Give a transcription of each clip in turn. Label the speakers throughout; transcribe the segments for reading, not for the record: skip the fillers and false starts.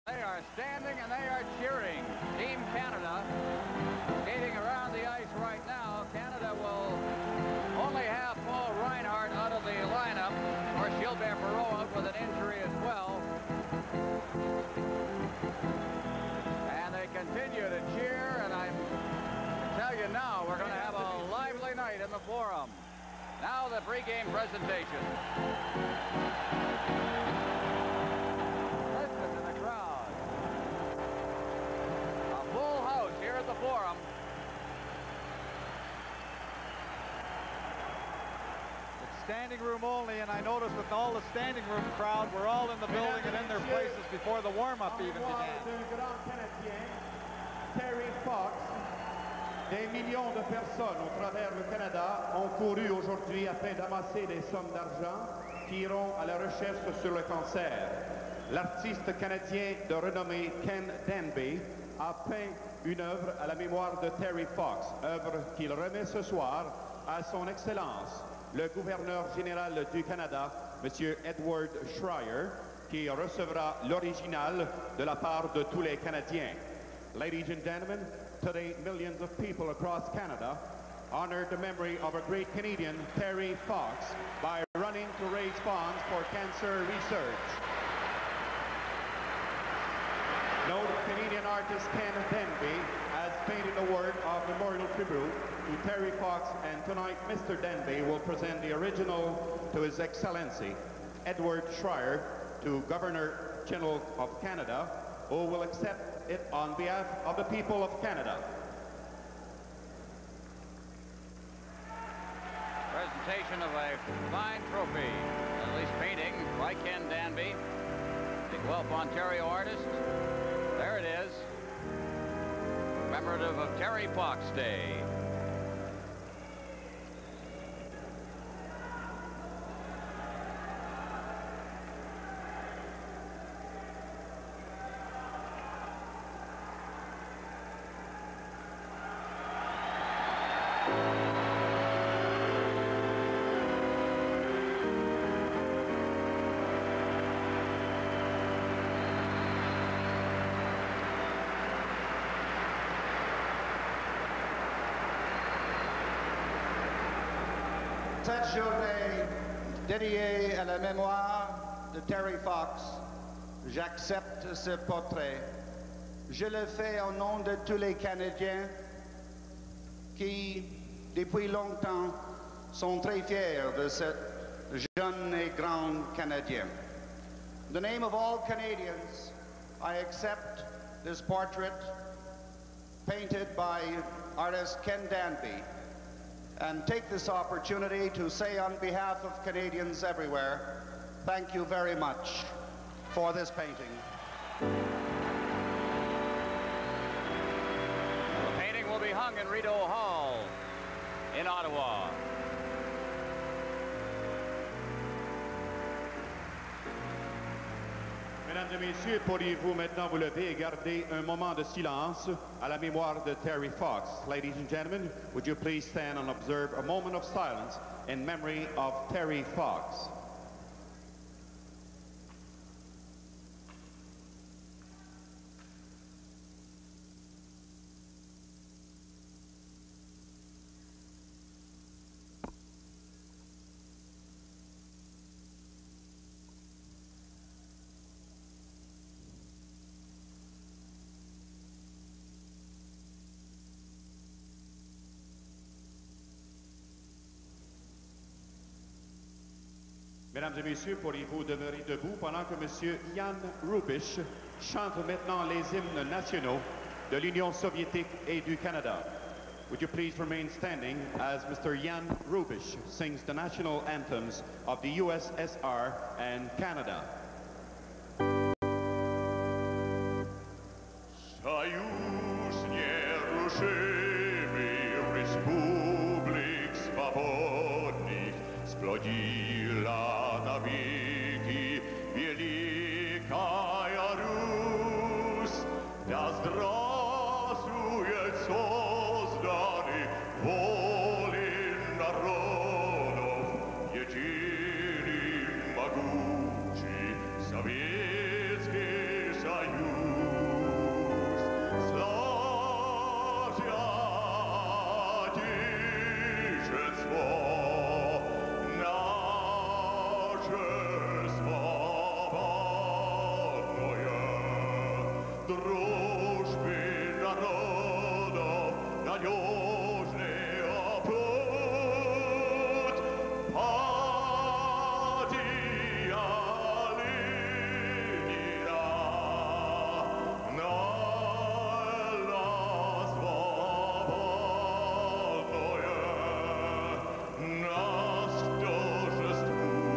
Speaker 1: They are standing and they are cheering. Team Canada skating around the ice right now. Canada will only have Paul Reinhardt out of the lineup, or Gilbert Perreault out with an injury as well. And they continue to cheer, and I tell you now, we're going to have a lively night in the Forum. Now the pregame presentation. Listen to the crowd. A full house here at the Forum.
Speaker 2: It's standing room only, and I noticed with all the standing room crowd, we're all in the building and in their places before the warm-up even began.
Speaker 3: Terry Fox. Des millions de personnes au travers le Canada ont couru aujourd'hui afin d'amasser des sommes d'argent qui iront à la recherche sur le cancer. L'artiste canadien de renommée Ken Danby a peint une œuvre à la mémoire de Terry Fox, œuvre qu'il remet ce soir à son Excellence, le gouverneur général du Canada, M. Edward Schreier, qui recevra l'original de la part de tous les Canadiens. Ladies and gentlemen, today millions of people across Canada honor the memory of a great Canadian, Terry Fox, by running to raise funds for cancer research. Note Canadian artist Ken Danby has painted a work of memorial tribute to Terry Fox, and tonight Mr. Danby will present the original to His Excellency Edward Schreier, to Governor General of Canada, who will accept it on behalf of the people of Canada.
Speaker 1: Presentation of a fine trophy, at least painting by Ken Danby, the Guelph, Ontario artist. There it is, commemorative of Terry Fox Day.
Speaker 4: Cette journée dédiée à la mémoire de Terry Fox, j'accepte ce portrait. Je le fais au nom de tous les Canadiens qui, depuis longtemps, sont très fiers de ce jeune et grand Canadien. In the name of all Canadians, I accept this portrait painted by artist Ken Danby, and take this opportunity to say on behalf of Canadians everywhere, thank you very much for this painting.
Speaker 1: The painting will be hung in Rideau Hall in Ottawa.
Speaker 3: Mesdames et messieurs, pourriez-vous maintenant vous lever et garder un moment de silence à la mémoire de Terry Fox? Ladies and gentlemen, would you please stand and observe a moment of silence in memory of Terry Fox? Mesdames et messieurs, pourriez-vous demeurer debout pendant que M. Jan Rubisch chante maintenant les hymnes nationaux de l'Union soviétique et du Canada? Would you please remain standing as Mr. Jan Rubisch sings the national anthems of the USSR and Canada?
Speaker 5: Советский Союз. дружбы народов надежный оплот. Одеяли Ленина на свободное, нас к торжеству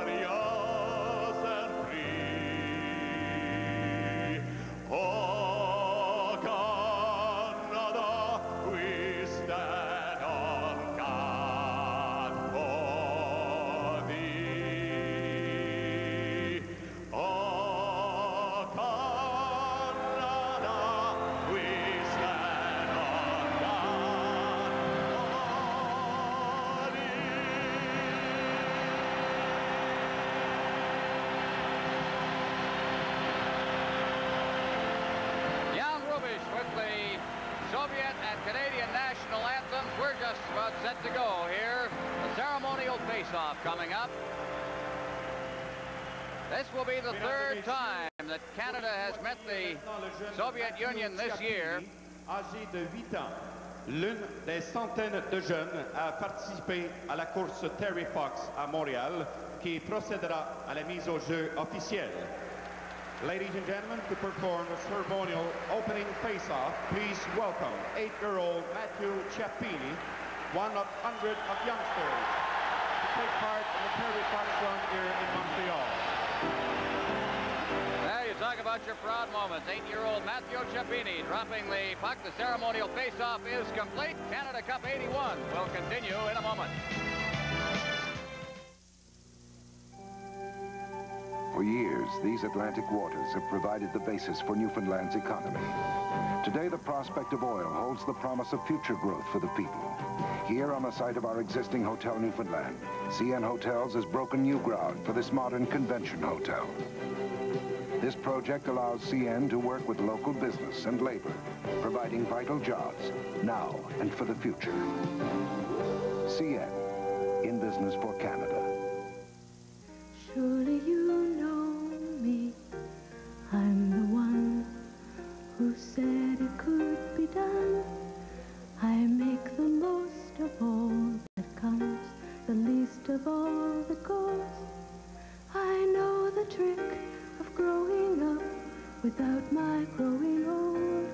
Speaker 5: glorious and free. Oh, Canada, we stand on guard for thee. Oh, Canada, we stand on guard for thee.
Speaker 1: With the Soviet and Canadian national anthems, we're just about set to go here. The ceremonial face-off coming up. This will be the third time that Canada has met the Soviet Union this year.
Speaker 3: Âgé de 8 ans, l'une des centaines de jeunes a participé à la course Terry Fox à Montréal, qui procédera à la mise au jeu officielle. Ladies and gentlemen, to perform the ceremonial opening face-off, please welcome 8-year-old Matthew Chiappini, one of hundreds of youngsters to take part in the Terry Fox run here in Montreal.
Speaker 1: There you talk about your proud moments. 8-year-old Matthew Chiappini dropping the puck. The ceremonial face-off is complete. Canada Cup 81 will continue in a moment.
Speaker 6: For years, these Atlantic waters have provided the basis for Newfoundland's economy. Today, the prospect of oil holds the promise of future growth for the people. Here on the site of our existing Hotel Newfoundland, CN Hotels has broken new ground for this modern convention hotel. This project allows CN to work with local business and labor, providing vital jobs now and for the future. CN, in business for Canada.
Speaker 7: Surely you know me, I'm the one who said it could be done. I make the most of all that comes, the least of all that goes. I know the trick of growing up without my growing old.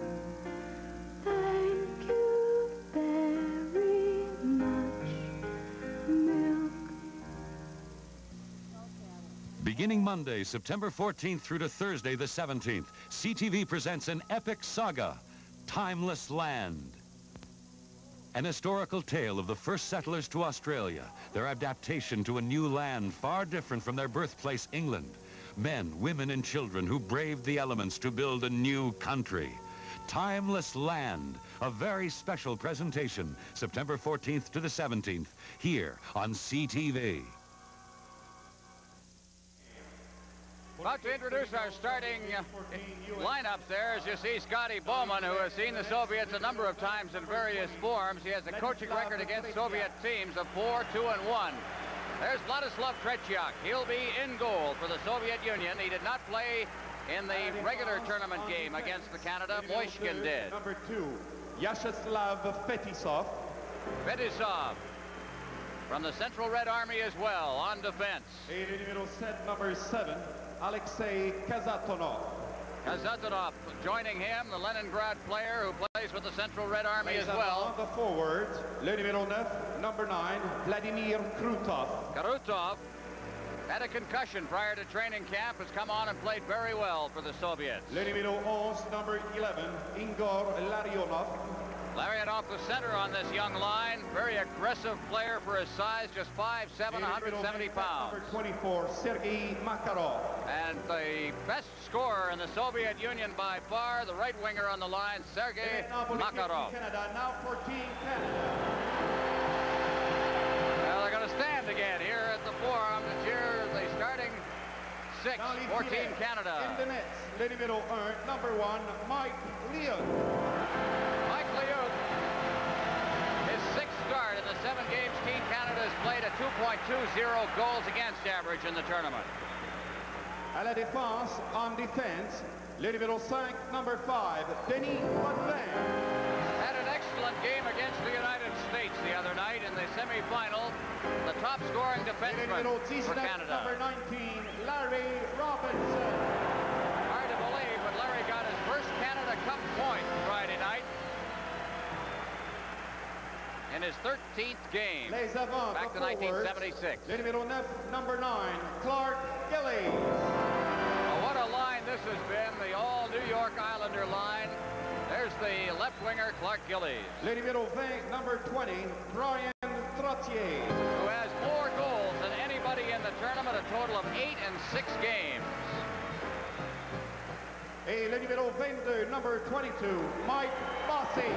Speaker 7: Thank you very much, milk.
Speaker 8: Beginning Monday, September 14th through to Thursday, the 17th, CTV presents an epic saga, Timeless Land. An historical tale of the first settlers to Australia, their adaptation to a new land far different from their birthplace, England. Men, women, and children who braved the elements to build a new country. Timeless Land, a very special presentation, September 14th to the 17th, here on CTV.
Speaker 1: About to introduce our starting lineups there. As you see, Scotty Bowman, who has seen the Soviets a number of times in various forms. He has a coaching record against Soviet teams of 4-2-1. There's Vladislav Tretiak. He'll be in goal for the Soviet Union. He did not play in the regular tournament game against the Canada. Moishkin did.
Speaker 3: Number 2, Vyacheslav Fetisov.
Speaker 1: Fetisov from the Central Red Army as well on defense.
Speaker 3: Et le numéro 7, number 7, Alexei Kazatonov.
Speaker 1: Kazatonov joining him, the Leningrad player who plays with the Central Red Army as well.
Speaker 3: The forwards, le numéro 9, number 9, Vladimir Krutov.
Speaker 1: Krutov had a concussion prior to training camp, has come on and played very well for the Soviets.
Speaker 3: Le numéro 11, number 11, Igor Larionov.
Speaker 1: Larionov, the center on this young line, very aggressive player for his size, just 5'7", 170 pounds.
Speaker 3: Number 24, Sergei Makarov.
Speaker 1: And the best scorer in the Soviet Union by far, the right winger on the line, Sergei Makarov.
Speaker 3: Now for Team Canada.
Speaker 1: Well, they're going to stand again here at the forum to cheer the starting 6 for Team Canada.
Speaker 3: In the nets, le numéro 1, number 1, Mike Leon.
Speaker 1: Mike Leon, his 6th start in the 7 games Team Canada has played a 2.20 goals against average in the tournament.
Speaker 3: À la défense, en defense, le numéro 5, number 5, Denis Potvin.
Speaker 1: Had an excellent game against the United States the other night in the semifinal. The top scoring defenseman for Canada.
Speaker 3: Number 19, Larry Robinson.
Speaker 1: Hard to believe, but Larry got his first Canada Cup point Friday night in his 13th game back to 1976.
Speaker 3: Le numéro 9, number 9, Clark Gillies.
Speaker 1: Oh, what a line this has been, the all New York Islander line. There's the left winger, Clark Gillies.
Speaker 3: Le numéro 20, number 20, Brian Trottier.
Speaker 1: Who has more goals than anybody in the tournament, a total of 8 in 6 games.
Speaker 3: Et le numéro 22, number 22, Mike Bossy.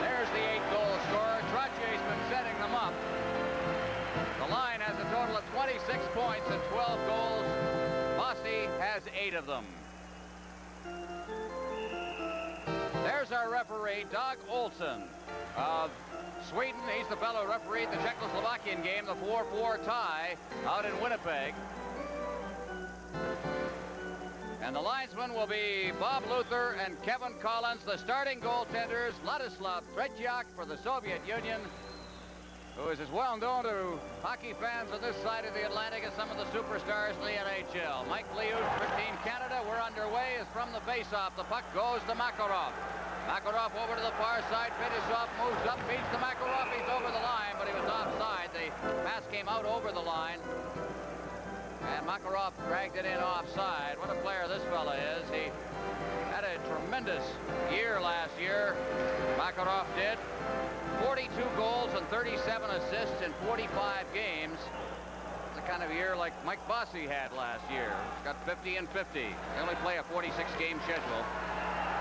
Speaker 1: There's the 8-goal scorer. Trottier's been setting them up. The line has a total of 26 points and 12 goals. Bossy has 8 of them. There's our referee, Doug Olsen of Sweden. He's the fellow referee at the Czechoslovakian game, the 4-4 tie out in Winnipeg. And the linesmen will be Bob Luther and Kevin Collins. The starting goaltenders, Ladislav Tretiak for the Soviet Union, who is as well known to hockey fans on this side of the Atlantic as some of the superstars in the NHL. Mike Liut for Team Canada. We're underway is from the face-off. The puck goes to Makarov. Makarov over to the far side. Fetisov moves up, beats the Makarov. He's over the line, but he was offside. The pass came out over the line. And Makarov dragged it in offside. What a player this fella is. He had a tremendous year last year. Makarov did. 42 goals and 37 assists in 45 games. It's the kind of year like Mike Bossy had last year. He's got 50 and 50. They only play a 46-game schedule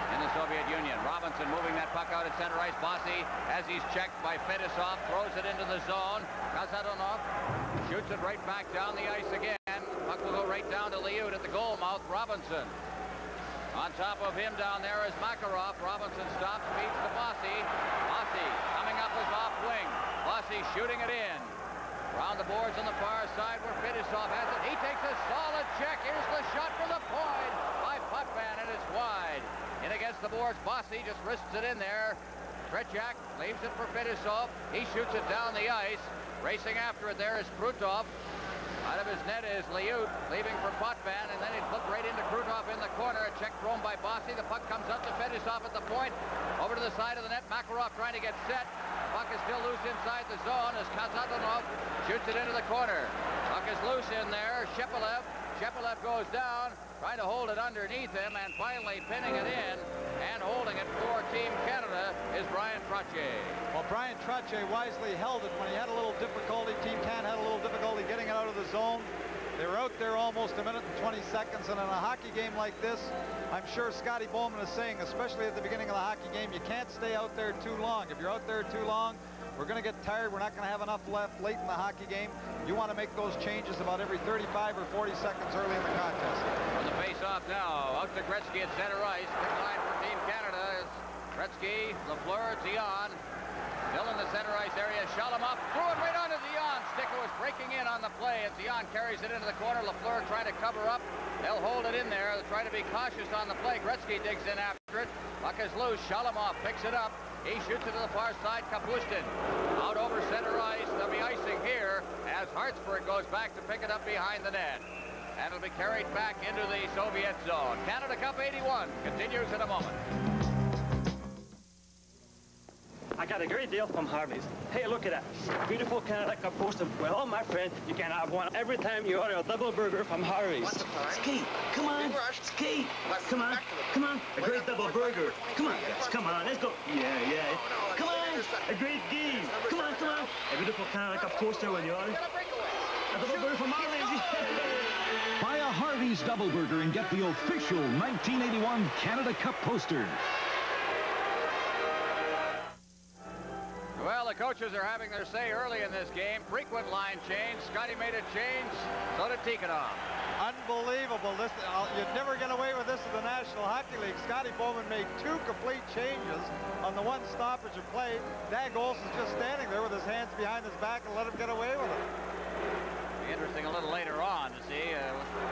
Speaker 1: in the Soviet Union. Robinson moving that puck out at center ice. Bossy, as he's checked by Fetisov, throws it into the zone. Kazatonov shoots it right back down the ice again. Puck will go right down to Liut at the goal mouth. Robinson. On top of him down there is Makarov. Robinson stops, feeds to Bossy. Bossy coming up as off wing. Bossy shooting it in. Around the boards on the far side where Fetisov has it. He takes a solid check. Here's the shot for the point by Potvin, and it's wide. In against the boards, Bossy just wrists it in there. Tretiak leaves it for Fetisov. He shoots it down the ice. Racing after it there is Krutov. Out of his net is Liut, leaving for Potvin, and then he flipped right into Krutov in the corner. A check thrown by Bossy. The puck comes up to Fetisov at the point. Over to the side of the net. Makarov trying to get set. The puck is still loose inside the zone as Kazatonov shoots it into the corner. Puck is loose in there. Shepelev goes down, trying to hold it underneath him, and finally pinning it in and holding it for Team Canada is Brian Trottier.
Speaker 2: Well, Brian Trottier wisely held it when he had a little difficulty. Team Canada had a little difficulty getting it out of the zone. They were out there almost a minute and 20 seconds, and in a hockey game like this, I'm sure Scotty Bowman is saying, especially at the beginning of the hockey game, you can't stay out there too long. If you're out there too long, we're going to get tired. We're not going to have enough left late in the hockey game. You want to make those changes about every 35 or 40 seconds early in the contest.
Speaker 1: On the face-off now, out to Gretzky at center ice. Big line for Team Canada is Gretzky, Lafleur, Dion. Still in the center ice area. Shalamov threw it right onto Dion. Sticko was breaking in on the play, and Dion carries it into the corner. Lafleur trying to cover up. They'll hold it in there. They'll try to be cautious on the play. Gretzky digs in after it. Puck is loose. Shalamov picks it up. He shoots it to the far side. Kapustin out over center ice. There'll be icing here as Hartsburg goes back to pick it up behind the net. And it'll be carried back into the Soviet zone. Canada Cup 81 continues in a moment.
Speaker 9: I got a great deal from Harvey's. Hey, look at that. Beautiful Canada Cup poster. Well, my friend, you can have one every time you order a double burger from Harvey's. Skate, come on. Skate, come on. Come on. A great double burger. Come on, guys. Come on, let's go. Yeah. Come on. A great game. Come on. A beautiful Canada Cup poster when you order a double burger from Harvey's.
Speaker 10: Buy a Harvey's double burger and get the official 1981 Canada Cup poster.
Speaker 1: Well, the coaches are having their say early in this game. Frequent line change. Scotty made a change. So did Tikhonov.
Speaker 2: Unbelievable. This, you'd never get away with this in the National Hockey League. Scotty Bowman made 2 complete changes on the 1 stoppage of play. Dag Olsen's just standing there with his hands behind his back and let him get away with it.
Speaker 1: Be interesting a little later on to see.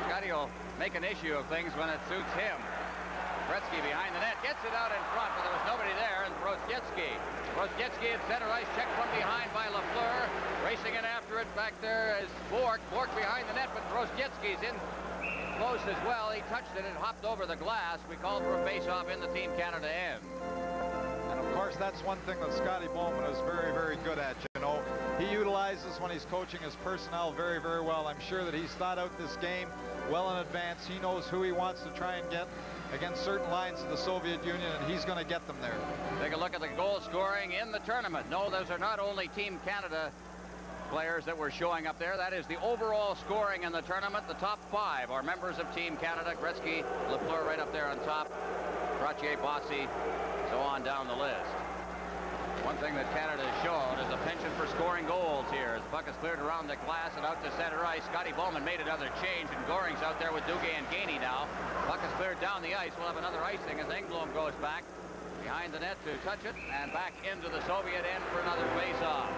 Speaker 1: Scotty will make an issue of things when it suits him. Gretzky behind the net, gets it out in front, but there was nobody there, and Rosietzky at center ice, checked from behind by Lafleur. Racing in after it, back there is Bork. Bork behind the net, but Rosietzky's in close as well. He touched it and hopped over the glass. We called for a face-off in the Team Canada end.
Speaker 2: And of course, that's one thing that Scotty Bowman is very, very good at, you know. He utilizes when he's coaching his personnel very, very well. I'm sure that he's thought out this game well in advance. He knows who he wants to try and get against certain lines of the Soviet Union, and he's going to get them there.
Speaker 1: Take a look at the goal scoring in the tournament. No, those are not only Team Canada players that were showing up there. That is the overall scoring in the tournament. The top 5 are members of Team Canada. Gretzky, Lafleur right up there on top. Trottier, Bossy, so on down the list. One thing that Canada has shown is a penchant for scoring goals here. As the puck is cleared around the glass and out to center ice. Scotty Bowman made another change, and Goring's out there with Duguay and Gainey now. Puck is cleared down the ice. We'll have another icing as Engblom goes back behind the net to touch it and back into the Soviet end for another face-off.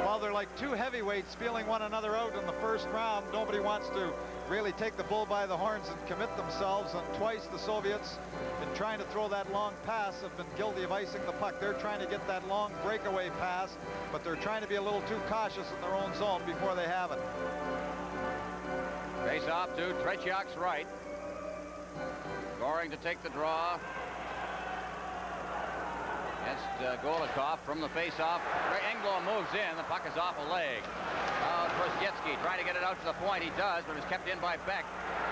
Speaker 2: While they're like 2 heavyweights feeling one another out in the first round, nobody wants to really take the bull by the horns and commit themselves, and twice the Soviets, in trying to throw that long pass, have been guilty of icing the puck. They're trying to get that long breakaway pass, but they're trying to be a little too cautious in their own zone before they have it.
Speaker 1: Face off to Tretiak's right. Goring to take the draw against Golikov from the face-off. Engblom moves in. The puck is off a leg. Now Rosietzky trying to get it out to the point. He does, but it's kept in by Beck.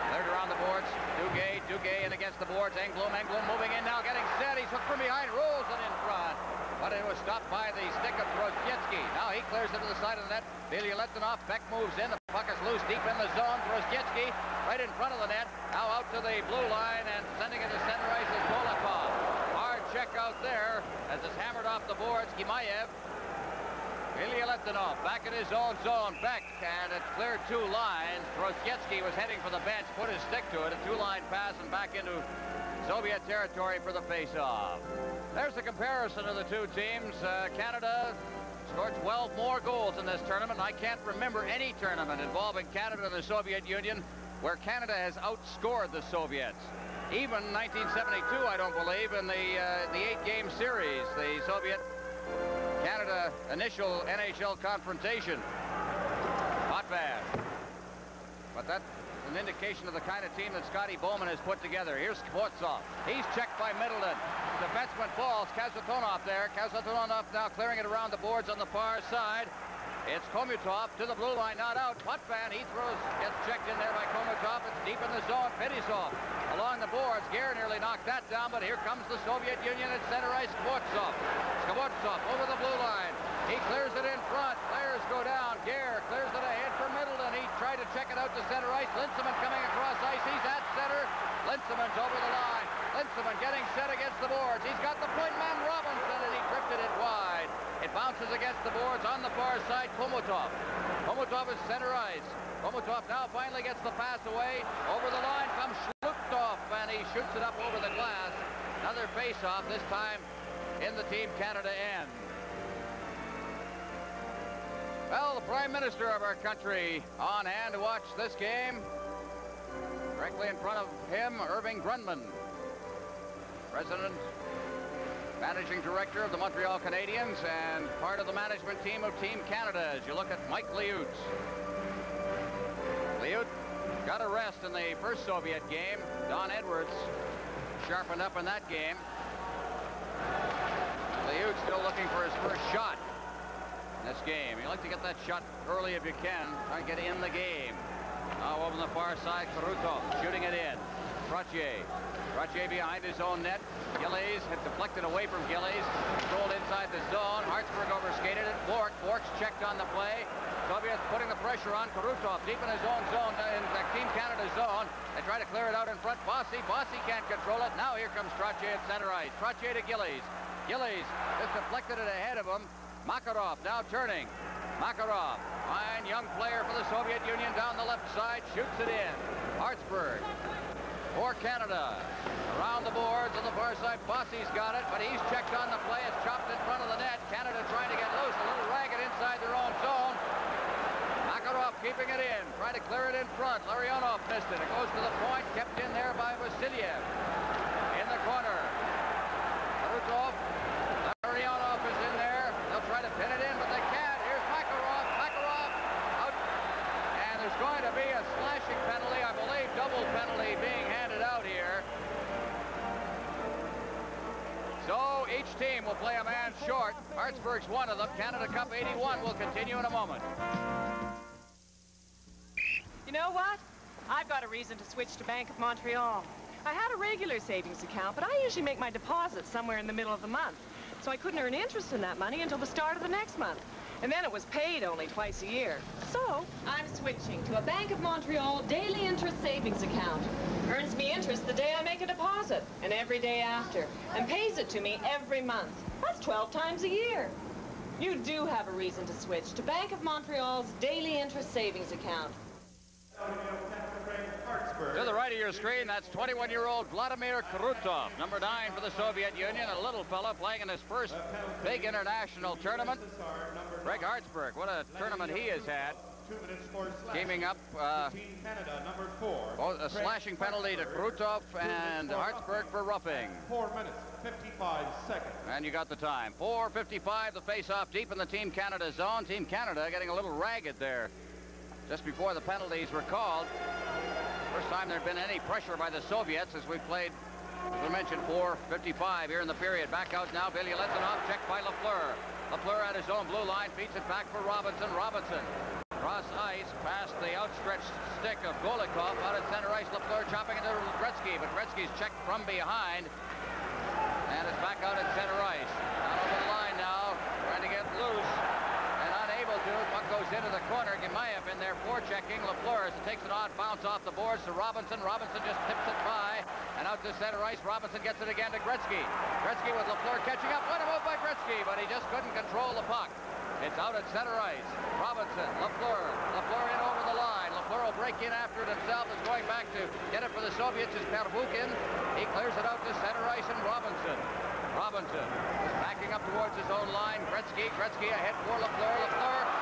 Speaker 1: Cleared around the boards. Duguay in against the boards. Engblom moving in now, getting set. He's hooked from behind, rolls it in front. But it was stopped by the stick of Rosietzky. Now he clears it to the side of the net. Vilialetdinov. Beck moves in. The puck is loose deep in the zone. Rosietzky right in front of the net. Now out to the blue line and sending it to center ice is Golikov. Hard check out there as it's hammered off the boards. Gimayev. Vilialetdinov back in his own zone. Beck, and it cleared 2 lines. Rosietzky was heading for the bench, put his stick to it. A 2-line pass and back into Soviet territory for the face-off. There's the comparison of the 2 teams. Canada scored 12 more goals in this tournament. I can't remember any tournament involving Canada and the Soviet Union where Canada has outscored the Soviets. Even 1972, I don't believe, in the 8-game series, the Soviet-Canada initial NHL confrontation. Not bad. But that's an indication of the kind of team that Scotty Bowman has put together. Here's Skvortsov. He's checked by Middleton. Defenseman falls. Kazatonov there. Kazatonov now clearing it around the boards on the far side. It's Komutov to the blue line, not out. Potvin, he throws, gets checked in there by Komutov. It's deep in the zone. Fetisov along the boards. Gare nearly knocked that down, but here comes the Soviet Union at center ice. Skvortsov over the blue line. He clears it in front. Players go down. Gare clears it ahead for Middleton. He tried to check it out to center ice. Linseman coming across ice. He's at center. Linseman's over the line. Linseman getting set against the boards. He's got the point man Robinson, and he drifted it wide. It bounces against the boards on the far side. Komutov. Komutov is center ice. Komutov now finally gets the pass away. Over the line comes Shlukhtov, and he shoots it up over the glass. Another face-off, this time in the Team Canada end. Well, the Prime Minister of our country on hand to watch this game. Directly in front of him, Irving Grundman, President, Managing Director of the Montreal Canadiens and part of the management team of Team Canada as you look at Mike Liut. Liut got a rest in the first Soviet game. Don Edwards sharpened up in that game. Liut still looking for his first shot in this game. You like to get that shot early if you can. Try and get in the game. Now over on the far side, Karutov shooting it in. Trottier behind his own net. Gillies had deflected away from Gillies. Rolled inside the zone. Hartsburg overskated it. Bork's checked on the play. Soviets putting the pressure on Karutov deep in his own zone, in the Team Canada zone. They try to clear it out in front. Bossy can't control it. Now here comes Trottier at center ice. Trottier to Gillies. Gillies just deflected it ahead of him. Makarov now turning. Makarov, fine young player for the Soviet Union down the left side, shoots it in. Hartsburg for Canada. Around the boards on the far side, Bossy's got it, but he's checked on the play. It's chopped in front of the net. Canada trying to get loose, a little ragged inside their own zone. Makarov keeping it in, trying to clear it in front. Larionov missed it. It goes to the point, kept in there by Vasiliev. In the corner. Karutov. Larionov is in there. They'll try to pin it in, but they can't. Here's Makarov. Makarov out. And there's going to be a slashing penalty, I believe, double penalty being handed out here. So each team will play a man short. Hartsburg's one of them. Canada Cup 81 will continue in a moment.
Speaker 11: You know what? I've got a reason to switch to Bank of Montreal. I had a regular savings account, but I usually make my deposits somewhere in the middle of the month. So I couldn't earn interest in that money until the start of the next month. And then it was paid only twice a year. So I'm switching to a Bank of Montreal daily interest savings account. Earns me interest the day I make a deposit and every day after, and pays it to me every month. That's 12 times a year. You do have a reason to switch to Bank of Montreal's daily interest savings account.
Speaker 1: To the right of your screen, that's 21-year-old Vladimir Karutov, number 9 for the Soviet Union, a little fella playing in his first big international tournament. Greg Hartsburg, what a tournament he has had. Teaming up a slashing penalty to Karutov and Hartsburg for roughing.
Speaker 3: 4 minutes, 55 seconds.
Speaker 1: And you got the time. 4:55, the face-off deep in the Team Canada zone. Team Canada getting a little ragged there just before the penalties were called. First time there'd been any pressure by the Soviets as we played, as we mentioned, 4:55 here in the period. Back out now, Billy Letonov, checked by Lafleur. Lafleur at his own blue line, feeds it back for Robinson. Robinson, cross ice, past the outstretched stick of Golikov, out at center ice. Lafleur chopping into Gretzky, but Gretzky's checked from behind. And it's back out at center ice. Down over the line now, trying to get loose. Puck goes into the corner. Gemayev in there forechecking Lafleur as it takes an odd bounce off the boards to Robinson. Robinson just tips it by and out to center ice. Robinson gets it again to Gretzky. Gretzky with Lafleur catching up. What a move by Gretzky, but he just couldn't control the puck. It's out at center ice. Robinson, Lafleur in over the line. Lafleur will break in after it himself. Is going back to get it for the Soviets is Pervukin. He clears it out to center ice and Robinson is backing up towards his own line. Gretzky ahead for Lafleur.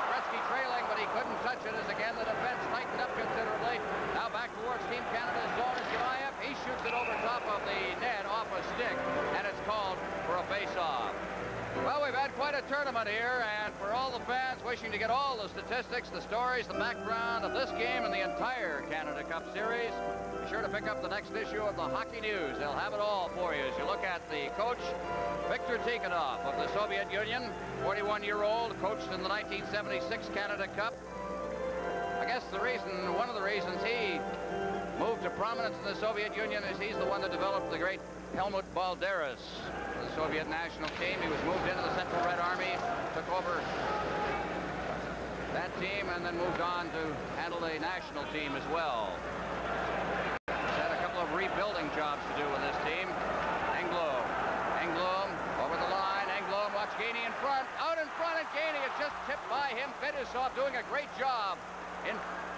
Speaker 1: Gretzky trailing, but he couldn't touch it as again the defense tightened up considerably. Now back towards Team Canada's zone is Gemayev. He shoots it over top of the net off a stick, and it's called for a face-off. Well, we've had quite a tournament here, and for all the fans wishing to get all the statistics, the stories, the background of this game and the entire Canada Cup Series, be sure to pick up the next issue of the Hockey News. They'll have it all for you as you look at the coach, Viktor Tikhonov of the Soviet Union, 41-year-old, coached in the 1976 Canada Cup. I guess one of the reasons he moved to prominence in the Soviet Union is he's the one that developed the great Helmut Balderas, the Soviet national team. He was moved into the Central Red Army, took over that team, and then moved on to handle the national team as well. He's had a couple of rebuilding jobs to do with this team. Engblom over the line. Engblom, watch Gainey in front. Out in front, and Gainey is just tipped by him. Fedusov doing a great job in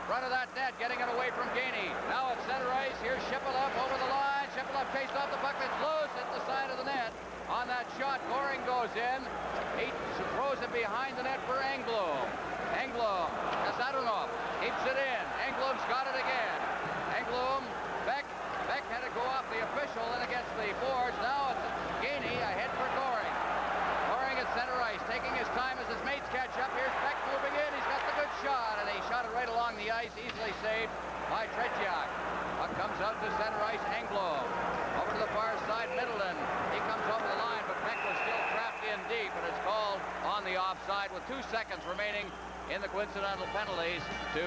Speaker 1: front of that net, getting it away from Gainey. Now at center ice, here's Shipilov over the line. Shipilov chased off the puck. It's loose at the side of the net. on that shot. Goring goes in. He throws it behind the net for Engblom. Engblom, Sadunov keeps it in. Engblom's got it again. Engblom, Beck had to go off the official and against the boards. Now it's Gainey ahead for Goring. Goring at center ice, taking his time as his mates catch up. Here's Beck moving in. He's got the good shot, and he shot it right along the ice, easily saved by Tretiak. Puck comes out to center ice. Engblom over to the far side. Middleton. He comes over the line, but Beck was still trapped in deep, and it's called on the offside with 2 seconds remaining in the coincidental penalties to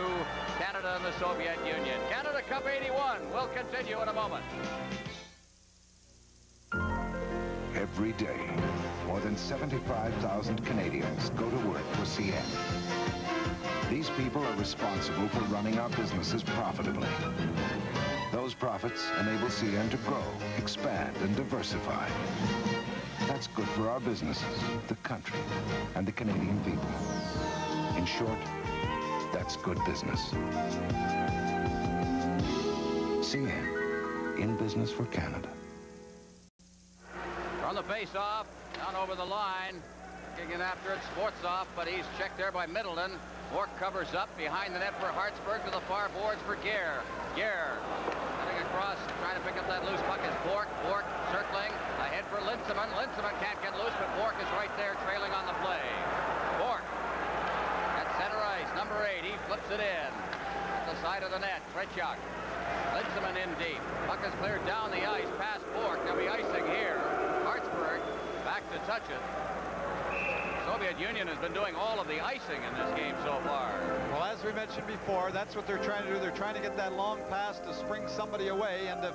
Speaker 1: Canada and the Soviet Union. Canada Cup 81 will continue in a moment.
Speaker 6: Every day, more than 75,000 Canadians go to work for CN. These people are responsible for running our businesses profitably. Those profits enable CN to grow, expand, and diversify. That's good for our businesses, the country, and the Canadian people. In short, that's good business. CN, in business for Canada.
Speaker 1: From the face-off, down over the line, kicking after it, Sportsoff, but he's checked there by Middleton. Bork covers up behind the net for Hartsburg to the far boards for Gare. Gare cutting across, trying to pick up that loose puck is Bork. Bork circling ahead for Linseman. Linseman can't get loose, but Bork is right there trailing on the play. Bork at center ice, number 8. He flips it in at the side of the net. Tretiak. Linseman in deep. Puck is cleared down the ice past Bork. They'll be icing here. Hartsburg back to touch it. Soviet Union has been doing all of the icing in this game so far.
Speaker 2: Well, as we mentioned before, that's what they're trying to do. They're trying to get that long pass to spring somebody away, and if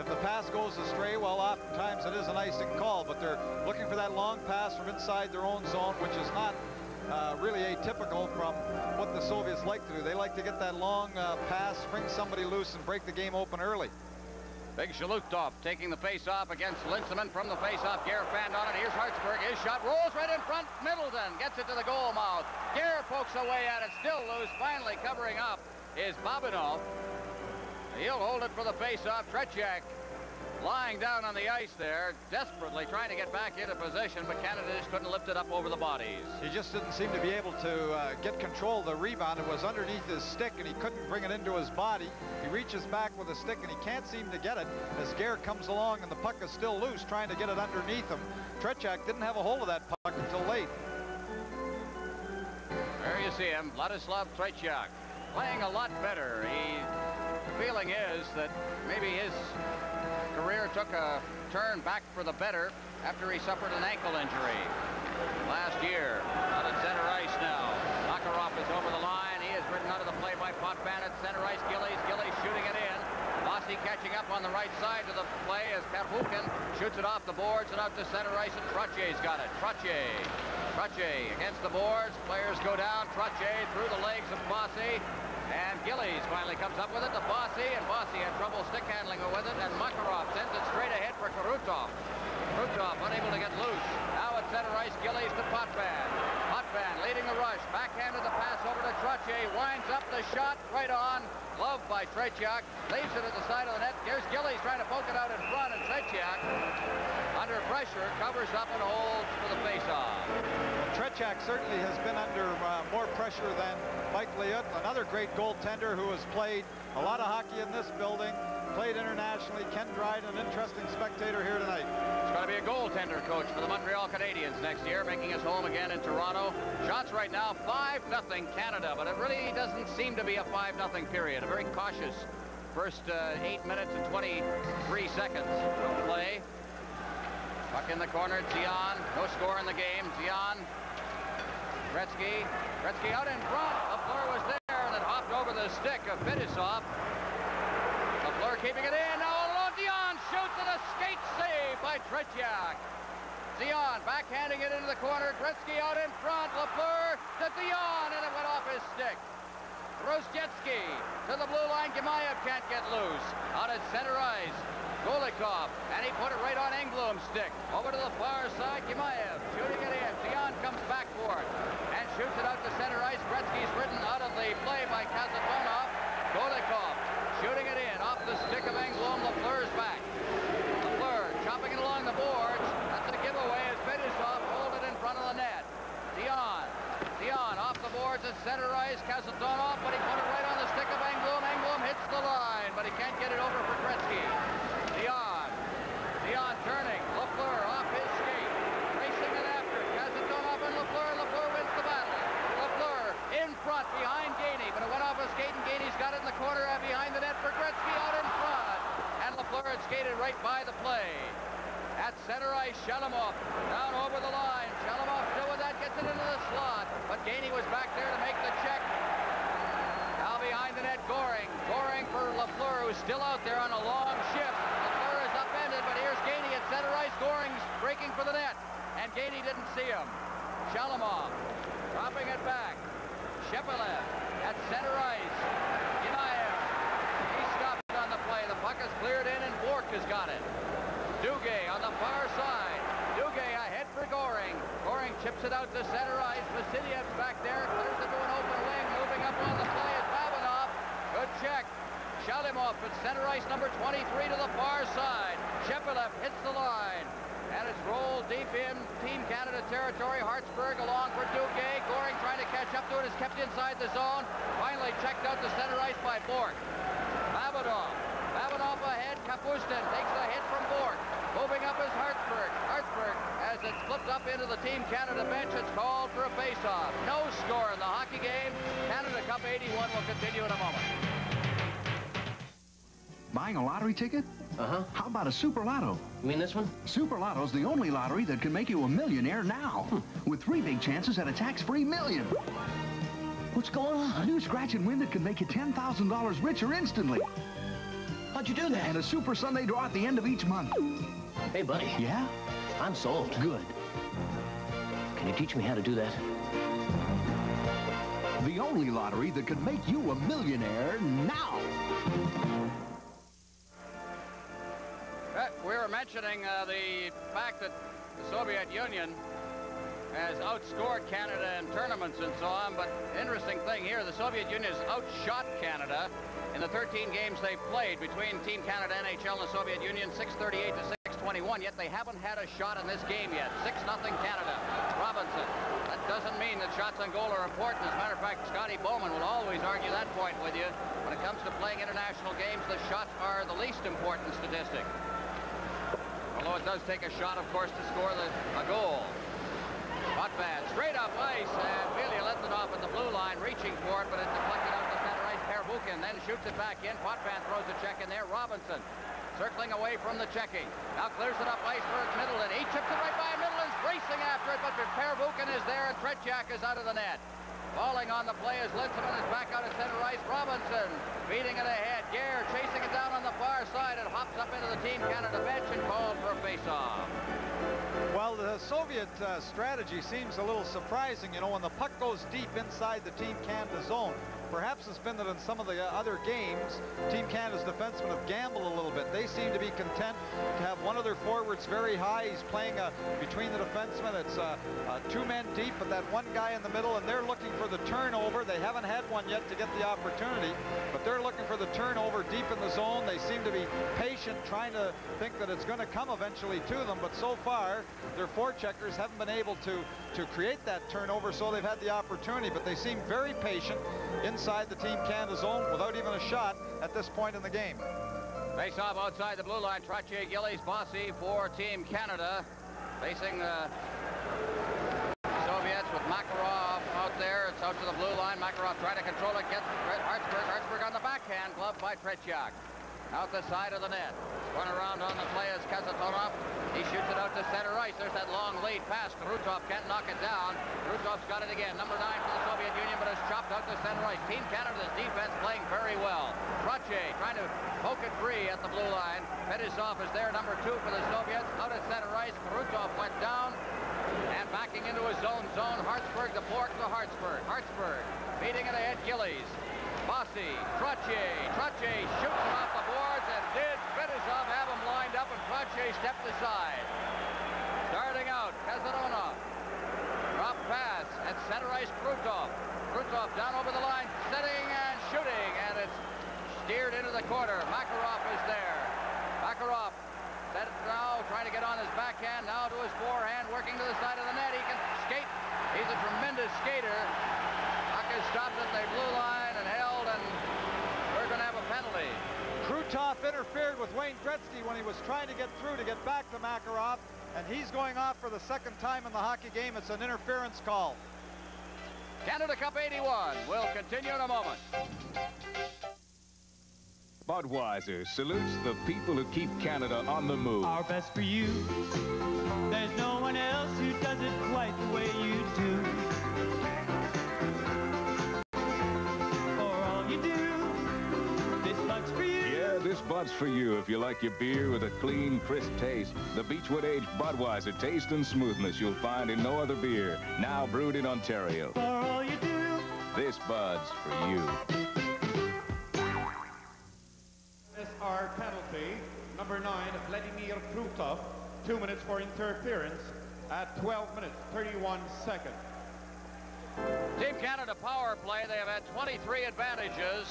Speaker 2: the pass goes astray, well, oftentimes it is an icing call, but they're looking for that long pass from inside their own zone, which is not really atypical from what the Soviets like to do. They like to get that long pass, spring somebody loose, and break the game open early.
Speaker 1: Big Shalutov taking the face-off against Linseman from the face-off. Gare fanned on it. Here's Hartsburg. His shot rolls right in front. Middleton gets it to the goal mouth. Gare pokes away at it. Still loose. Finally covering up is Babinov. He'll hold it for the face-off. Tretiak lying down on the ice there, desperately trying to get back into position, but Canada just couldn't lift it up over the bodies.
Speaker 2: He just didn't seem to be able to get control of the rebound. It was underneath his stick, and he couldn't bring it into his body. He reaches back with a stick, and he can't seem to get it as Gare comes along, and the puck is still loose, trying to get it underneath him. Tretiak didn't have a hold of that puck until late.
Speaker 1: There you see him, Vladislav Tretiak, playing a lot better. The feeling is that maybe his career took a turn back for the better after he suffered an ankle injury last year. Out at center ice now. Makarov is over the line. He is ridden out of the play by Potvin at center ice. Gillies shooting it in. Bossy catching up on the right side to the play as Perhukin shoots it off the boards and out to center ice, and Trotier's got it. Trottier against the boards. Players go down. Trottier through the legs of Bossy. And Gillies finally comes up with it to Bossy, and Bossy had trouble stick handling with it, and Makarov sends it straight ahead for Krutov. Krutov unable to get loose. Now at center ice, Gillies to Potvin. Potvin leading the rush. Backhanded the pass over to Trottier. Winds up the shot right on. Gloved by Tretiak. Leaves it at the side of the net. Here's Gillies trying to poke it out in front, and Tretiak, under pressure, covers up and holds for the face-off.
Speaker 2: Tretiak certainly has been under more pressure than Mike Liut, another great goaltender who has played a lot of hockey in this building, played internationally. Ken Dryden, an interesting spectator here tonight.
Speaker 1: He's going to be a goaltender coach for the Montreal Canadiens next year, making his home again in Toronto. Shots right now, 5-0 Canada, but it really doesn't seem to be a 5-0 period. A very cautious first 8 minutes and 23 seconds of play. Puck in the corner, Zion, no score in the game. Zion, Gretzky out in front. LaFleur was there, and it hopped over the stick of Fetisov. LaFleur keeping it in. Now Dion shoots, and a skate save by Tretiak. Zion backhanding it into the corner. Gretzky out in front. LaFleur to Dion, and it went off his stick. Rozjetsky to the blue line. Gemayev can't get loose. Out at center ice, Golikov, and he put it right on Engblom's stick. Over to the far side, Gemayev shooting it in. Zion comes back for it and shoots it out to center ice. Gretzky's ridden out of the play by Kazatonov. Golikov shooting it in off the stick of Engblom. LaFleur's back. LaFleur chopping it along the boards. That's a to center ice. Kasatonov, but he put it right on the stick of Engblom. Engblom hits the line, but he can't get it over for Gretzky. Dion turning. Lafleur off his skate. Racing it after. Kasatonov and Lafleur. Lafleur wins the battle. Lafleur in front behind Gainey, but it went off a skate, and Gainey's got it in the corner behind the net for Gretzky out in front. And Lafleur had skated right by the play. At center ice, Shalimov down over the line. Shalimov still with that, gets it into the slot. But Gainey was back there to make the check. Now behind the net, Goring. Goring for Lafleur, who's still out there on a long shift. Lafleur is upended, but here's Gainey at center ice. Goring's breaking for the net, and Gainey didn't see him. Shalimov dropping it back. Shepelev at center ice. Yanayev. He stopped on the play. The puck is cleared in, and Bork has got it. Duguay on the far side. Duguay ahead for Goring. Goring chips it out to center ice. Vasilyev's back there. Clears it to an open wing. Moving up on the play is Babanov. Good check. Shalimov at center ice, number 23 to the far side. Shepelev hits the line. And it's rolled deep in Team Canada territory. Hartsburg along for Duguay. Goring trying to catch up to it. Is kept inside the zone. Finally checked out to center ice by Bork. Babanov. Babanov ahead. Kapustin takes the hit from Bork. Moving up is Hartsburg. Hartsburg, as it's flipped up into the Team Canada bench, it's called for a face-off. No score in the hockey game. Canada Cup 81 will continue in a moment.
Speaker 10: Buying a lottery ticket?
Speaker 12: Uh-huh.
Speaker 10: How about a Super Lotto?
Speaker 12: You mean this one?
Speaker 10: Super Lotto's the only lottery that can make you a millionaire now. With 3 big chances at a tax-free million.
Speaker 12: What's going on?
Speaker 10: A new scratch and win that can make you $10,000 richer instantly.
Speaker 12: How'd you do that?
Speaker 10: And a Super Sunday draw at the end of each month.
Speaker 12: Hey, buddy.
Speaker 10: Yeah?
Speaker 12: I'm sold.
Speaker 10: Good.
Speaker 12: Can you teach me how to do that?
Speaker 10: The only lottery that can make you a millionaire now.
Speaker 1: We were mentioning the fact that the Soviet Union has outscored Canada in tournaments and so on, but interesting thing here, the Soviet Union has outshot Canada in the 13 games they've played between Team Canada, NHL, and the Soviet Union, 638 to 621, yet they haven't had a shot in this game yet. 6-0 Canada. Robinson. That doesn't mean that shots on goal are important. As a matter of fact, Scotty Bowman will always argue that point with you. When it comes to playing international games, the shots are the least important statistic. Although it does take a shot, of course, to score a goal. Potvin straight up ice, and Vilja lets it off at the blue line, reaching for it, but it's deflected out to center ice. Pervukin then shoots it back in. Potvin throws a check in there. Robinson circling away from the checking. Now clears it up ice for Middleton. He chips it right by Middleton's racing after it, but Pervukin is there, and Tretiak is out of the net. Falling on the play as Lindsaman is back out at center ice. Robinson beating it ahead. Gare chasing it down on the far side. It hops up into the Team Canada bench and called for a face-off.
Speaker 2: Well, the Soviet strategy seems a little surprising. You know, when the puck goes deep inside the Team Canada zone, perhaps it's been that in some of the other games, Team Canada's defensemen have gambled a little bit. They seem to be content to have one of their forwards very high. He's playing between the defensemen. It's 2 men deep, but that one guy in the middle, and they're looking for the turnover. They haven't had one yet to get the opportunity, but they're looking for the turnover deep in the zone. They seem to be patient, trying to think that it's going to come eventually to them, but so far, their forecheckers haven't been able to create that turnover, so they've had the opportunity, but they seem very patient inside the Team Canada zone without even a shot at this point in the game.
Speaker 1: Face off outside the blue line. Trottier, Gillies, Bossy for Team Canada. Facing the Soviets with Makarov out there. It's out to the blue line. Makarov trying to control it. Gets Hartsburg. Hartsburg on the backhand. Gloved by Tretiak. Out the side of the net. Run around on the play as Kasatonov. He shoots it out to center ice. There's that long lead pass. Krutov can't knock it down. Krutov's got it again. Number 9 for the Soviet Union, but it's chopped out to center ice. Team Canada's defense playing very well. Trottier trying to poke it free at the blue line. Fetisov is there, number 2 for the Soviets. Out at center ice. Krutov went down and backing into his own zone. Hartsburg, the Bork to Hartsburg. Hartsburg beating it ahead. Gillies. Bossy, Trottier shoots him off the boards, and did Fetisov have him lined up, and Trottier stepped aside. Starting out, Kasatonov. Drop pass at center ice, Krutov. Krutov down over the line, setting and shooting, and it's steered into the corner. Makarov is there. Makarov set it now, trying to get on his backhand, now to his forehand, working to the side of the net. He can skate. He's a tremendous skater. is stopped at the blue line and held, and we're going to have a penalty.
Speaker 2: Krutov interfered with Wayne Gretzky when he was trying to get through to get back to Makarov, and he's going off for the second time in the hockey game. It's an interference call.
Speaker 1: Canada Cup 81 will continue in a moment.
Speaker 13: Budweiser salutes the people who keep Canada on the move.
Speaker 14: Our best for you. There's no one else who does it quite the way you do. For all you do, this Bud's for you.
Speaker 13: Yeah, this Bud's for you if you like your beer with a clean, crisp taste. The Beechwood aged Budweiser taste and smoothness you'll find in no other beer. Now brewed in Ontario.
Speaker 14: For all you do,
Speaker 13: this Bud's for you.
Speaker 3: Our penalty, number 9, Vladimir Krutov, 2 minutes for interference at 12 minutes, 31 seconds.
Speaker 1: Team Canada power play, they have had 23 advantages,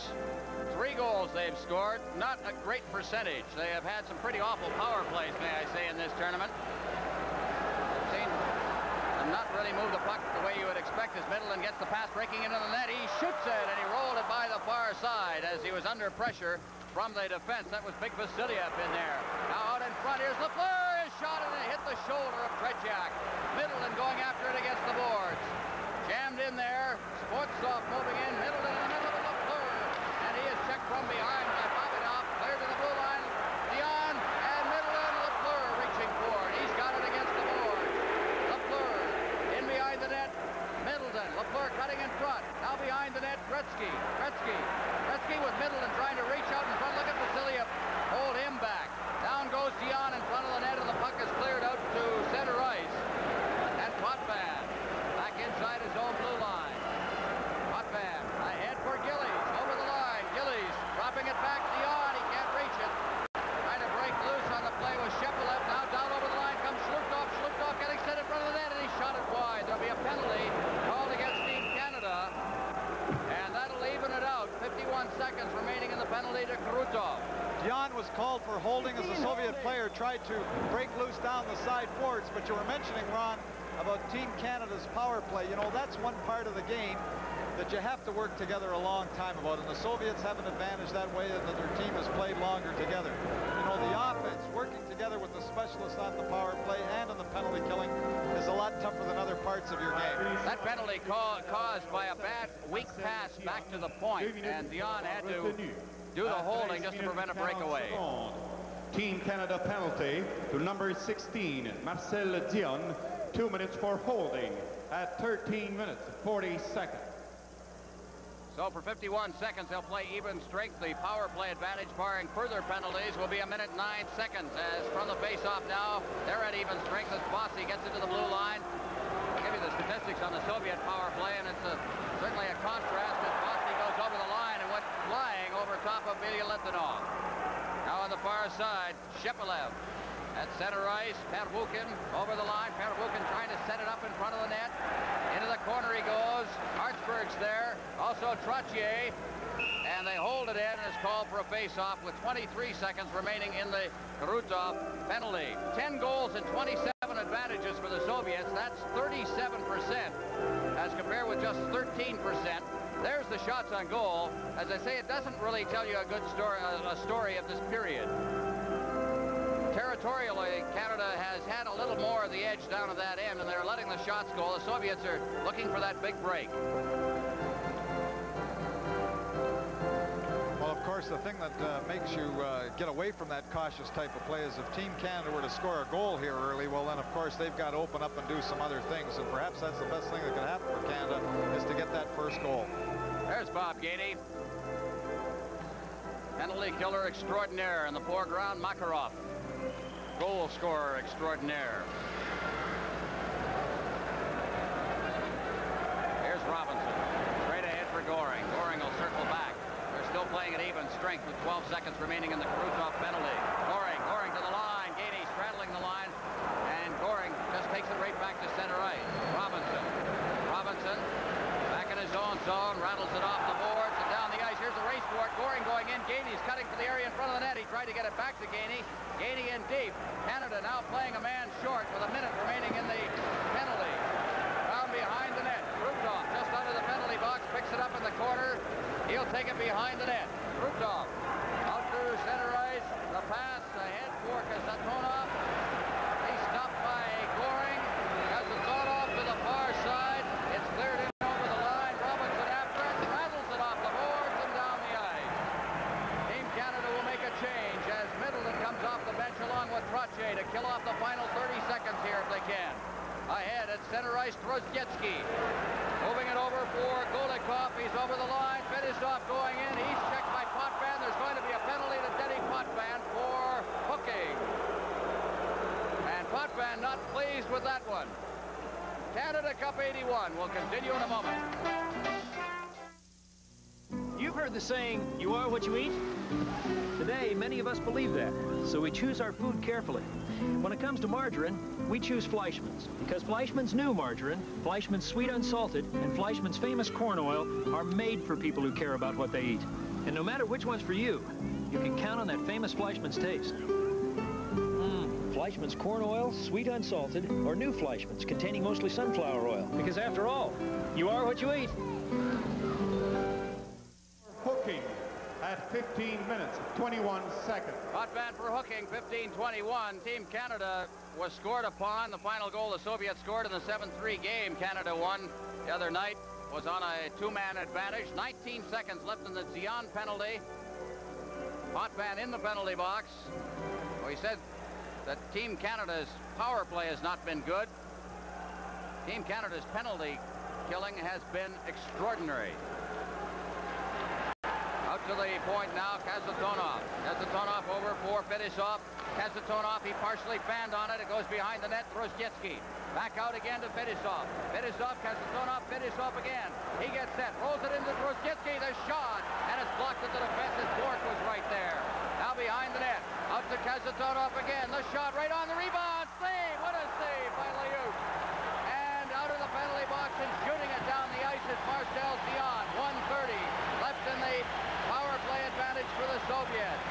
Speaker 1: 3 goals they've scored, not a great percentage. They have had some pretty awful power plays, may I say, in this tournament. They've seen them not really move the puck the way you would expect as Middleton gets the pass breaking into the net. He shoots it, and he rolled it by the far side as he was under pressure from the defense. That was Big Vasiliev in there. Now out in front, here's Lafleur. His shot, and it hit the shoulder of Tretiak. Middleton going after it against the boards. Jammed in there. Sportsov moving in. Middleton in the middle of it, Lafleur. And he is checked from behind by Bobinov. Cleared to the blue line. Dion and Middleton. Lafleur reaching for it. He's got it against the board. Lafleur in behind the net. Middleton. Lafleur cutting in front. Now behind the net, Gretzky. Gretzky with Middleton trying to reach out in front. Look at Vasiliev. Hold him back. Down goes Dion in front of the net, and the puck is cleared out to center ice. And Potvin back inside his own blue line. Potvin ahead for Gillies. Over the line. Gillies dropping it back. Dion. He can't reach it. Trying to break loose on the play with Shepelev. Now down over the line comes Shlukov. Shlukov getting set in front of the net, and he shot it wide. There'll be a penalty called against Team Canada. And that'll even it out. 51 seconds remaining in the penalty to Krutov.
Speaker 2: Dion was called for holding as the Soviet player tried to break loose down the side boards, but you were mentioning, Ron, about Team Canada's power play. You know, that's one part of the game that you have to work together a long time about, and the Soviets have an advantage that way that their team has played longer together. You know, the offense, working together with the specialists on the power play and on the penalty killing is a lot tougher than other parts of your game.
Speaker 1: That penalty caused by a bad, weak pass back to the point, and Dion had to do the holding just to prevent a breakaway.
Speaker 3: Team Canada penalty to number 16, Marcel Dion, 2 minutes for holding at 13 minutes, 40 seconds.
Speaker 1: So for 51 seconds, they'll play even strength. The power play advantage, barring further penalties, will be 1 minute 9 seconds. As from the face-off now, they're at even strength as Bossy gets into the blue line. I'll give you the statistics on the Soviet power play, and it's certainly a contrast as Bossy goes over the line and went flying over top of Ilya Litvinov. Now on the far side, Shepelev at center ice. Pervukin over the line. Pervukin trying to set it up in front of the net. Into the corner he goes. Hartsburg's there. Also Trottier. And they hold it in, and it's called for a face-off with 23 seconds remaining in the Krutov penalty. 10 goals and 27 advantages for the Soviets. That's 37% as compared with just 13%. There's the shots on goal. As I say, it doesn't really tell you a good story, a story of this period. Territorially, Canada has had a little more of the edge down at that end, and they're letting the shots go. The Soviets are looking for that big break.
Speaker 2: Well, of course, the thing that makes you get away from that cautious type of play is if Team Canada were to score a goal here early, well, then, of course, they've got to open up and do some other things, and perhaps that's the best thing that can happen for Canada is to get that first goal.
Speaker 1: There's Bob Gainey. Penalty killer extraordinaire in the foreground, Makarov. Goal scorer extraordinaire. Here's Robinson. Straight ahead for Goring. Goring will circle back. They're still playing at even strength with 12 seconds remaining in the Krutov penalty. Goring to the line. Gainey straddling the line. And Goring just takes it right back to center ice. Robinson back in his own zone. Rattles it off the boards and down the ice. Here's the race for it. Goring going in. Gainey's cutting for the area in front of the net. He tried to get it back to Gainey. Gainey in deep. Canada now playing a man short with a minute remaining in the penalty. Down behind the net. Krutov just under the penalty box. Picks picks it up in the corner. He'll take it behind the net. Krutov out to center ice. The pass ahead for Kasatonov. He's stopped by Goring. Kasatonov to the far side. It's cleared in over the line. Robinson after it. Rattles it off the boards and down the ice. Team Canada will make a change as Middleton comes off the bench along with Trottier to kill off the final 30 seconds here if they can. Ahead at center ice, Zdroj. Moving it over for Golikov. He's over the line. Fedosov going in. He's checked by Potvin. There's going to be a penalty to Denny Potvin for hooking. And Potvin not pleased with that one. Canada Cup 81 will continue in a moment.
Speaker 15: You've heard the saying, you are what you eat? Today, many of us believe that, so we choose our food carefully. When it comes to margarine, we choose Fleischmann's, because Fleischmann's new margarine, Fleischmann's sweet unsalted, and Fleischmann's famous corn oil are made for people who care about what they eat. And no matter which one's for you, you can count on that famous Fleischmann's taste. Fleischmann's corn oil, sweet unsalted, or new Fleischmann's containing mostly sunflower oil. Because after all, you are what you eat.
Speaker 3: Hooking at 15 minutes, 21 seconds.
Speaker 1: Potvin for hooking, 15-21. Team Canada was scored upon. The final goal the Soviets scored in the 7-3 game Canada won the other night was on a two-man advantage. 19 seconds left in the Zion penalty. Potvin in the penalty box. Well, he said that Team Canada's power play has not been good. Team Canada's penalty killing has been extraordinary. Out to the point now, Kasatonov. Kasatonov over for Fedosov. Kasatonov, he partially fanned on it. It goes behind the net. Zdroj. Back out again to Fedosov. Fedosov, Kasatonov, Fedosov again. He gets set, rolls it into Zdroj. The shot, and it's blocked at the defense. His Bork was right there. Now behind the net. Out to Kasatonov again. The shot right on the rebound. Save! What a save by Liut. And out of the penalty box and shooting it down the ice is Marcel Zion. 1:30 left in the power play advantage for the Soviets.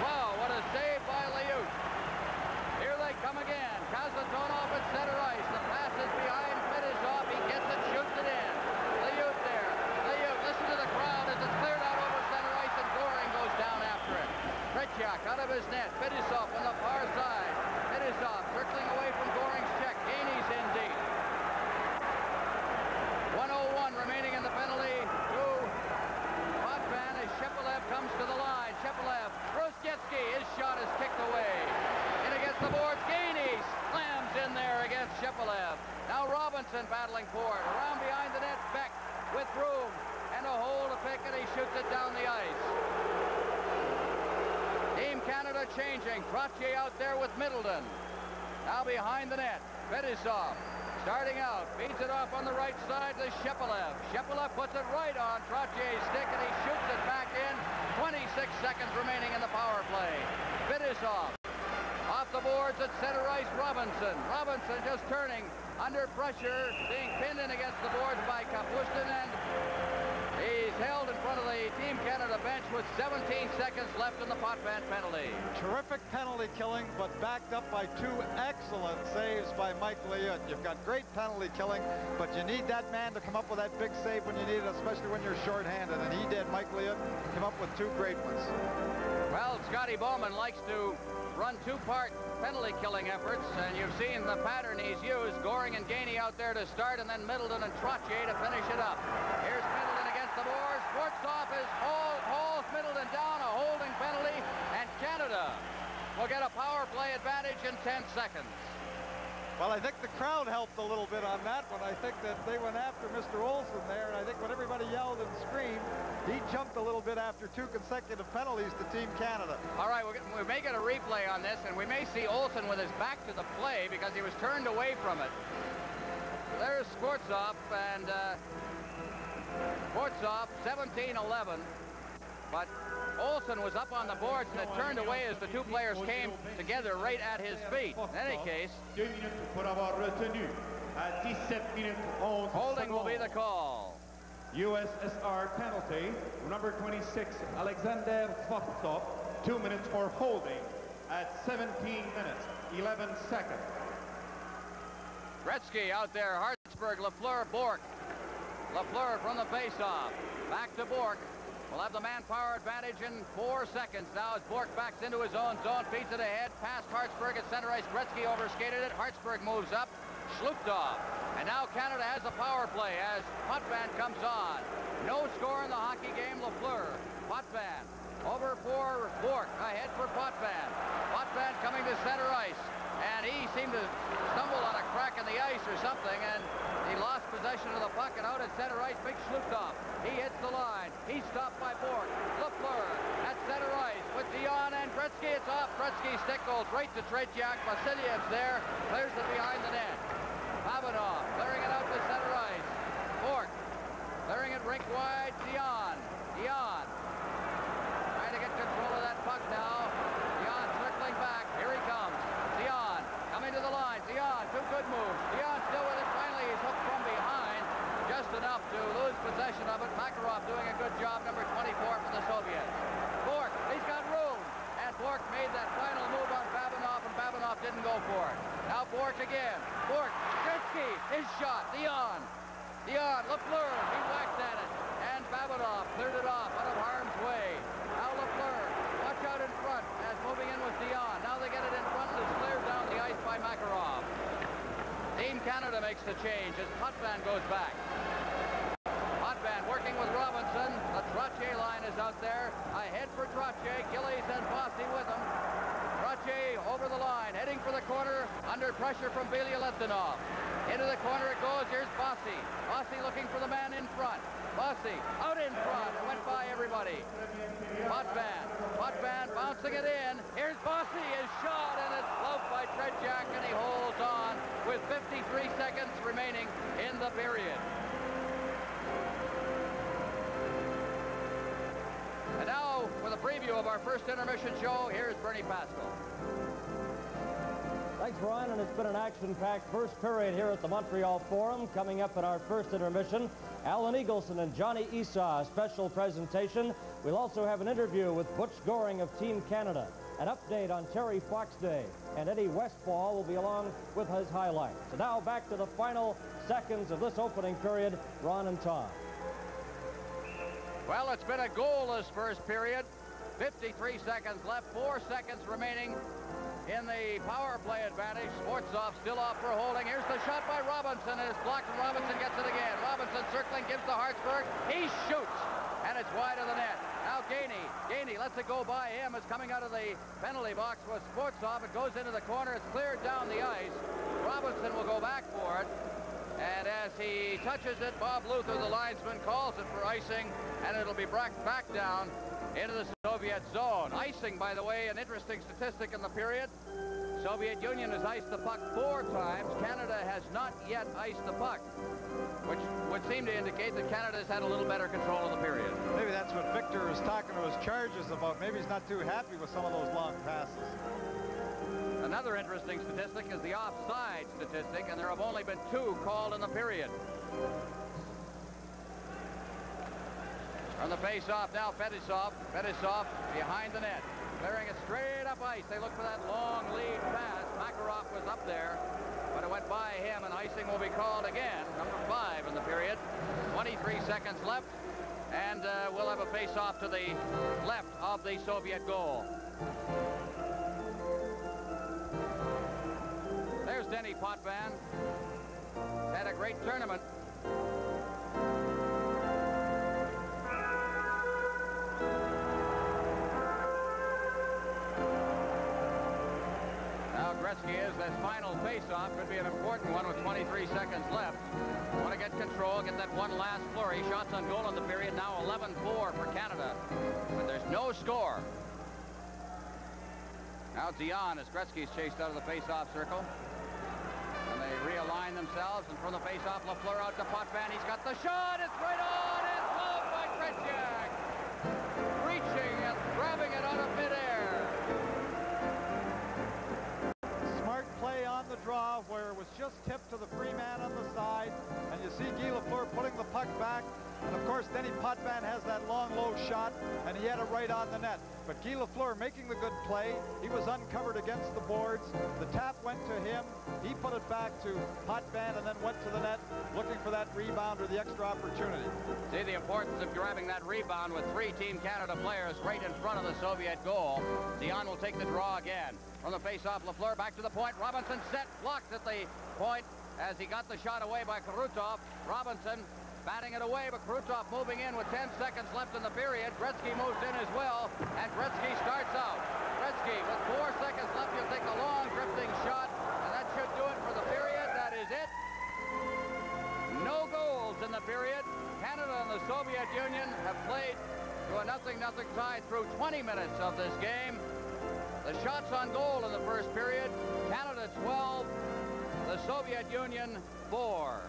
Speaker 1: Wow, what a save by Liut. Here they come again. Kasatonov at center ice. The pass is behind Fedosov. He gets it, shoots it in. Liut there. Liut, listen to the crowd as it's cleared out over center ice and Goring goes down after it. Tretiak out of his net. Fedosov on the far side. Fedosov trickling away from Goring's check. Gainey's in deep. 1:01 remaining in the penalty to Potvin as Shepelev comes to the line. Shepelev, Zdroj, his shot is kicked away. In against the boards, Gainey slams in there against Shepelev. Now Robinson battling for it. Around behind the net, Beck with room and a hole to pick, and he shoots it down the ice. Team Canada changing. Trottier out there with Middleton. Now behind the net, Fedosov. Starting out, feeds it off on the right side to Shepelev. Shepelev puts it right on Trottier's stick, and he shoots it back in. 26 seconds remaining in the power play. Fedosov off the boards at center ice, Robinson. Robinson just turning under pressure, being pinned in against the boards by Kapustin, and he's held in front of the Team Canada bench with 17 seconds left in the Potvin penalty.
Speaker 2: Terrific penalty killing, but backed up by two excellent saves by Mike Liut. You've got great penalty killing, but you need that man to come up with that big save when you need it, especially when you're shorthanded, and he did. Mike Liut came up with two great ones.
Speaker 1: Well, Scotty Bowman likes to run two-part penalty killing efforts, and you've seen the pattern he's used. Goring and Gainey out there to start, and then Middleton and Trottier to finish it up. Here's Middleton against the boards. Schwartzoff is hauls Middleton down, a holding penalty, and Canada will get a power play advantage in 10 seconds.
Speaker 2: Well, I think the crowd helped a little bit on that one. I think that they went after Mr. Olsen there, and I think when everybody yelled and screamed, he jumped a little bit after two consecutive penalties to Team Canada.
Speaker 1: All right, we may get a replay on this, and we may see Olsen with his back to the play because he was turned away from it. There's Schwartzoff, and Schwartzoff, 17-11, but Olsen was up on the boards and it turned away as the two players came together right at his feet. In any case, holding will be the call.
Speaker 3: USSR penalty, number 26, Alexander Schwartzoff, 2 minutes for holding at 17 minutes, 11 seconds.
Speaker 1: Gretzky out there, Hartsburg, Lafleur, Bork. Lafleur from the faceoff. Back to Bork. We'll have the manpower advantage in 4 seconds now as Bork backs into his own zone, feeds it ahead, past Hartsburg at center ice. Gretzky overskated it. Hartsburg moves up, slooped off. And now Canada has a power play as Potvin comes on. No score in the hockey game, Lafleur. Potvin over for Bork, ahead for Potvin. Potvin coming to center ice. And he seemed to stumble on a crack in the ice or something, and he lost possession of the puck, and out at center ice, big Schlutoff. He hits the line. He's stopped by Bork. Lafleur at center ice with Dion and Gretzky. It's off. Gretzky's stick goes right to Tretiak. Vasilyev's there. Clears it behind the net. Pavanov clearing it out to center ice. Bork clearing it rink wide. Dion. Trying to get control of that puck now. Dion circling back. Here he comes. Dion coming to the line. Dion, 2 good moves. Dion still with it. Finally, he's hooked from behind. Just enough to lose possession of it. Makarov doing a good job, number 24 for the Soviets. Bork, he's got room. And Bork made that final move on Babinov, and Babinov didn't go for it. Now Bork again. Bork, Gretzky, his shot. Dion, Lafleur, he whacked at it. And Babinov cleared it off out of harm's way. Now Lafleur, watch out in front as moving in with Dion. Now they get it in front and it's cleared down the ice by Makarov. Team Canada makes the change as Potvin goes back. Potvin working with Robinson. The Trottier line is out there. Ahead for Trottier. Gillies and Bossy with him. Trottier over the line, heading for the corner, under pressure from Belya-Litvinov. Into the corner it goes. Here's Bossy. Bossy looking for the man in front. Bossy out in front and went by everybody. Potvin bouncing it in. Here's Bossy, his shot, and it's gloved by Tretiak, and he holds on with 53 seconds remaining in the period. And now, with a preview of our first intermission show, here's Bernie Pascal.
Speaker 16: Thanks, Brian, and it's been an action-packed first period here at the Montreal Forum. Coming up in our first intermission, Alan Eagleson and Johnny Esau, a special presentation. We'll also have an interview with Butch Goring of Team Canada, an update on Terry Fox Day, and Eddie Westfall will be along with his highlights. So now back to the final seconds of this opening period. Ron and Tom.
Speaker 1: Well, it's been a goalless first period. 53 seconds left, 4 seconds remaining in the power play advantage. Sportsov still off for holding. Here's the shot by Robinson, and it's blocked, and Robinson gets it again. Robinson circling, gives to Hartsburg. He shoots, and it's wide of the net. Now Gainey lets it go by him. It's coming out of the penalty box with Sportsov. It goes into the corner. It's cleared down the ice. Robinson will go back for it. And as he touches it, Bob Luther, the linesman, calls it for icing, and it'll be back down into the Soviet zone. Icing, by the way, an interesting statistic in the period. Soviet Union has iced the puck 4 times. Canada has not yet iced the puck, which would seem to indicate that Canada's had a little better control of the period.
Speaker 2: Maybe that's what Victor is talking to his charges about. Maybe he's not too happy with some of those long passes.
Speaker 1: Another interesting statistic is the offside statistic, and there have only been 2 called in the period. On the face-off now, Fetisov behind the net, clearing it straight up ice. They look for that long lead pass. Makarov was up there, but it went by him, and icing will be called again, number 5 in the period. 23 seconds left, and we'll have a face-off to the left of the Soviet goal. There's Denny Potvin. Had a great tournament. Now Gretzky is this final face-off. Could be an important one with 23 seconds left. Want to get control, get that one last flurry. Shots on goal in the period. Now 11-4 for Canada. But there's no score. Now Dion as Gretzky's chased out of the face-off circle. And they realign themselves, and from the face-off, Lafleur out to Potvin. He's got the shot. It's right on. It's loved by Tretiak. Reaching and grabbing it out of midair.
Speaker 2: Smart play on the draw where it was just tipped to the free man on the side. And you see Guy Lafleur putting the puck back. And of course, Denny Potvin has that long, low shot, and he had it right on the net. But Guy Lafleur making the good play. He was uncovered against the boards. The tap went to him. him. He put it back to hot band and then went to the net looking for that rebound or the extra opportunity.
Speaker 1: See the importance of grabbing that rebound with 3 Team Canada players right in front of the Soviet goal. Dion will take the draw again. From the face-off, Lafleur back to the point. Robinson set, blocked at the point as he got the shot away by Krutov. Robinson batting it away, but Krutov moving in with 10 seconds left in the period. Gretzky moves in as well, and Gretzky starts out. Gretzky, with 4 seconds left, he'll take a long drifting shot, and that should do it for the period. That is it. No goals in the period. Canada and the Soviet Union have played to a 0-0 tie through 20 minutes of this game. The shots on goal in the first period, Canada 12, the Soviet Union 4.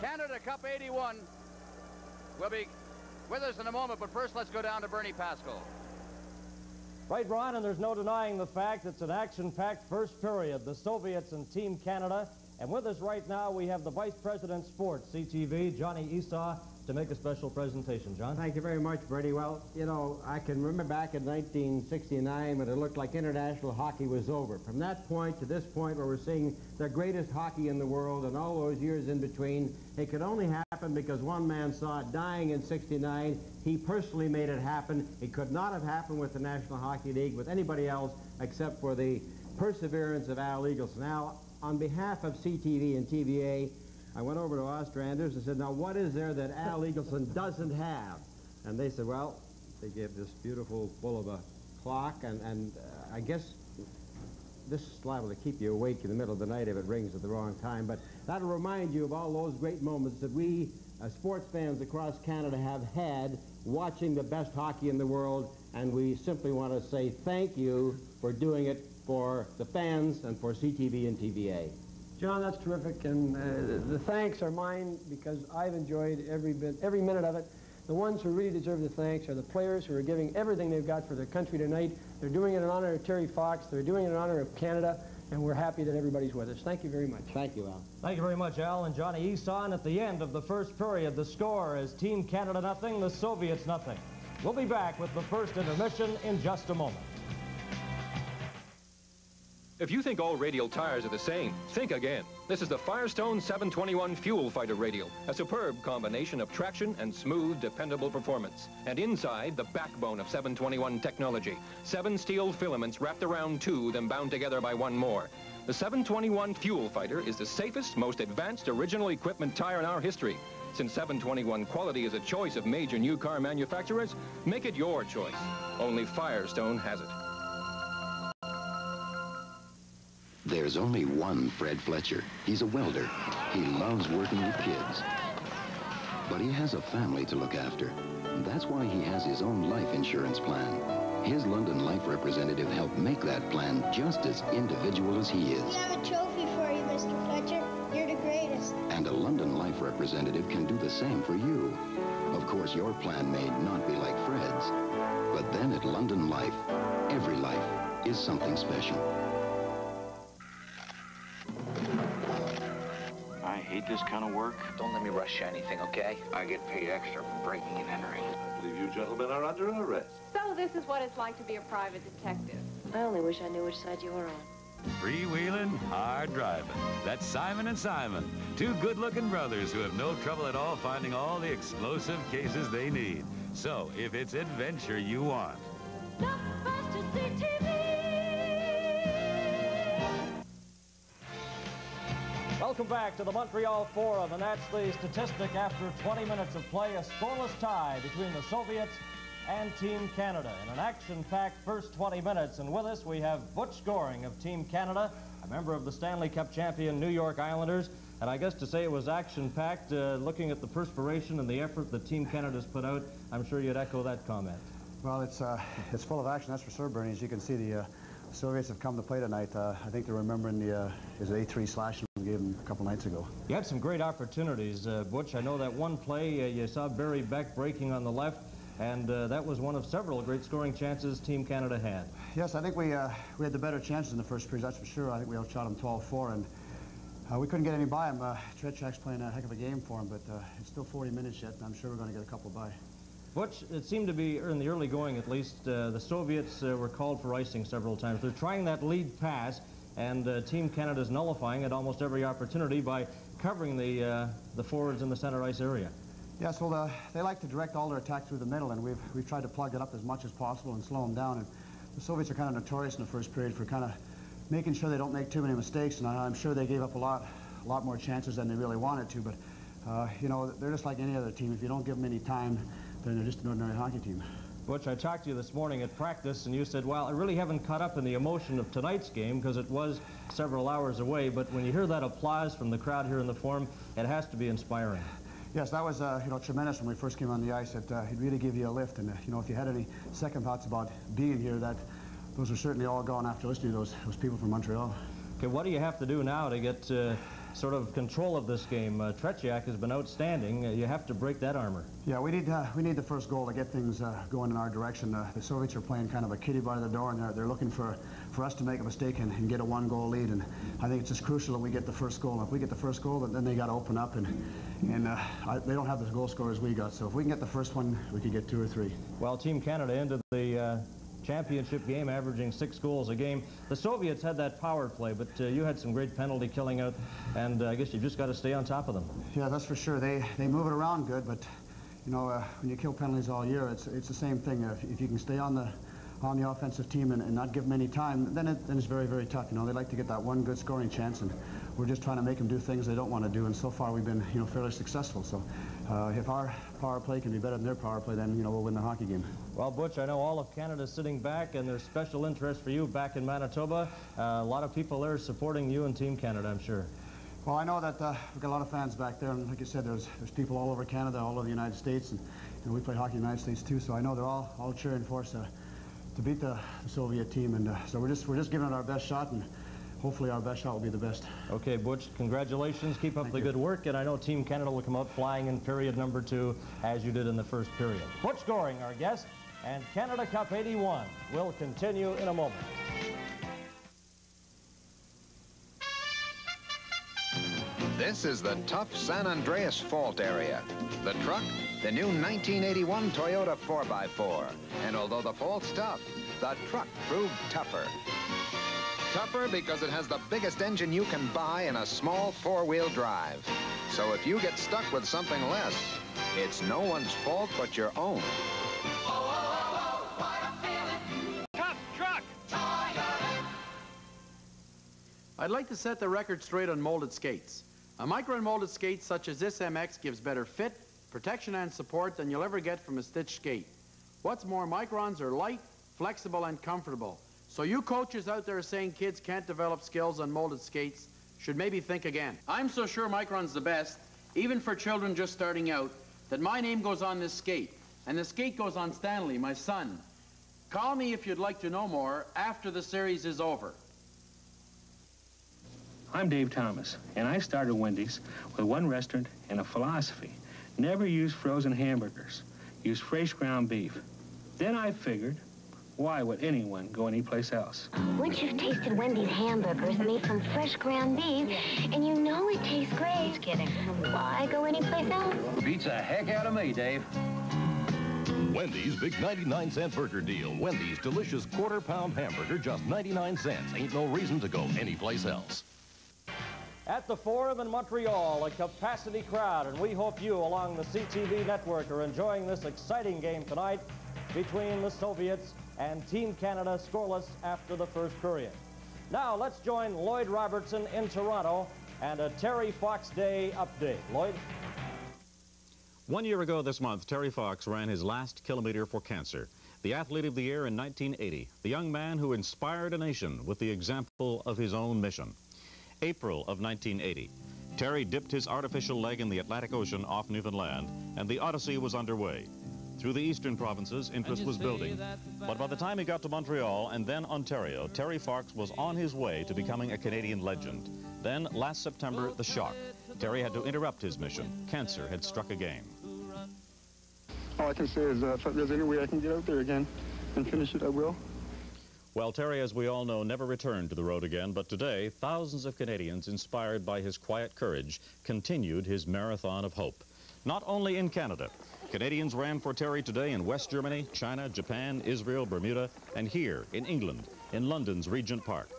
Speaker 1: Canada Cup 81 will be with us in a moment, but first let's go down to Bernie Pascal.
Speaker 16: Right, Ron, and there's no denying the fact it's an action-packed first period. The Soviets and Team Canada. And with us right now, we have the Vice President Sports, CTV, Johnny Esau, to make a special presentation. John?
Speaker 17: Thank you very much, Bertie. Well, you know, I can remember back in 1969 when it looked like international hockey was over. From that point to this point where we're seeing the greatest hockey in the world and all those years in between, it could only happen because one man saw it dying in '69. He personally made it happen. It could not have happened with the National Hockey League, with anybody else, except for the perseverance of Al Eagleson. Now, on behalf of CTV and TVA, I went over to Ostranders and said, now what is there that Al Eagleson doesn't have? And they said, well, they gave this beautiful bull of a clock, and I guess this is liable to keep you awake in the middle of the night if it rings at the wrong time, but that'll remind you of all those great moments that we sports fans across Canada have had watching the best hockey in the world, and we simply want to say thank you for doing it for the fans and for CTV and TVA.
Speaker 18: John, that's terrific, and the thanks are mine because I've enjoyed every minute of it. The ones who really deserve the thanks are the players who are giving everything they've got for their country tonight. They're doing it in honor of Terry Fox. They're doing it in honor of Canada, and we're happy that everybody's with us. Thank you very much.
Speaker 17: Thank you, Al.
Speaker 16: Thank you very much, Al and Johnny Esau. And at the end of the first period, the score is Team Canada 0, the Soviets 0. We'll be back with the first intermission in just a moment.
Speaker 19: If you think all radial tires are the same, think again. This is the Firestone 721 Fuel Fighter Radial, a superb combination of traction and smooth, dependable performance. And inside, the backbone of 721 technology. 7 steel filaments wrapped around 2, then bound together by 1 more. The 721 Fuel Fighter is the safest, most advanced original equipment tire in our history. Since 721 quality is a choice of major new car manufacturers, make it your choice. Only Firestone has it.
Speaker 20: There's only one Fred Fletcher. He's a welder. He loves working with kids. But he has a family to look after. That's why he has his own life insurance plan. His London Life representative helped make that plan just as individual as he is.
Speaker 21: We have a trophy for you, Mr. Fletcher. You're the greatest.
Speaker 20: And a London Life representative can do the same for you. Of course, your plan may not be like Fred's. But then at London Life, every life is something special.
Speaker 22: I hate this kind of work.
Speaker 12: Don't let me rush anything, okay? I get paid extra for breaking and entering.
Speaker 22: I believe you gentlemen are under arrest.
Speaker 23: So this is what it's like to be a private detective.
Speaker 24: I only wish I knew which side you were on.
Speaker 8: Freewheeling, hard driving. That's Simon and Simon, 2 good-looking brothers who have no trouble at all finding all the explosive cases they need. So, if it's adventure you want,
Speaker 7: Look first to CTV.
Speaker 16: Welcome back to the Montreal Forum, and that's the statistic after 20 minutes of play, a scoreless tie between the Soviets and Team Canada in an action-packed first 20 minutes. And with us, we have Butch Goring of Team Canada, a member of the Stanley Cup champion New York Islanders. And I guess to say it was action-packed, looking at the perspiration and the effort that Team Canada's put out, I'm sure you'd echo that comment.
Speaker 25: Well, it's full of action, that's for sure, Bernie. As you can see, the Soviets have come to play tonight. I think they're remembering his A3 slashing we gave him a couple nights ago.
Speaker 16: You had some great opportunities, Butch. I know that one play, you saw Barry Beck breaking on the left, and that was one of several great scoring chances Team Canada had.
Speaker 25: Yes, I think we had the better chances in the first period, that's for sure. I think we outshot him 12-4, and we couldn't get any by him. Trechak's playing a heck of a game for him, but it's still 40 minutes yet, and I'm sure we're going to get a couple by.
Speaker 16: Butch, it seemed to be, in the early going at least, the Soviets were called for icing several times. They're trying that lead pass, and Team Canada is nullifying at almost every opportunity by covering the forwards in the center ice area.
Speaker 25: Yes, well, they like to direct all their attack through the middle, and we've tried to plug it up as much as possible and slow them down. And the Soviets are kind of notorious in the first period for kind of making sure they don't make too many mistakes, and I'm sure they gave up a lot more chances than they really wanted to. But you know, they're just like any other team. If you don't give them any time, then they're just an ordinary hockey team.
Speaker 16: Butch, I talked to you this morning at practice, and you said, well, I really haven't caught up in the emotion of tonight's game because it was several hours away, but when you hear that applause from the crowd here in the Forum, it has to be inspiring.
Speaker 25: Yes, that was you know, tremendous when we first came on the ice. It really gave you a lift, and you know, if you had any second thoughts about being here, those are certainly all gone after listening to those people from Montreal.
Speaker 16: Okay, what do you have to do now to get sort of control of this game? Tretiak has been outstanding. You have to break that armor.
Speaker 25: Yeah, we need the first goal to get things going in our direction. The Soviets are playing kind of a kiddie bar to the door, and they're looking for us to make a mistake and get a one-goal lead. And I think it's just crucial that we get the first goal. And if we get the first goal, then they got to open up, and they don't have the goal scorers we got. So if we can get the first one, we could get 2 or 3.
Speaker 16: Well, Team Canada ended the championship game averaging 6 goals a game. The Soviets had that power play, but you had some great penalty killing out, and I guess you've just got to stay on top of them.
Speaker 25: Yeah, that's for sure. They move it around good, but you know, when you kill penalties all year, it's the same thing. If you can stay on the offensive team and not give them any time, then it's very, very tough. You know, they like to get that one good scoring chance, and we're just trying to make them do things they don't want to do, and so far we've been, you know, fairly successful. So if our power play can be better than their power play, then, you know, we'll win the hockey game.
Speaker 16: Well, Butch, I know all of Canada's sitting back, and there's special interest for you back in Manitoba. A lot of people there supporting you and Team Canada, I'm sure.
Speaker 25: Well, I know that we've got a lot of fans back there, and like you said, there's people all over Canada, all over the United States, and you know, we play hockey in the United States too, so I know they're all cheering for us to beat the Soviet team, and so we're just giving it our best shot, and hopefully our best shot will be the best.
Speaker 16: Okay, Butch, congratulations. Keep up the good work, and I know Team Canada will come out flying in period number 2, as you did in the first period. Butch Goring, our guest, and Canada Cup 81 will continue in a moment.
Speaker 4: This is the tough San Andreas Fault area. The truck, the new 1981 Toyota 4x4. And although the fault's tough, the truck proved tougher. Tougher because it has the biggest engine you can buy in a small 4-wheel drive. So if you get stuck with something less, it's no one's fault but your own.
Speaker 5: Tough truck! I'd like to set the record straight on molded skates. A micro-molded skate such as this MX gives better fit, protection, and support than you'll ever get from a stitched skate. What's more, microns are light, flexible, and comfortable. So you coaches out there saying kids can't develop skills on molded skates should maybe think again. I'm so sure Micron's the best, even for children just starting out, that my name goes on this skate, and the skate goes on Stanley, my son. Call me if you'd like to know more after the series is over.
Speaker 6: I'm Dave Thomas, and I started Wendy's with one restaurant and a philosophy. Never use frozen hamburgers. Use fresh ground beef. Then I figured, why would anyone go anyplace else?
Speaker 9: Once you've tasted Wendy's hamburgers made from fresh ground beef, and you know it tastes great. Just kidding. Why go anyplace else?
Speaker 11: Beats the heck out of me, Dave.
Speaker 26: Wendy's big 99-cent burger deal. Wendy's delicious quarter-pound hamburger, just 99 cents. Ain't no reason to go anyplace else.
Speaker 16: At the Forum in Montreal, a capacity crowd, and we hope you along the CTV network are enjoying this exciting game tonight between the Soviets and Team Canada, scoreless after the first period. Now let's join Lloyd Robertson in Toronto and a Terry Fox Day update. Lloyd?
Speaker 27: 1 year ago this month, Terry Fox ran his last kilometer for cancer. The athlete of the year in 1980, the young man who inspired a nation with the example of his own mission. April of 1980, Terry dipped his artificial leg in the Atlantic Ocean off Newfoundland, and the Odyssey was underway. Through the eastern provinces, interest was building. But by the time he got to Montreal and then Ontario, Terry Fox was on his way to becoming a Canadian legend. Then, last September, the shock. Terry had to interrupt his mission. Cancer had struck again.
Speaker 28: All I can say is if there's any way I can get out there again and finish it, I will.
Speaker 27: Well, Terry, as we all know, never returned to the road again, but today, thousands of Canadians, inspired by his quiet courage, continued his marathon of hope. Not only in Canada. Canadians ran for Terry today in West Germany, China, Japan, Israel, Bermuda, and here in England, in London's Regent Park.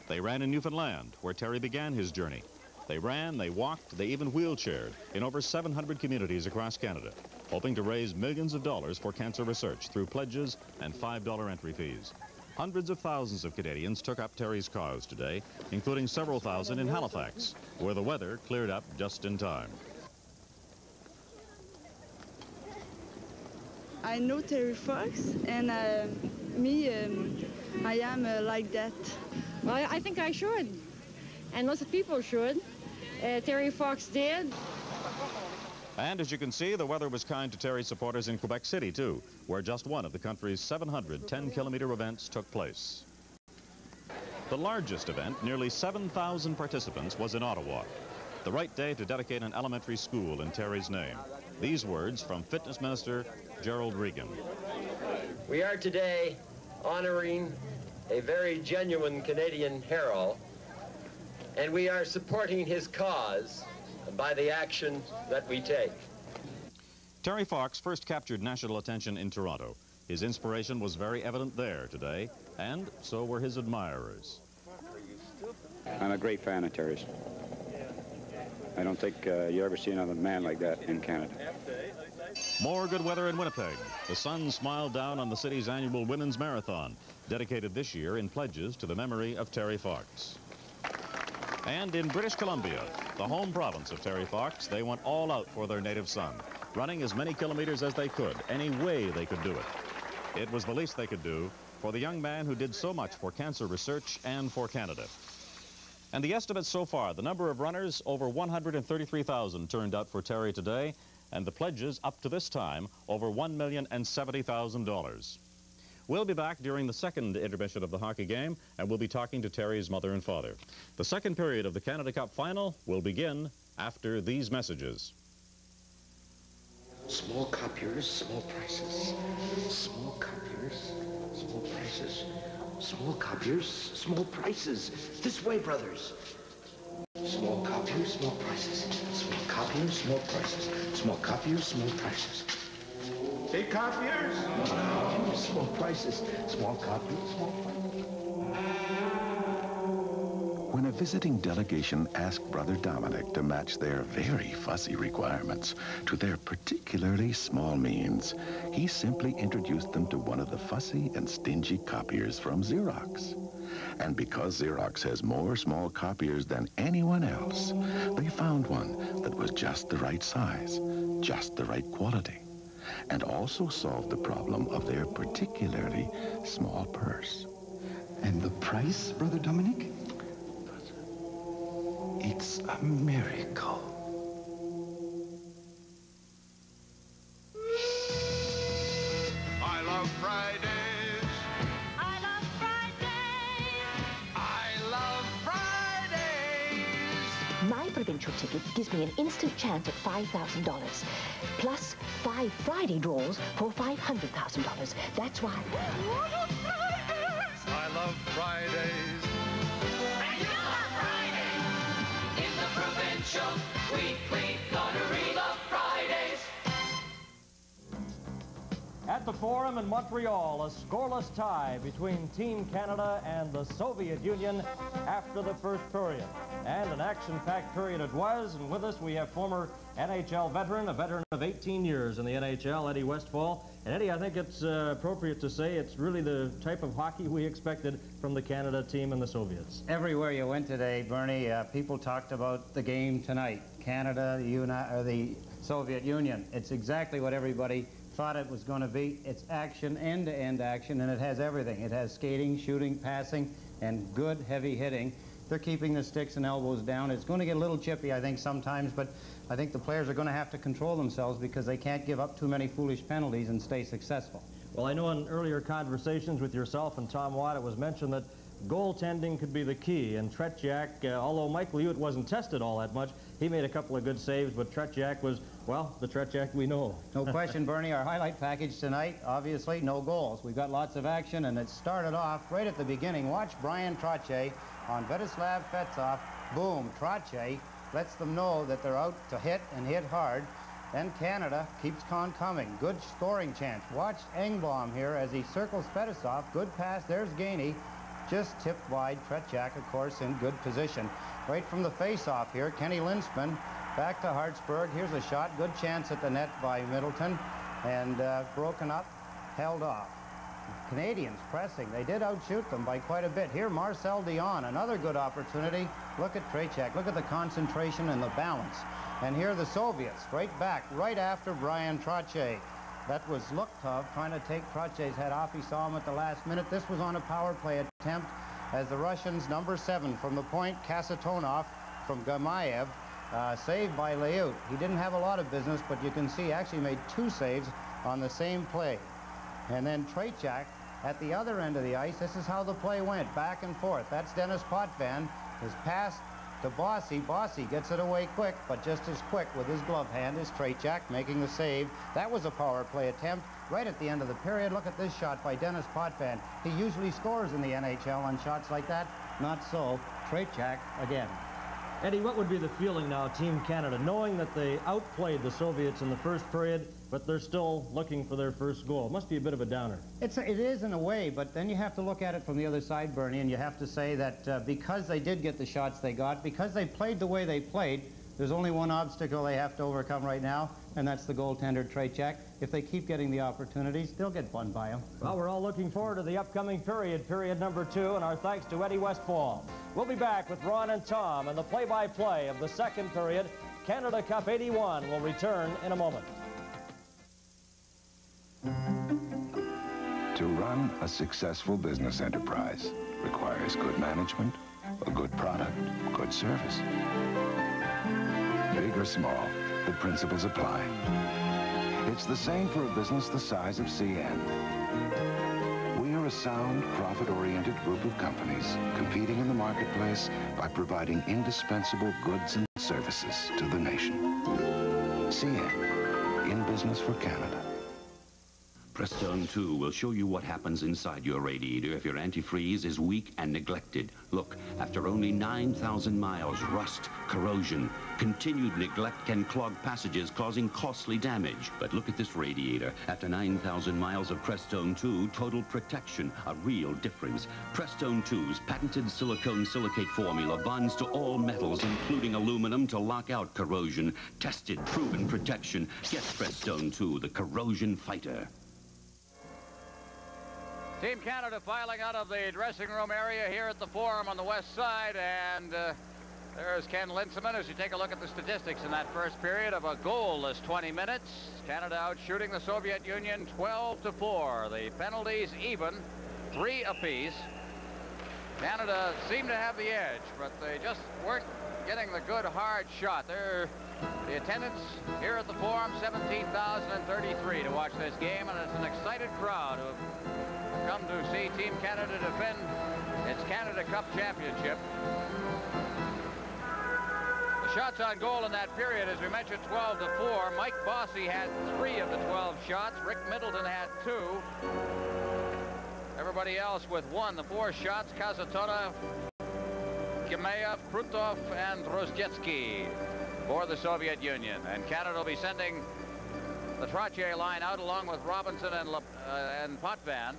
Speaker 27: They ran in Newfoundland, where Terry began his journey. They ran, they walked, they even wheelchaired in over 700 communities across Canada, hoping to raise millions of dollars for cancer research through pledges and $5 entry fees. Hundreds of thousands of Canadians took up Terry's cause today, including several thousand in Halifax, where the weather cleared up just in time.
Speaker 1: I know Terry Fox, and I am like that.
Speaker 2: Well, I think I should, and lots of people should. Terry Fox did.
Speaker 27: And as you can see, the weather was kind to Terry supporters in Quebec City, too, where just one of the country's 700 10-kilometer events took place. The largest event, nearly 7,000 participants, was in Ottawa. The right day to dedicate an elementary school in Terry's name. These words from Fitness Minister Gerald Regan.
Speaker 3: We are today honoring a very genuine Canadian hero, and we are supporting his cause by the action that we take.
Speaker 27: Terry Fox first captured national attention in Toronto. His inspiration was very evident there today, and so were his admirers.
Speaker 10: I'm a great fan of Terry's. I don't think you ever see another man like that in Canada.
Speaker 27: More good weather in Winnipeg. The sun smiled down on the city's annual Women's Marathon, dedicated this year in pledges to the memory of Terry Fox. And in British Columbia, the home province of Terry Fox, they went all out for their native son, running as many kilometers as they could, any way they could do it. It was the least they could do for the young man who did so much for cancer research and for Canada. And the estimates so far, the number of runners, over 133,000 turned out for Terry today, and the pledges up to this time, over $1,070,000. We'll be back during the second intermission of the hockey game, and we'll be talking to Terry's mother and father. The second period of the Canada Cup final will begin after these messages.
Speaker 13: Small copiers, small prices. Small copiers, small prices. Small copiers, small prices. This way, brothers. Small copiers, small prices. Small copiers, small prices. Small copiers, small prices. Big copiers? Small prices. Small copiers, small prices.
Speaker 20: When a visiting delegation asked Brother Dominic to match their very fussy requirements to their particularly small means, he simply introduced them to one of the fussy and stingy copiers from Xerox. And because Xerox has more small copiers than anyone else, they found one that was just the right size, just the right quality, and also solved the problem of their particularly small purse.
Speaker 13: And the price, Brother Dominic? It's a miracle.
Speaker 14: I love Fridays.
Speaker 15: I love Fridays.
Speaker 14: I love Fridays.
Speaker 18: My provincial ticket gives me an instant chance at $5,000, plus 5 Friday draws for $500,000. That's why.
Speaker 14: I love Fridays.
Speaker 15: And you love Fridays. In the provincial weekly lottery, love Fridays.
Speaker 16: At the Forum in Montreal, a scoreless tie between Team Canada and the Soviet Union after the first period. And an action-packed period it was, and with us we have former NHL veteran, a veteran of 18 years in the NHL, Eddie Westfall. And Eddie, I think it's appropriate to say it's really the type of hockey we expected from the Canada team and the Soviets.
Speaker 29: Everywhere you went today, Bernie, people talked about the game tonight. Canada, the Soviet Union. It's exactly what everybody thought it was going to be. It's action, end-to-end action, and it has everything. It has skating, shooting, passing, and good heavy hitting. They're keeping the sticks and elbows down. It's going to get a little chippy, I think, sometimes, but I think the players are going to have to control themselves because they can't give up too many foolish penalties and stay successful.
Speaker 16: Well, I know in earlier conversations with yourself and Tom Watt, it was mentioned that goaltending could be the key, and Tretiak, although Michael Hewitt wasn't tested all that much, he made a couple of good saves, but Tretiak was, well, the Tretiak we know.
Speaker 29: No question, Bernie. Our highlight package tonight, obviously, no goals. We've got lots of action, and it started off right at the beginning. Watch Brian Trottier on Vetislav Fetsov. Boom, Trottier lets them know that they're out to hit and hit hard. Then Canada keeps on coming. Good scoring chance. Watch Engblom here as he circles Fetsov. Good pass. There's Gainey. just tipped wide. Tretiak, of course, in good position. Right from the face-off here, Kenny Linsman back to Hartsburg. Here's a shot. Good chance at the net by Middleton. And broken up, held off. Canadians pressing. They did outshoot them by quite a bit. Here, Marcel Dion, another good opportunity. Look at Tretiak. Look at the concentration and the balance. And here the Soviets, right back, right after Brian Trottier. That was Luktov trying to take Trotier's head off. He saw him at the last minute. This was on a power play attempt as the Russians, number 7 from the point, Kasatonov from Gamayev, saved by Leut. He didn't have a lot of business, but you can see he actually made 2 saves on the same play. And then Tretiak at the other end of the ice. This is how the play went, back and forth. That's Dennis Potvin. His pass to Bossy. Bossy gets it away quick, but just as quick with his glove hand is Tretiak making the save. That was a power play attempt right at the end of the period. Look at this shot by Dennis Potvin. He usually scores in the NHL on shots like that. Not so. Tretiak again.
Speaker 16: Eddie, what would be the feeling now, Team Canada, knowing that they outplayed the Soviets in the first period, but they're still looking for their first goal? It must be a bit of a downer.
Speaker 29: It is in a way, but then you have to look at it from the other side, Bernie, and you have to say that because they did get the shots they got, because they played the way they played, there's only one obstacle they have to overcome right now, and that's the goaltender, Tretiak. If they keep getting the opportunities, they'll get one by him.
Speaker 16: Well, we're all looking forward to the upcoming period, period number 2, and our thanks to Eddie Westfall. We'll be back with Ron and Tom, and the play-by-play of the second period. Canada Cup 81 will return in a moment.
Speaker 7: To run a successful business enterprise requires good management, a good product, good service. Big or small, the principles apply. It's the same for a business the size of CN. We are a sound, profit-oriented group of companies competing in the marketplace by providing indispensable goods and services to the nation. CN, in business for Canada.
Speaker 8: Prestone 2 will show you what happens inside your radiator if your antifreeze is weak and neglected. Look, after only 9,000 miles, rust, corrosion, continued neglect can clog passages, causing costly damage. But look at this radiator. After 9,000 miles of Prestone 2, total protection, a real difference. Prestone 2's patented silicone silicate formula bonds to all metals, including aluminum, to lock out corrosion. Tested, proven protection. Get Prestone 2, the corrosion fighter.
Speaker 12: Team Canada filing out of the dressing room area here at the Forum on the west side, and there's Ken Linsman as you take a look at the statistics in that first period of a goalless 20 minutes. Canada out shooting the Soviet Union 12-4. The penalties even, 3 apiece. Canada seemed to have the edge, but they just weren't getting the good hard shot. The attendance here at the Forum, 17,033 to watch this game, and it's an excited crowd who have come to see Team Canada defend its Canada Cup championship. The shots on goal in that period, as we mentioned, 12-4. Mike Bossy had 3 of the 12 shots. Rick Middleton had 2. Everybody else with 1. The 4 shots, Kasatonov, Kimeyev, Krutov, and Rozdetsky for the Soviet Union. And Canada will be sending the Trottier line out along with Robinson and Potvin.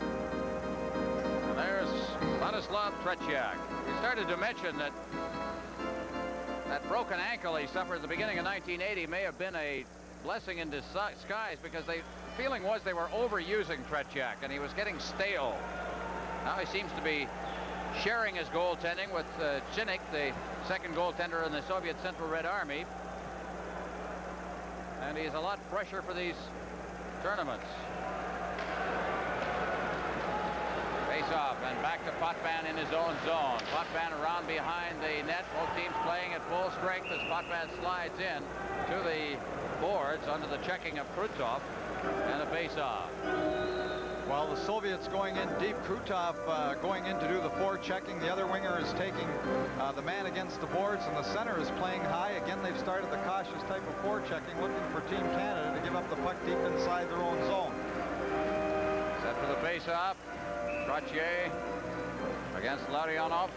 Speaker 12: And there's Vladislav Tretiak. We started to mention that that broken ankle he suffered at the beginning of 1980 may have been a blessing in disguise, because the feeling was they were overusing Tretiak and he was getting stale. Now he seems to be sharing his goaltending with Chinnik, the second goaltender in the Soviet Central Red Army. And he's a lot fresher for these tournaments. Face-off and back to Potvin in his own zone. Potvin around behind the net. Both teams playing at full strength as Potvin slides in to the boards under the checking of Krutov, and a face-off.
Speaker 17: Well, the Soviets going in deep. Krutov going in to do the forechecking. The other winger is taking the man against the boards, and the center is playing high. Again, they've started the cautious type of forechecking, looking for Team Canada to give up the puck deep inside their own zone.
Speaker 12: Set for the face-off. Trottier against Larionov.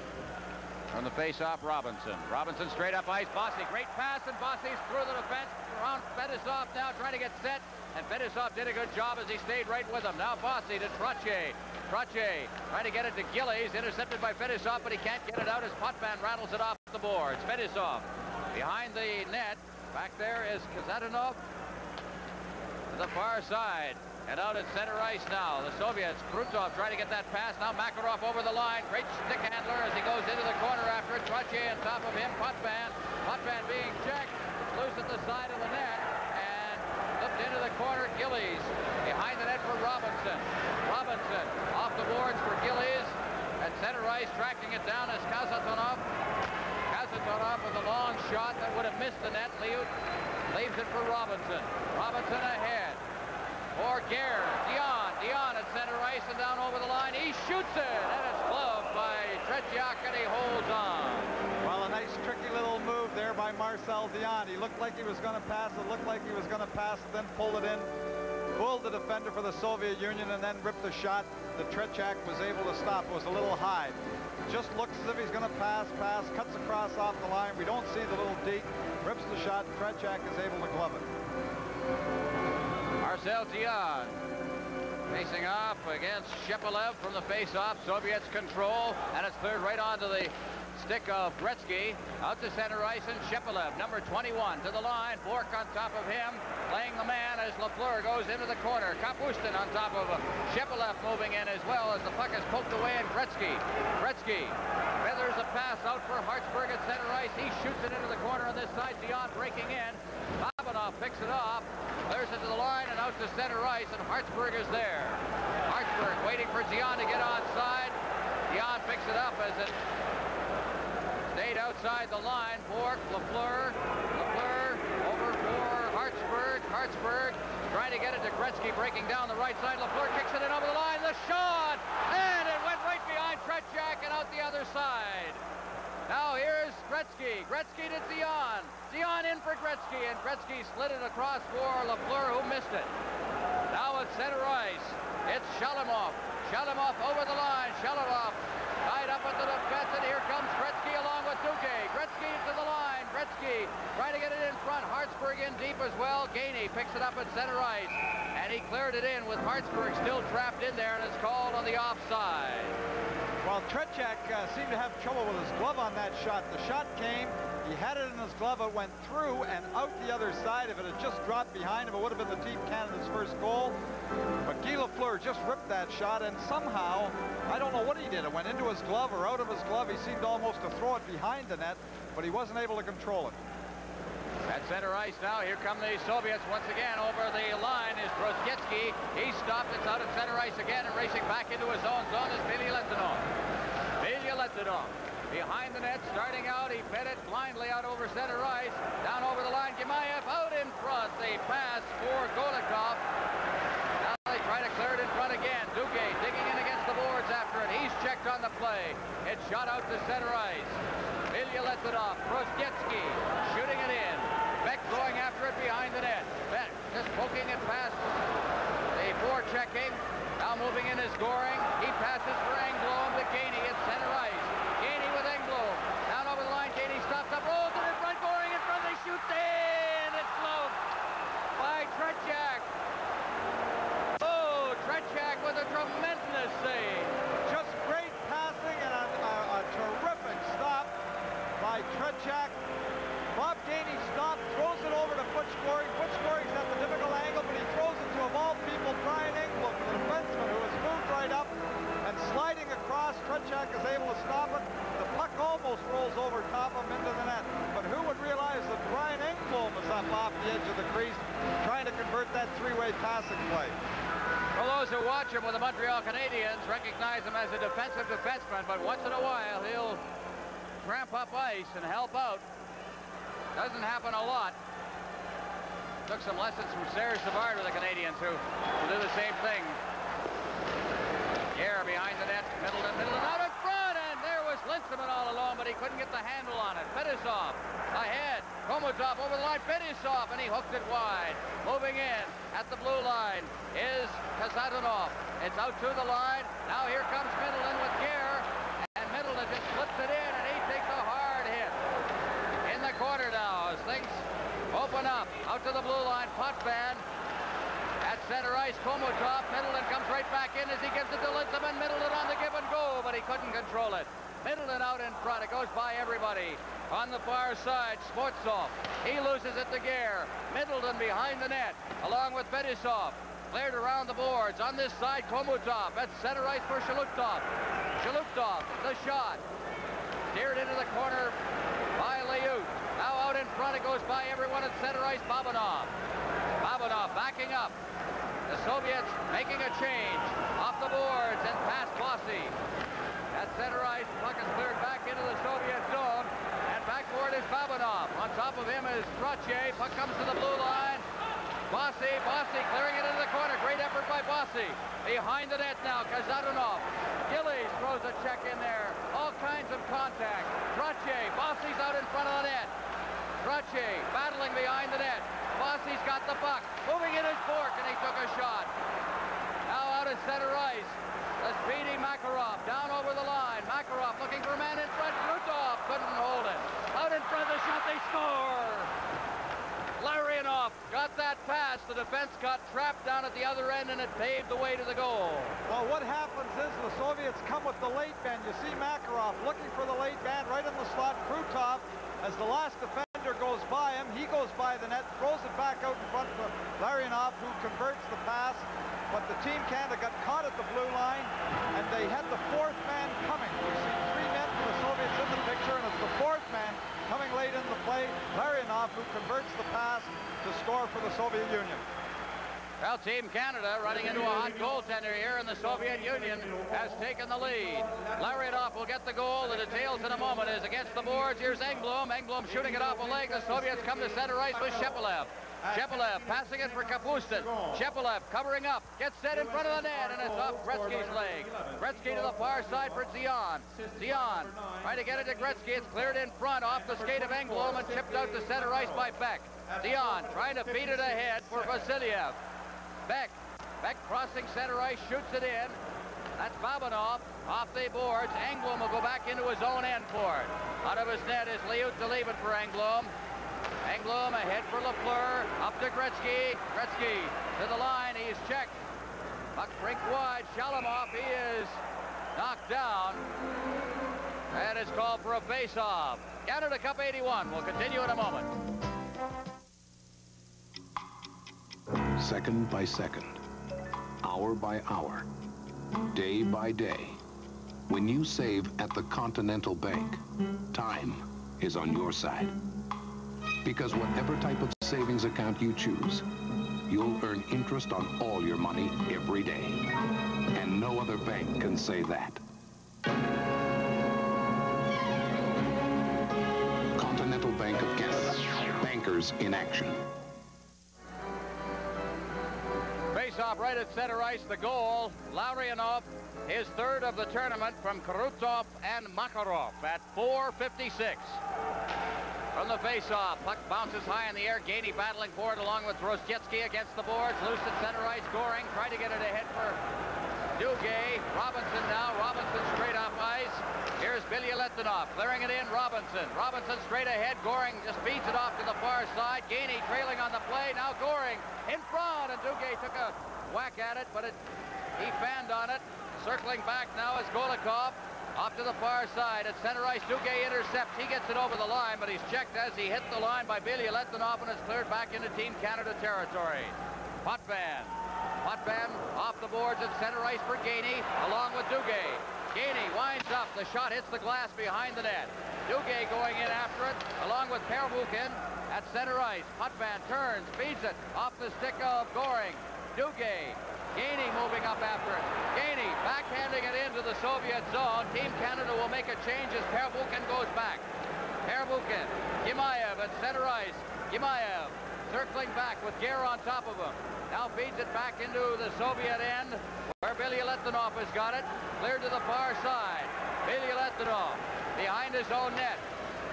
Speaker 12: From the face-off, Robinson. Robinson straight up ice. Bossy, great pass, and Bossy's through the defense. Around Fetisov now trying to get set. And Fetisov did a good job as he stayed right with him. Now Bossy to Trottier. Trottier trying to get it to Gillies. Intercepted by Fetisov, but he can't get it out as Potvin rattles it off the boards. Fetisov behind the net. Back there is Kazatanov to the far side. And out at center ice now, the Soviets. Krutov trying to get that pass. Now Makarov over the line. Great stick handler as he goes into the corner after it. Trottier on top of him. Potvin. Potvin being checked. Loose at the side of the net. And flipped into the corner. Gillies behind the net for Robinson. Robinson off the boards for Gillies. At center ice, tracking it down as Kazatonov. Kazatonov with a long shot that would have missed the net. Leaves it for Robinson. Robinson ahead. For Gare, Dion at center ice and down over the line. He shoots it, and it's gloved by Tretiak, and he holds on.
Speaker 17: Well, a nice tricky little move there by Marcel Dion. He looked like he was going to pass it, looked like he was going to pass it, then pulled it in, pulled the defender for the Soviet Union, and then ripped the shot that Tretiak was able to stop. It was a little high. Just looks as if he's going to pass, cuts across off the line. We don't see the little deke, rips the shot, and Tretiak is able to glove it.
Speaker 12: Marcel Dion facing off against Shepelev from the face-off. Soviets control, and it's cleared right onto the stick of Gretzky. Out to center ice, and Shepelev, number 21, to the line. Bork on top of him, playing the man as Lafleur goes into the corner. Kapustin on top of Shepelev moving in as well as the puck is poked away, and Gretzky feathers a pass out for Hartsburg at center ice. He shoots it into the corner on this side. Dion breaking in. Babanov picks it off, clears it to the line and out to center ice, and Hartsburg is there. Hartsburg waiting for Dion to get onside. Dion picks it up as it stayed outside the line. Bork, Lafleur over for Hartsburg. Hartsburg trying to get it to Gretzky, breaking down the right side. Lafleur kicks it in over the line. The shot, and it went right behind Tretiak and out the other side. Now here's Gretzky. Gretzky to Dion. Dion in for Gretzky, and Gretzky slid it across for Lafleur, who missed it. Now at center ice, it's Shalimov. Shalimov over the line. Shalimov tied up at the defense, and here comes Gretzky along with Duguay. Gretzky to the line. Gretzky trying to get it in front. Hartsburg in deep as well. Gainey picks it up at center ice, and he cleared it in with Hartsburg still trapped in there, and it's called on the offside.
Speaker 17: Well, Tretiak seemed to have trouble with his glove on that shot. The shot came, he had it in his glove, it went through and out the other side. If it had just dropped behind him, it would have been the Team Canada's first goal. But Guy Lafleur just ripped that shot, and somehow, I don't know what he did. It went into his glove or out of his glove. He seemed almost to throw it behind the net, but he wasn't able to control it.
Speaker 12: At center ice now, here come the Soviets once again. Over the line is Brzezinski. He stopped. It's out at center ice again, and racing back into his own zone is Bilyaletdinov. Bilyaletdinov behind the net, starting out. He fed it blindly out over center ice. Down over the line, Gemayev out in front. The pass for Golikov. Now they try to clear it in front again. Duguay digging in against the boards after it. He's checked on the play. It's shot out to center ice. Bilyaletdinov, Brzezinski shooting it in. Beck going after it behind the net. Beck just poking it past the forechecking. Now moving in is Goring. He passes for Engblom to Gainey at center ice. Gainey with Engblom. Down over the line, Gainey stops up, rolls it in front, Goring in front, they shoot in. It's gloved by Tretiak. Oh, Tretiak with a tremendous save.
Speaker 17: Just great passing and a terrific stop by Tretiak. Bob Gainey stopped, throws it over to Butch Goring. Butch Goring's at the difficult angle, but he throws it to, of all people, Brian Engblom, the defenseman, who has moved right up and sliding across. Tretiak is able to stop it. The puck almost rolls over top of him into the net. But who would realize that Brian Engblom is up off the edge of the crease trying to convert that three-way passing play?
Speaker 12: Well, those who watch him with the Montreal Canadiens recognize him as a defensive defenseman, but once in a while he'll tramp up ice and help out. Doesn't happen a lot. Took some lessons from Serge Savard with the Canadiens, who will do the same thing. Gare behind the net, Middleton out in front, and there was Linsman all alone, but he couldn't get the handle on it. Fetisov ahead, Komutov over the line, Fetisov, and he hooked it wide. Moving in at the blue line is Kazatanov. It's out to the line. Now here comes Middleton with Gare, and Middleton just flips it in, and he takes blue line. Potvin at center ice. Komutov. Middleton comes right back in as he gives it to Linsman. Middleton on the give and go, but he couldn't control it. Middleton out in front. It goes by everybody. On the far side, Sportsov. He loses it to Gare. Middleton behind the net, along with Fetisov. Cleared around the boards. On this side, Komutov at center ice for Shalutov. Shalutov, the shot. Steered into the corner by Liut. Now out in front, it goes by everyone at center ice, Babanov. Babanov backing up. The Soviets making a change. Off the boards and past Bossy. At center ice, puck is cleared back into the Soviet zone. And backboard is Babanov. On top of him is Trottier. Puck comes to the blue line. Bossy clearing it into the corner. Great effort by Bossy. Behind the net now, Kazarunov. Gillies throws a check in there. All kinds of contact. Trottier, Bossy's out in front of the net. Trottier battling behind the net. Bossy's got the puck. Moving in his fork, and he took a shot. Now out at center ice. The speedy Makarov down over the line. Makarov looking for a man in front. Rutov couldn't hold it. Out in front of the shot, they score! Larionov got that pass. The defense got trapped down at the other end, and it paved the way to the goal.
Speaker 17: Well, what happens is the Soviets come with the late bend. You see Makarov looking for the late bend right in the slot. Krutov, as the last defender goes by him, he goes by the net, throws it back out in front for Larionov, who converts the pass. But the Team Canada got caught at the blue line, and they had the fourth man coming. You see 3 men for the Soviets in the picture, and it's the fourth man coming late in the play, Larionov, who converts the pass to score for the Soviet Union.
Speaker 12: Well, Team Canada running into a hot goaltender here, and the Soviet Union has taken the lead. Larionov will get the goal. The details in a moment is against the boards. Here's Engblom. Engblom shooting it off a leg. The Soviets come to center ice with Shepelev. Shepelev passing it for Kapustin. Shepelev covering up. Gets set in front of the net, and it's off Gretzky's leg. Gretzky to the far side for Zion. Zion trying to get it to Gretzky. It's cleared in front off the skate of Engblom and chipped out to center ice by Beck. Zion trying to feed it ahead for Vasiliev. Beck crossing center ice, shoots it in. That's Babanov off the boards. Engblom will go back into his own end for it. Out of his net is Liut to leave it for Engblom. Engblom ahead for Lafleur. Up to Gretzky. Gretzky to the line. He's checked. Puck brink wide. Shalamov, he is knocked down. And it's called for a face-off. Canada Cup 81. We'll continue in a moment.
Speaker 20: Second by second, hour by hour, day by day, when you save at the Continental Bank, time is on your side. Because whatever type of savings account you choose, you'll earn interest on all your money every day. And no other bank can say that. Continental Bank of Canada. Bankers in action.
Speaker 12: Face-off right at center ice, the goal. Larionov, his third of the tournament from Krutov and Makarov at 4:56. From the face-off, puck bounces high in the air. Gainey battling for it along with Rostetsky against the boards. Loose at center ice, Goring trying to get it ahead for Duguay. Robinson now. Robinson straight off ice. Here's Bilyaletdinov clearing it in. Robinson straight ahead. Goring just feeds it off to the far side. Gainey trailing on the play. Now Goring in front, and Duguay took a whack at it, but he fanned on it. Circling back now is Golikov. Off to the far side at center ice. Duguay intercepts. He gets it over the line, but he's checked as he hit the line by Bilyaletdinov, and it's cleared back into Team Canada territory. Potvin off the boards at center ice for Gainey, along with Duguay. Gainey winds up. The shot hits the glass behind the net. Duguay going in after it, along with Pervukin at center ice. Potvin turns, feeds it off the stick of Goring. Duguay. Gainey moving up after it. Gainey backhanding it into the Soviet zone. Team Canada will make a change as Pervukin goes back. Pervukin. Gimayev at center ice. Gimayev circling back with Gare on top of him. Now feeds it back into the Soviet end where Bilyaletdinov has got it. Cleared to the far side. Bilyaletdinov behind his own net.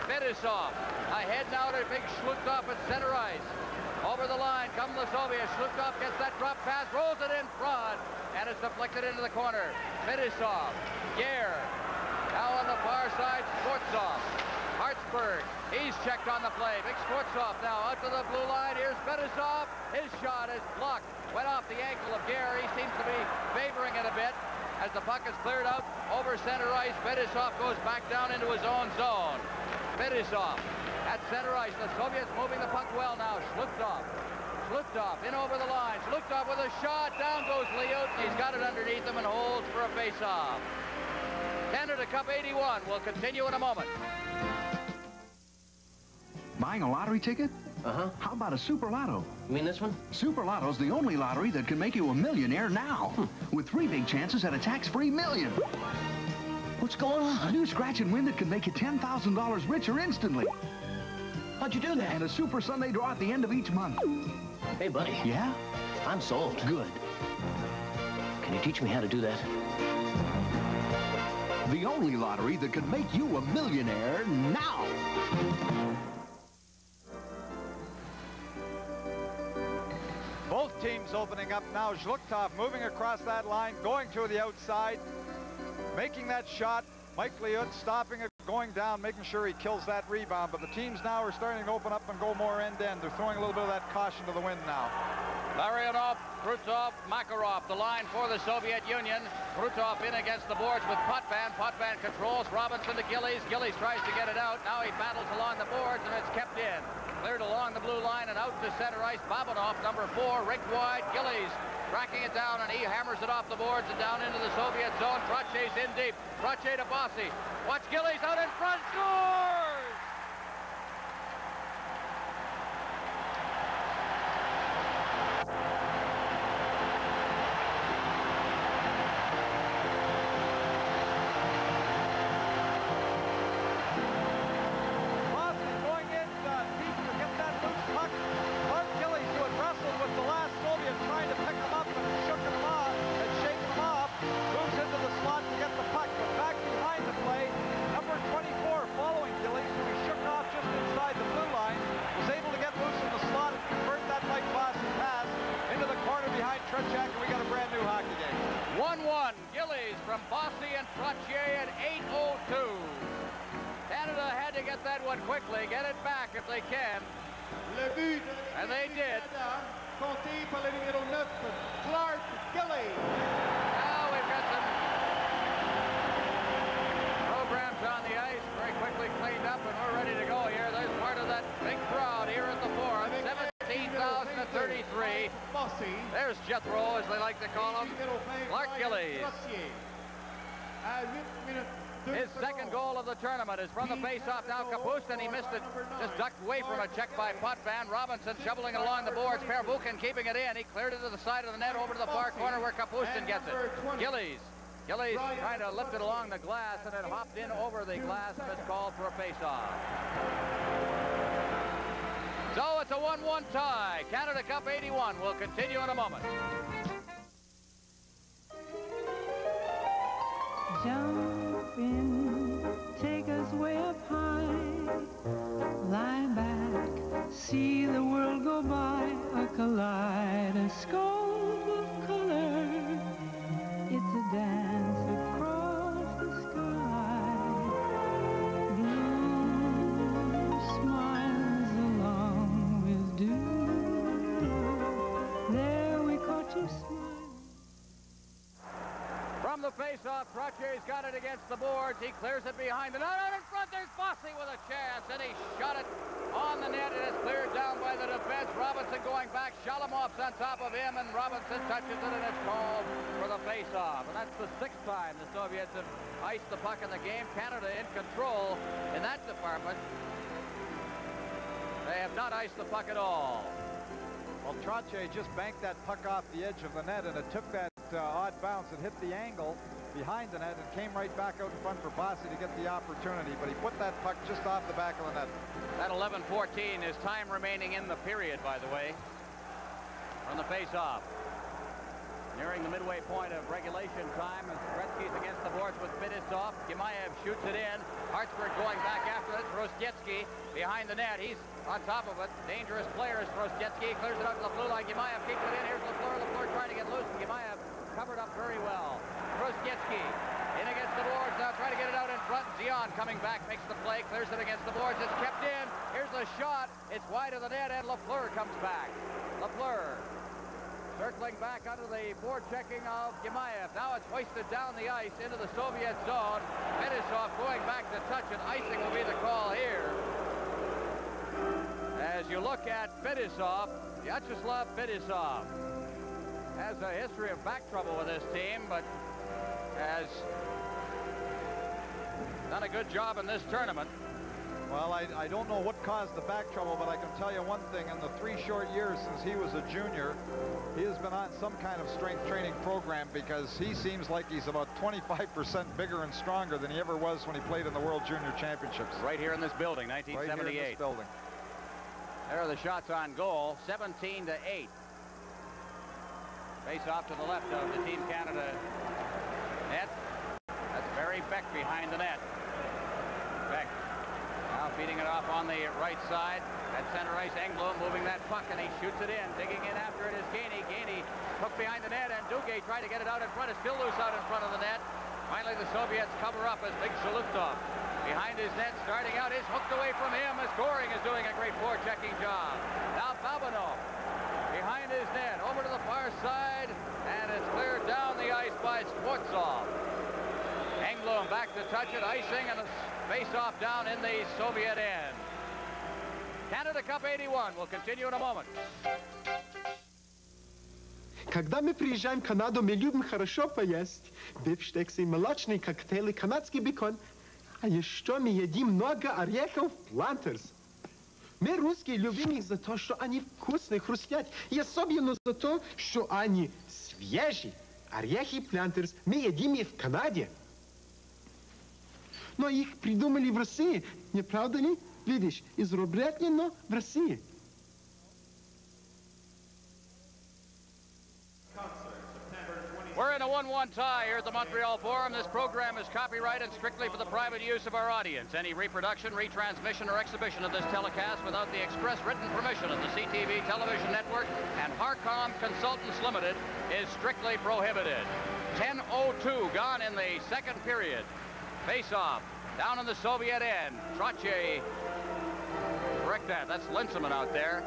Speaker 12: Fetisov ahead now to big Shlutov at center ice. Over the line come the Soviets. Shlutov gets that drop pass, rolls it in front, and it's deflected into the corner. Fetisov, Gare. Now on the far side, Sportsov. Hart's Rosberg. He's checked on the play. Big Skvortsov now out to the blue line. Here's Fetisov. His shot is blocked. Went off the ankle of Gary. He seems to be favoring it a bit. As the puck is cleared out over center ice, Fetisov goes back down into his own zone. Fetisov at center ice. The Soviets moving the puck well now. Shlukhtov. Shlukhtov in over the line. Shlukhtov with a shot. Down goes Liut. He's got it underneath him and holds for a face-off. Canada Cup 81 will continue in a moment.
Speaker 4: Buying a lottery ticket?
Speaker 13: Uh-huh.
Speaker 4: How about a Super Lotto?
Speaker 13: You mean this one?
Speaker 4: Super Lotto's the only lottery that can make you a millionaire now. With 3 big chances at a tax-free million.
Speaker 13: What's going on?
Speaker 4: A new scratch and win that can make you $10,000 richer instantly.
Speaker 13: How'd you do that?
Speaker 4: And a Super Sunday draw at the end of each month.
Speaker 13: Hey, buddy.
Speaker 4: Yeah?
Speaker 13: I'm sold.
Speaker 4: Good.
Speaker 13: Can you teach me how to do that?
Speaker 4: The only lottery that can make you a millionaire now.
Speaker 17: Both teams opening up now. Zhlukhtov moving across that line, going to the outside, making that shot. Mike Liut stopping it, going down, making sure he kills that rebound. But the teams now are starting to open up and go more end-to-end. They're throwing a little bit of that caution to the wind now.
Speaker 12: Larionov, Krutov, Makarov, the line for the Soviet Union. Krutov in against the boards with Potvin. Potvin controls Robinson to Gillies. Gillies tries to get it out. Now he battles along the boards, and it's kept in. Cleared along the blue line and out to center ice. Babanov, number 4, rigged wide. Gillies tracking it down, and he hammers it off the boards and down into the Soviet zone. Trotier's in deep. Trotier to Bossy. Watch Gillies out in front. Scores!
Speaker 17: And we got a brand new hockey game.
Speaker 12: 1-1. Gillies from Bossy and Trotier at 8:02. Canada had to get that one quickly, get it back if they can. And they did.
Speaker 5: Compté par le numéro 9, Clark Gillies.
Speaker 12: Now we've got some programs on the ice, very quickly cleaned up, and we're ready to go here. There's part of that big crowd here at the Forum. 17,033. There's Jethro, as they like to call him. Clark Gillies. His second goal of the tournament is from the face-off now. Kapustin, he missed it. Just ducked away from a check by Potvin. Robinson shoveling it along the boards. Pervukin keeping it in. He cleared it to the side of the net over to the far corner where Kapustin gets it. Gillies trying to lift it along the glass, and it hopped in over the glass, and it's called for a face-off. So it's a 1-1 tie. Canada Cup 81 will continue in a moment.
Speaker 6: Jump in, take us way up high, lie back, see the world go by, a kaleidoscope of color. It's a dance across the sky. Blue smiles along with dew. There we caught you smiling.
Speaker 12: From the face-off, Trotier's got it against the boards. He clears it behind the net. Out in front, there's Bossy with a chance, and he shot it on the net, and it's cleared down by the defense. Robinson going back. Shalamov's on top of him, and Robinson touches it, and it's called for the face-off. And that's the 6th time the Soviets have iced the puck in the game. Canada in control in that department. They have not iced the puck at all.
Speaker 17: Well, Trotier just banked that puck off the edge of the net, and it took that odd bounce. It hit the angle behind the net and came right back out in front for Bossy to get the opportunity, but he put that puck just off the back of the net.
Speaker 12: That 11:14 is time remaining in the period, by the way, from the face-off. Nearing the midway point of regulation time, as Gretzky's against the boards with Fetisov. Gimayev shoots it in. Hartsburg going back after it. Rostietsky behind the net. He's on top of it. Dangerous player is Rostietsky. He clears it out to the blue line. Gimayev keeps it in. Here's LaFleur. LaFleur trying to get loose, and Gimayev covered up very well. Rostietsky in against the boards now, trying to get it out in front. Zion Leon coming back, makes the play, clears it against the boards. It's kept in. Here's the shot. It's wide of the net, and Lafleur comes back. Lafleur circling back under the forechecking of Gemaev. Now it's hoisted down the ice into the Soviet zone. Fetisov going back to touch it. Icing will be the call here. As you look at Fetisov, Vyacheslav Fetisov has a history of back trouble with this team, but has done a good job in this tournament.
Speaker 17: Well, I don't know what caused the back trouble, but I can tell you one thing. In the 3 short years since he was a junior, he has been on some kind of strength training program, because he seems like he's about 25% bigger and stronger than he ever was when he played in the World Junior Championships.
Speaker 12: Right here in this building, 1978.
Speaker 17: Right here in this building.
Speaker 12: There are the shots on goal, 17-8. Face off to the left of the Team Canada net. That's Barry Beck behind the net. Beck now feeding it off on the right side. At center ice, Engblom moving that puck, and he shoots it in. Digging in after it is Gainey. Gainey hooked behind the net, and Duguay tried to get it out in front. It's still loose out in front of the net. Finally, the Soviets cover up as Big Shalutov behind his net, starting out, is hooked away from him as Goring is doing a great forechecking job. Now Babanov behind his net, over to the far side, and it's cleared down the ice by Skvortsov. Engblom back to touch it, icing, and a face-off down in the Soviet end. Canada Cup 81 will continue in a moment.
Speaker 9: Когда мы приезжаем в Канаду, мы любим хорошо поесть. Бифштексы, молочные коктейли, канадский бекон. А еще мы едим много орехов Planters. Мы, русские, любим их за то, что они вкусные, хрустят. И особенно за то, что они свежие. Орехи Planters мы едим их в Канаде. Но их придумали в России, не правда ли? Видишь, изобретено в России.
Speaker 12: We're in a 1-1 tie here at the Montreal Forum. This program is copyrighted strictly for the private use of our audience. Any reproduction, retransmission, or exhibition of this telecast without the express written permission of the CTV Television Network and Harcom Consultants Limited is strictly prohibited. 10:02 gone in the second period. Face-off down in the Soviet end. Trottier, correct that. That's Linseman out there,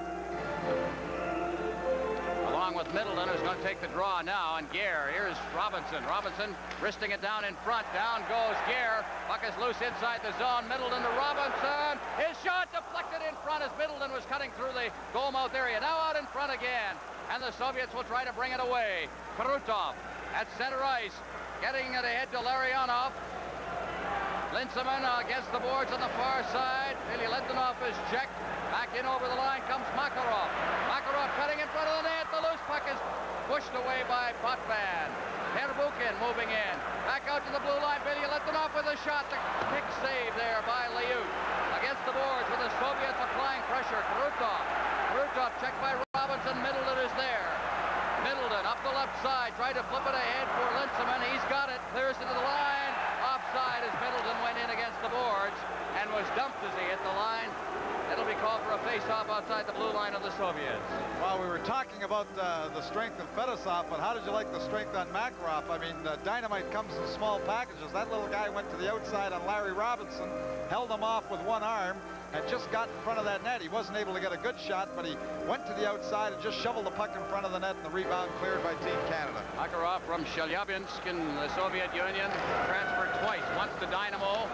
Speaker 12: along with Middleton, who's going to take the draw now, and Gare. Here's Robinson. Robinson wristing it down in front. Down goes Gare. Puck is loose inside the zone. Middleton to Robinson. His shot deflected in front as Middleton was cutting through the goal mouth area. Now out in front again, and the Soviets will try to bring it away. Krutov at center ice, getting it ahead to Larionov. Linseman against the boards on the far side. Ilya Lentonov is checked. Back in over the line comes Makarov. Makarov cutting in front of the net. The loose puck is pushed away by Potvin. Terbukin moving in. Back out to the blue line. Ilya Lentonov with a shot. The kick save there by Liut. Against the boards with the Soviets applying pressure. Krutov checked by Robinson. Middleton is there. Middleton up the left side. Tried to flip it ahead for Linseman. He's got it. Clears it to the line. Offside as Middleton went in against the boards and was dumped as he hit the line. It'll be called for a face-off outside the blue line of the Soviets.
Speaker 17: Well, we were talking about the strength of Fetisov, but how did you like the strength on Makarov? I mean, dynamite comes in small packages. That little guy went to the outside on Larry Robinson, held him off with one arm, and just got in front of that net. He wasn't able to get a good shot, but he went to the outside and just shoveled the puck in front of the net, and the rebound cleared by Team Canada.
Speaker 12: Makarov from Chelyabinsk in the Soviet Union, transferred twice, once to Dynamo,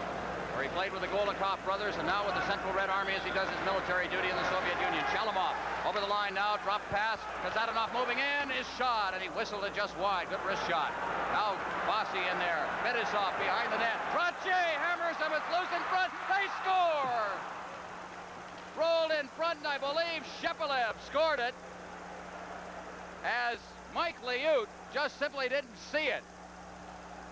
Speaker 12: where he played with the Golikov brothers, and now with the Central Red Army as he does his military duty in the Soviet Union. Shalamov over the line now, drop pass. Kazadanov moving in, is shot, and he whistled it just wide. Good wrist shot. Now Bossy in there. Fetisov behind the net. Trottier hammers him. It's loose in front. They score! Rolled in front, and I believe Shepelev scored it, as Mike Liut just simply didn't see it.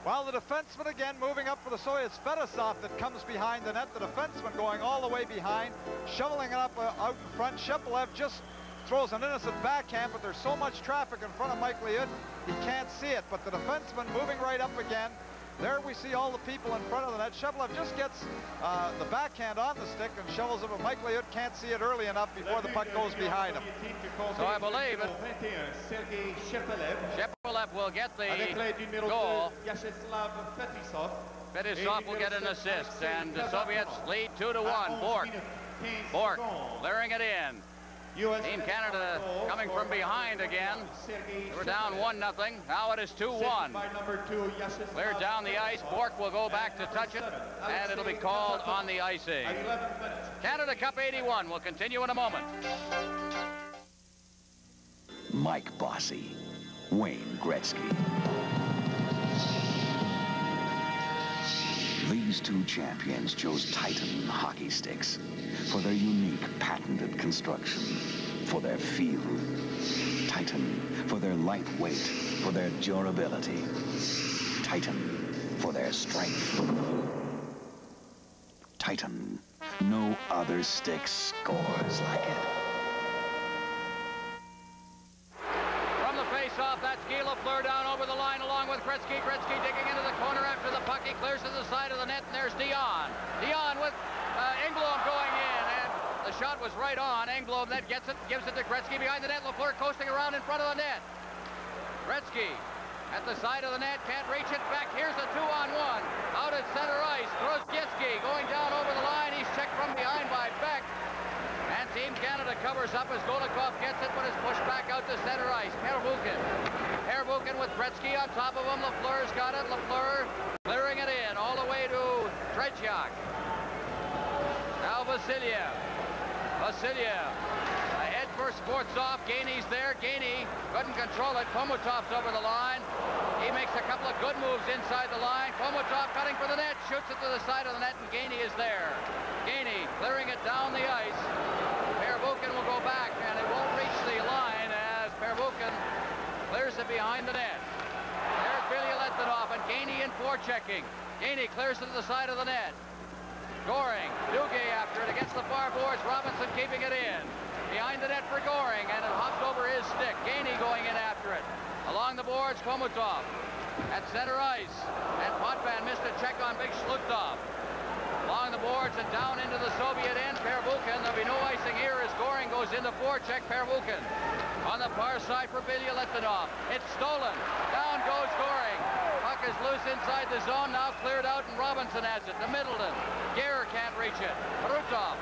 Speaker 17: Well, the defenseman again moving up for the Soviets. Fetisov that comes behind the net. The defenseman going all the way behind, shoveling it up out in front. Shepelev just throws an innocent backhand, but there's so much traffic in front of Mike Liut, he can't see it. But the defenseman moving right up again. There we see all the people in front of the net. Shepelev just gets the backhand on the stick and shovels it, but Mike Liut can't see it early enough before the puck goes behind him.
Speaker 12: So I believe it. Shepelev will get the goal. Fedosov will get an assist, and the Soviets lead 2-1. Bork clearing it in. Team Canada coming from behind again. We're down 1-0. Now it is 2-1. Cleared down the ice. Bork will go back to touch it, and it'll be called on the icing. Canada Cup 81 will continue in a moment.
Speaker 11: Mike Bossy, Wayne Gretzky. These two champions chose Titan hockey sticks for their unique patented construction, for their feel. Titan for their lightweight, for their durability. Titan for their strength. Titan, no other stick scores like it.
Speaker 12: Off, that's Guy Lafleur down over the line along with Gretzky. Gretzky digging into the corner after the puck. He clears to the side of the net, and there's Dion. Dion with Engblom going in, and the shot was right on. Engblom then gets it, gives it to Gretzky behind the net. Lafleur coasting around in front of the net. Gretzky at the side of the net, can't reach it. Back, here's a 2-on-1. Out at center ice, Grozdiecki going down over the line. He's checked from behind by Beck. And Team Canada covers up as Golikov gets it, but is pushed back out to center ice. Pervukin with Gretzky on top of him. Lafleur's got it. Lafleur clearing it in all the way to Tretiak. Now Vasiliev. Ahead for Sportsov. Gainey's there. Gainey couldn't control it. Komutov's over the line. He makes a couple of good moves inside the line. Komutov cutting for the net. Shoots it to the side of the net, and Gainey is there. Gainey clearing it down the ice. Pervukin will go back, and it won't reach the line as Pervukin clears it behind the net. There's Billy Letonov, and Gainey in forechecking. Gainey clears it to the side of the net. Goring, Duguay after it against the far boards. Robinson keeping it in. Behind the net for Goring, and it hopped over his stick. Gainey going in after it. Along the boards, Komutov at center ice. And Potvin missed a check on Big Shlutov. Along the boards and down into the Soviet end, Pervukin. There'll be no icing here as Goring goes into forecheck. Pervukin on the far side for Billy Letonov. It's stolen. Down goes Goring. Puck is loose inside the zone, now cleared out, and Robinson has it to Middleton. Gare can't reach it. Brutov.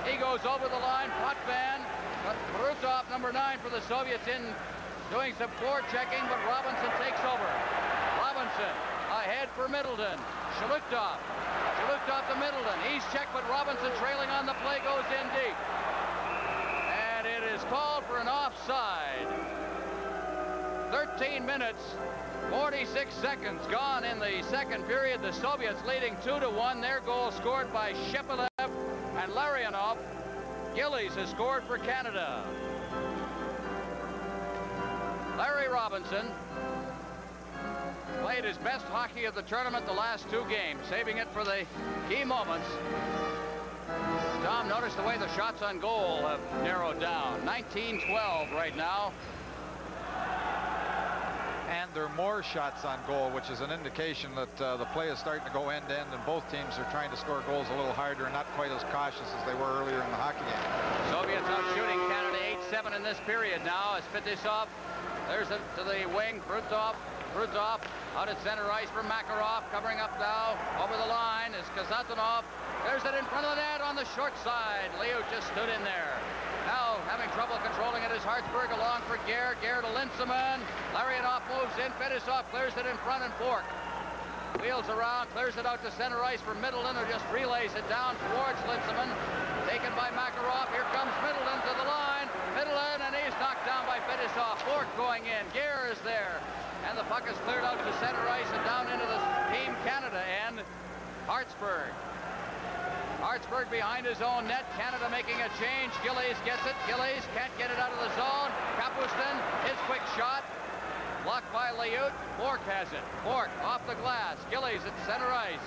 Speaker 12: He goes over the line. Potvin. But Brutov, number 9 for the Soviets, in doing some forechecking, but Robinson takes over. Robinson ahead for Middleton. Shlutov to Middleton. He's checked, but Robinson trailing on the play goes in deep. And it is called for an offside. 13 minutes, 46 seconds gone in the second period. The Soviets leading 2-1. Their goal scored by Shepelev and Larionov. Gillies has scored for Canada. Larry Robinson played his best hockey of the tournament the last 2 games, saving it for the key moments. Tom, notice the way the shots on goal have narrowed down. 19-12 right now.
Speaker 17: And there are more shots on goal, which is an indication that the play is starting to go end-to-end, and both teams are trying to score goals a little harder and not quite as cautious as they were earlier in the hockey game.
Speaker 12: Soviets out shooting Canada 8-7 in this period now as Fedosov. There's it to the wing. Brutov out at center ice for Makarov, covering up now. Over the line is Kazatonov. There's it in front of the net on the short side. Leo just stood in there. Now having trouble controlling it is Hartsburg along for Gare. Gare to Linseman. Larionov moves in. Fedosov clears it in front, and Bork wheels around, clears it out to center ice for Middleton, who just relays it down towards Linseman. Taken by Makarov. Here comes Middleton to the line. Middleton, and he's knocked down by Fedosov. Bork going in. Gare is there. And the puck is cleared out to center ice and down into the Team Canada end. Hartsburg behind his own net. Canada making a change. Gillies gets it. Gillies can't get it out of the zone. Kapustin, his quick shot. Blocked by Liut. Bork has it. Bork off the glass. Gillies at center ice.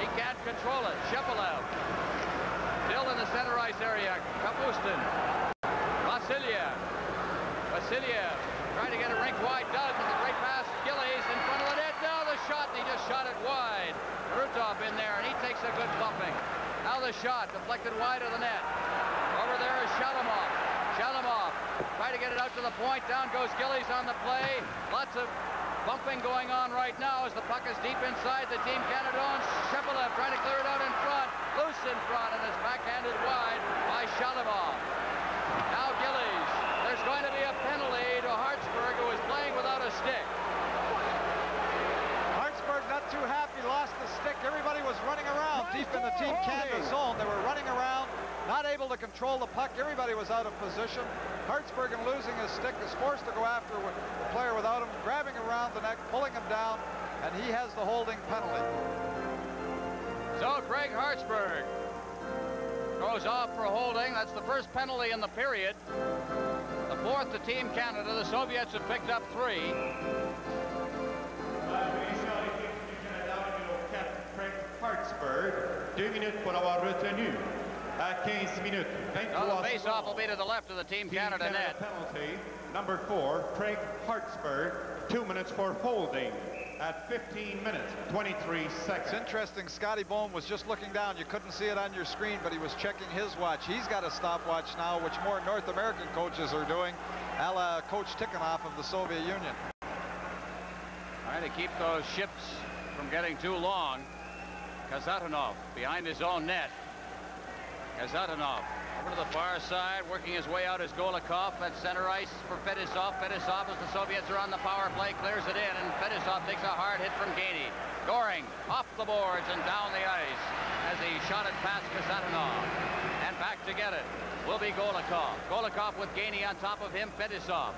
Speaker 12: He can't control it. Shepelev still in the center ice area. Kapustin. Vasiliev trying to get a rink wide. Does with a great pass. Gillies in front of the net. Now the shot, and he just shot it wide. Brutov in there, and he takes a good bumping. Now the shot deflected wide of the net. Over there is Shalamov trying to get it out to the point. Down goes Gillies on the play. Lots of bumping going on right now as the puck is deep inside the Team Canada zone. Shepelev trying to clear it out in front. Loose in front, and it's backhanded wide by Shalimov. Now Gillies. There's going to be a penalty to Hartsburg, who is playing without a stick.
Speaker 17: Hartsburg not too happy, lost the stick. Everybody was running around deep in the Team Canada zone. They were running around, not able to control the puck. Everybody was out of position. Hartsburg, in losing his stick, is forced to go after the player without him, grabbing around the neck, pulling him down, and he has the holding penalty.
Speaker 12: So Craig Hartsburg goes off for holding. That's the first penalty in the period. The fourth to Team Canada. The Soviets have picked up 3.
Speaker 5: Craig Hartsburg, 2 minutes pour avoir retenu. À 15 minutes.
Speaker 12: Now the face-off will be to the left of the Team Canada net.
Speaker 5: Penalty, number 4, Craig Hartsburg, 2 minutes for holding at 15 minutes, 23 seconds.
Speaker 17: It's interesting, Scotty Bohm was just looking down. You couldn't see it on your screen, but he was checking his watch. He's got a stopwatch now, which more North American coaches are doing, a la Coach Tikhonov of the Soviet Union.
Speaker 12: Trying to keep those ships from getting too long. Kazatonov behind his own net. Kazatonov over to the far side, working his way out is Golikov at center ice for Fedisov. Fedisov, as the Soviets are on the power play, clears it in, and Fedisov takes a hard hit from Gainey. Goring off the boards and down the ice as he shot it past Kazatonov. And back to get it will be Golikov. Golikov with Gainey on top of him, Fedisov.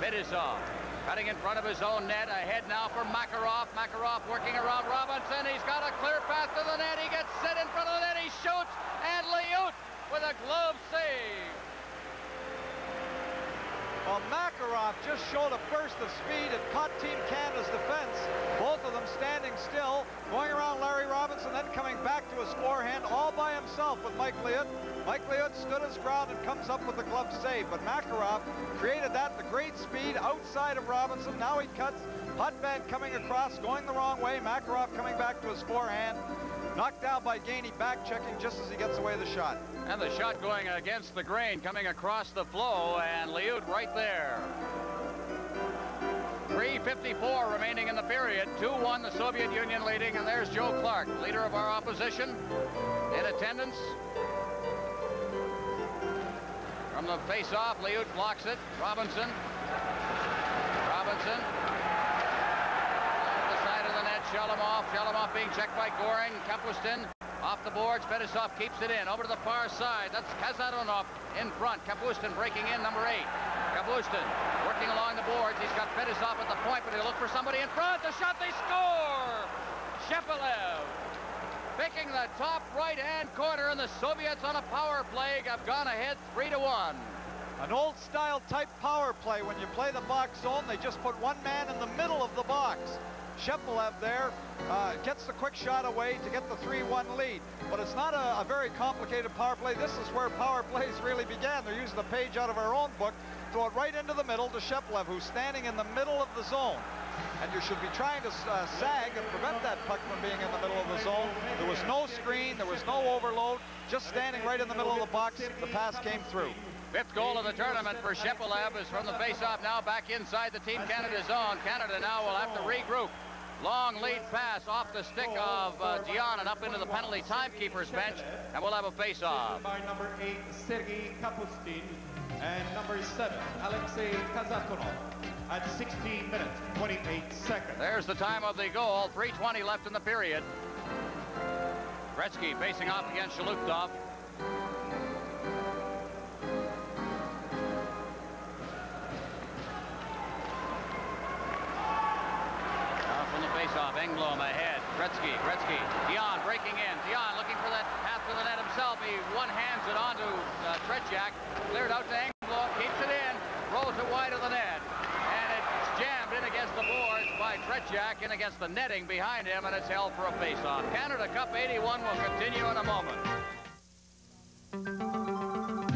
Speaker 12: Fedisov cutting in front of his own net. Ahead now for Makarov. Makarov working around Robinson. He's got a clear path to the net. He gets set in front of the net. He shoots, and Liut with a glove save.
Speaker 17: Well, Makarov just showed a burst of speed and caught Team Canada's defense. Both of them standing still, going around Larry Robinson, then coming back to his forehand all by himself with Mike Liut. Mike Liut stood his ground and comes up with the glove save, but Makarov created that at the great speed outside of Robinson. Now he cuts. Hudband coming across, going the wrong way. Makarov coming back to his forehand. Knocked down by Gainey, back checking just as he gets away the shot.
Speaker 12: And the shot going against the grain, coming across the flow, and Liut right there. 3:54 remaining in the period. 2-1 the Soviet Union leading, and there's Joe Clark, leader of our opposition, in attendance. From the face-off, Liut blocks it. Robinson. Robinson. The side of the net, Shalimov. Shalimov being checked by Goring. Kapustin off the boards. Fedisov keeps it in. Over to the far side. That's Kazatonov in front. Kapustin breaking in, number 8. Kapustin working along the boards. He's got Fedisov at the point, but he'll look for somebody in front. The shot, they score! Shepelev picking the top right-hand corner, and the Soviets on a power play have gone ahead 3-1.
Speaker 17: An old-style type power play. When you play the box zone, they just put one man in the middle of the box. Shepelev there gets the quick shot away to get the 3-1 lead. But it's not a very complicated power play. This is where power plays really began. They're using a page out of our own book. Throw it right into the middle to Shepelev, who's standing in the middle of the zone. And you should be trying to sag and prevent that puck from being in the middle of the zone. There was no screen, there was no overload, just standing right in the middle of the box. The pass came through.
Speaker 12: 5th goal of the tournament for Shepelev is from the face-off now back inside the Team Canada zone. Canada now will have to regroup. Long lead pass off the stick of Dion and up into the penalty timekeeper's bench, and we'll have a face-off.
Speaker 5: By number 8, Sergei Kapustin, and number 7, Alexei Kazatonov. At 16 minutes, 28 seconds.
Speaker 12: There's the time of the goal. 3:20 left in the period. Gretzky facing off against Shaluptov. Now from the face-off, Engblom ahead. Gretzky. Dion breaking in. Dion looking for that path to the net himself. He one-hands it onto Tretiak. Cleared out to Engblom. Keeps it in. Rolls it wide of the net. Jammed in against the boards by Tretiak, in against the netting behind him, and it's held for a face-off. Canada Cup 81 will continue in a moment.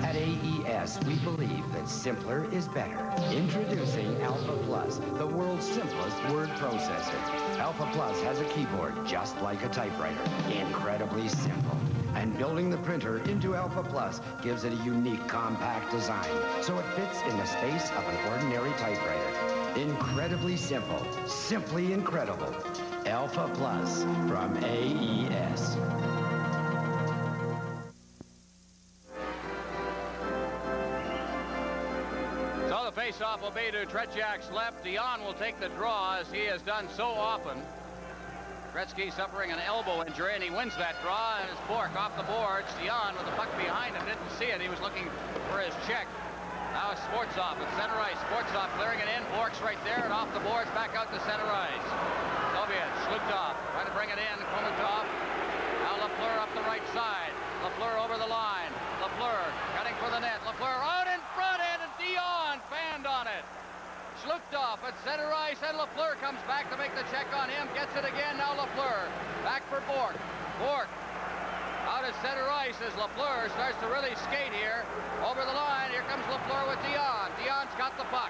Speaker 1: At AES, we believe that simpler is better. Introducing Alpha Plus, the world's simplest word processor. Alpha Plus has a keyboard just like a typewriter, incredibly simple. And building the printer into Alpha Plus gives it a unique compact design, so it fits in the space of an ordinary typewriter. Incredibly simple, simply incredible. Alpha Plus from AES.
Speaker 12: So the face-off will be to Tretiak's left. Dion will take the draw, as he has done so often. Gretzky suffering an elbow injury, and he wins that draw, and it's Bork off the boards. Dion with the puck behind him, didn't see it. He was looking for his check. Now it's Sportsov at center ice. Sportsov clearing it in. Bork's right there, and off the boards, back out to center ice. Soviet, Shlukov trying to bring it in. Kumatov. Now Lafleur up the right side. Lafleur over the line. Lafleur cutting for the net. Lafleur out in front, and Dion fanned on it. Shlukov at center ice, and Lafleur comes back to make the check on him. Gets it again. Now Lafleur back for Bork. Bork out at center ice as Lafleur starts to really skate here. Over the line, here comes Lafleur with Dion. Dion's got the puck.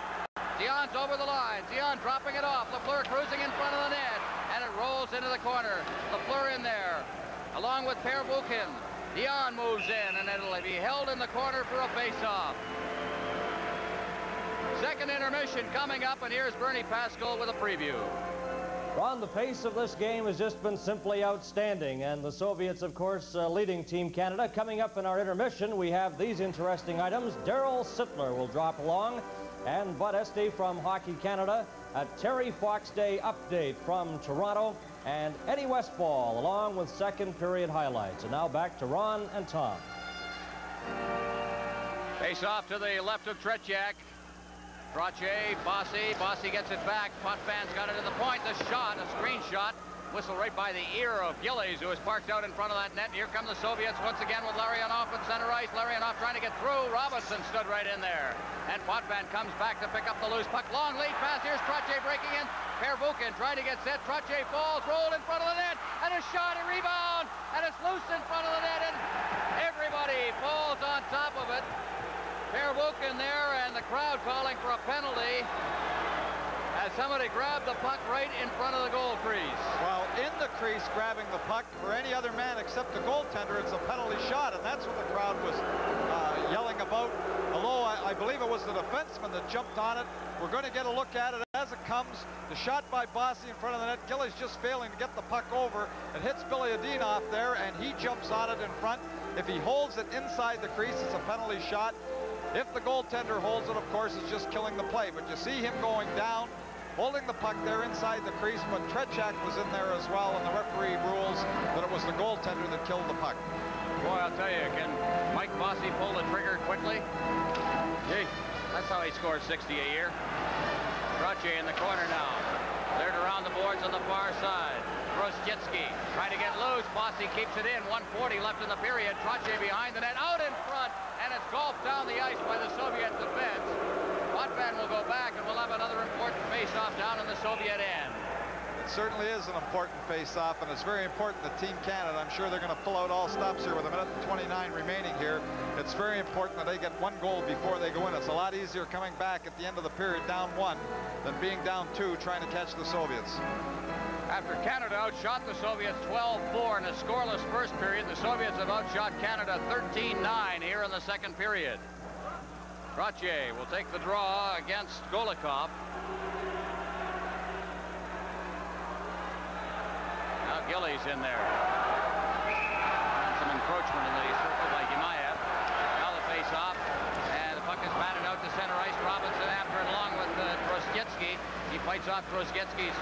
Speaker 12: Dion's over the line. Dion dropping it off. Lafleur cruising in front of the net, and it rolls into the corner. Lafleur in there, along with Pervukin. Dion moves in, and it'll be held in the corner for a face-off. Second intermission coming up, and here's Bernie Pascal with a preview.
Speaker 16: Ron, the pace of this game has just been simply outstanding, and the Soviets, of course, leading Team Canada. Coming up in our intermission, we have these interesting items. Daryl Sittler will drop along, and Bud Esty from Hockey Canada, a Terry Fox Day update from Toronto, and Eddie Westfall, along with second period highlights. And now back to Ron and Tom.
Speaker 12: Face off to the left of Tretiak. Trottier, Bossy gets it back. Potvin got it to the point. The shot, a screen shot. Whistle right by the ear of Gillies, who is parked out in front of that net. Here come the Soviets once again with Larionov at center ice. Larionov trying to get through. Robinson stood right in there. And Potvin comes back to pick up the loose puck. Long lead pass. Here's Trottier breaking in. Pervukin trying to get set. Trottier falls, rolled in front of the net. And a shot, a rebound. And it's loose in front of the net. And everybody falls on top of it. Pervukin there, and the crowd calling for a penalty as somebody grabbed the puck right in front of the goal crease.
Speaker 17: Well, in the crease grabbing the puck, for any other man except the goaltender, it's a penalty shot, and that's what the crowd was yelling about. Although I believe it was the defenseman that jumped on it. We're going to get a look at it as it comes. The shot by Bossy in front of the net. Gillies just failing to get the puck over. It hits Billy Adinov there, and he jumps on it in front. If he holds it inside the crease, it's a penalty shot. If the goaltender holds it, of course, it's just killing the play. But you see him going down, holding the puck there inside the crease, but Tretiak was in there as well, and the referee rules that it was the goaltender that killed the puck.
Speaker 12: Boy, I'll tell you, can Mike Bossy pull the trigger quickly? Gee, that's how he scores 60 a year. Trottier in the corner now. Cleared around the boards on the far side. Trostetsky trying to get loose. Bossy keeps it in. 1:40 left in the period. Trottier behind the net, out in front, and it's golfed down the ice by the Soviet defense. Potvin will go back, and we'll have another important face-off down in the Soviet end.
Speaker 17: It certainly is an important face-off, and it's very important that Team Canada, I'm sure they're going to pull out all stops here with a minute and 29 remaining here. It's very important that they get one goal before they go in. It's a lot easier coming back at the end of the period down 1 than being down 2 trying to catch the Soviets.
Speaker 12: After Canada outshot the Soviets 12-4 in a scoreless first period, the Soviets have outshot Canada 13-9 here in the second period. Trottier will take the draw against Golikov. Now Gillies in there. And some encroachment in the circle by Yemaev. Now the face-off. And the puck is batted out to center ice. Robinson after it along with Trostetsky. He fights off Trostetsky's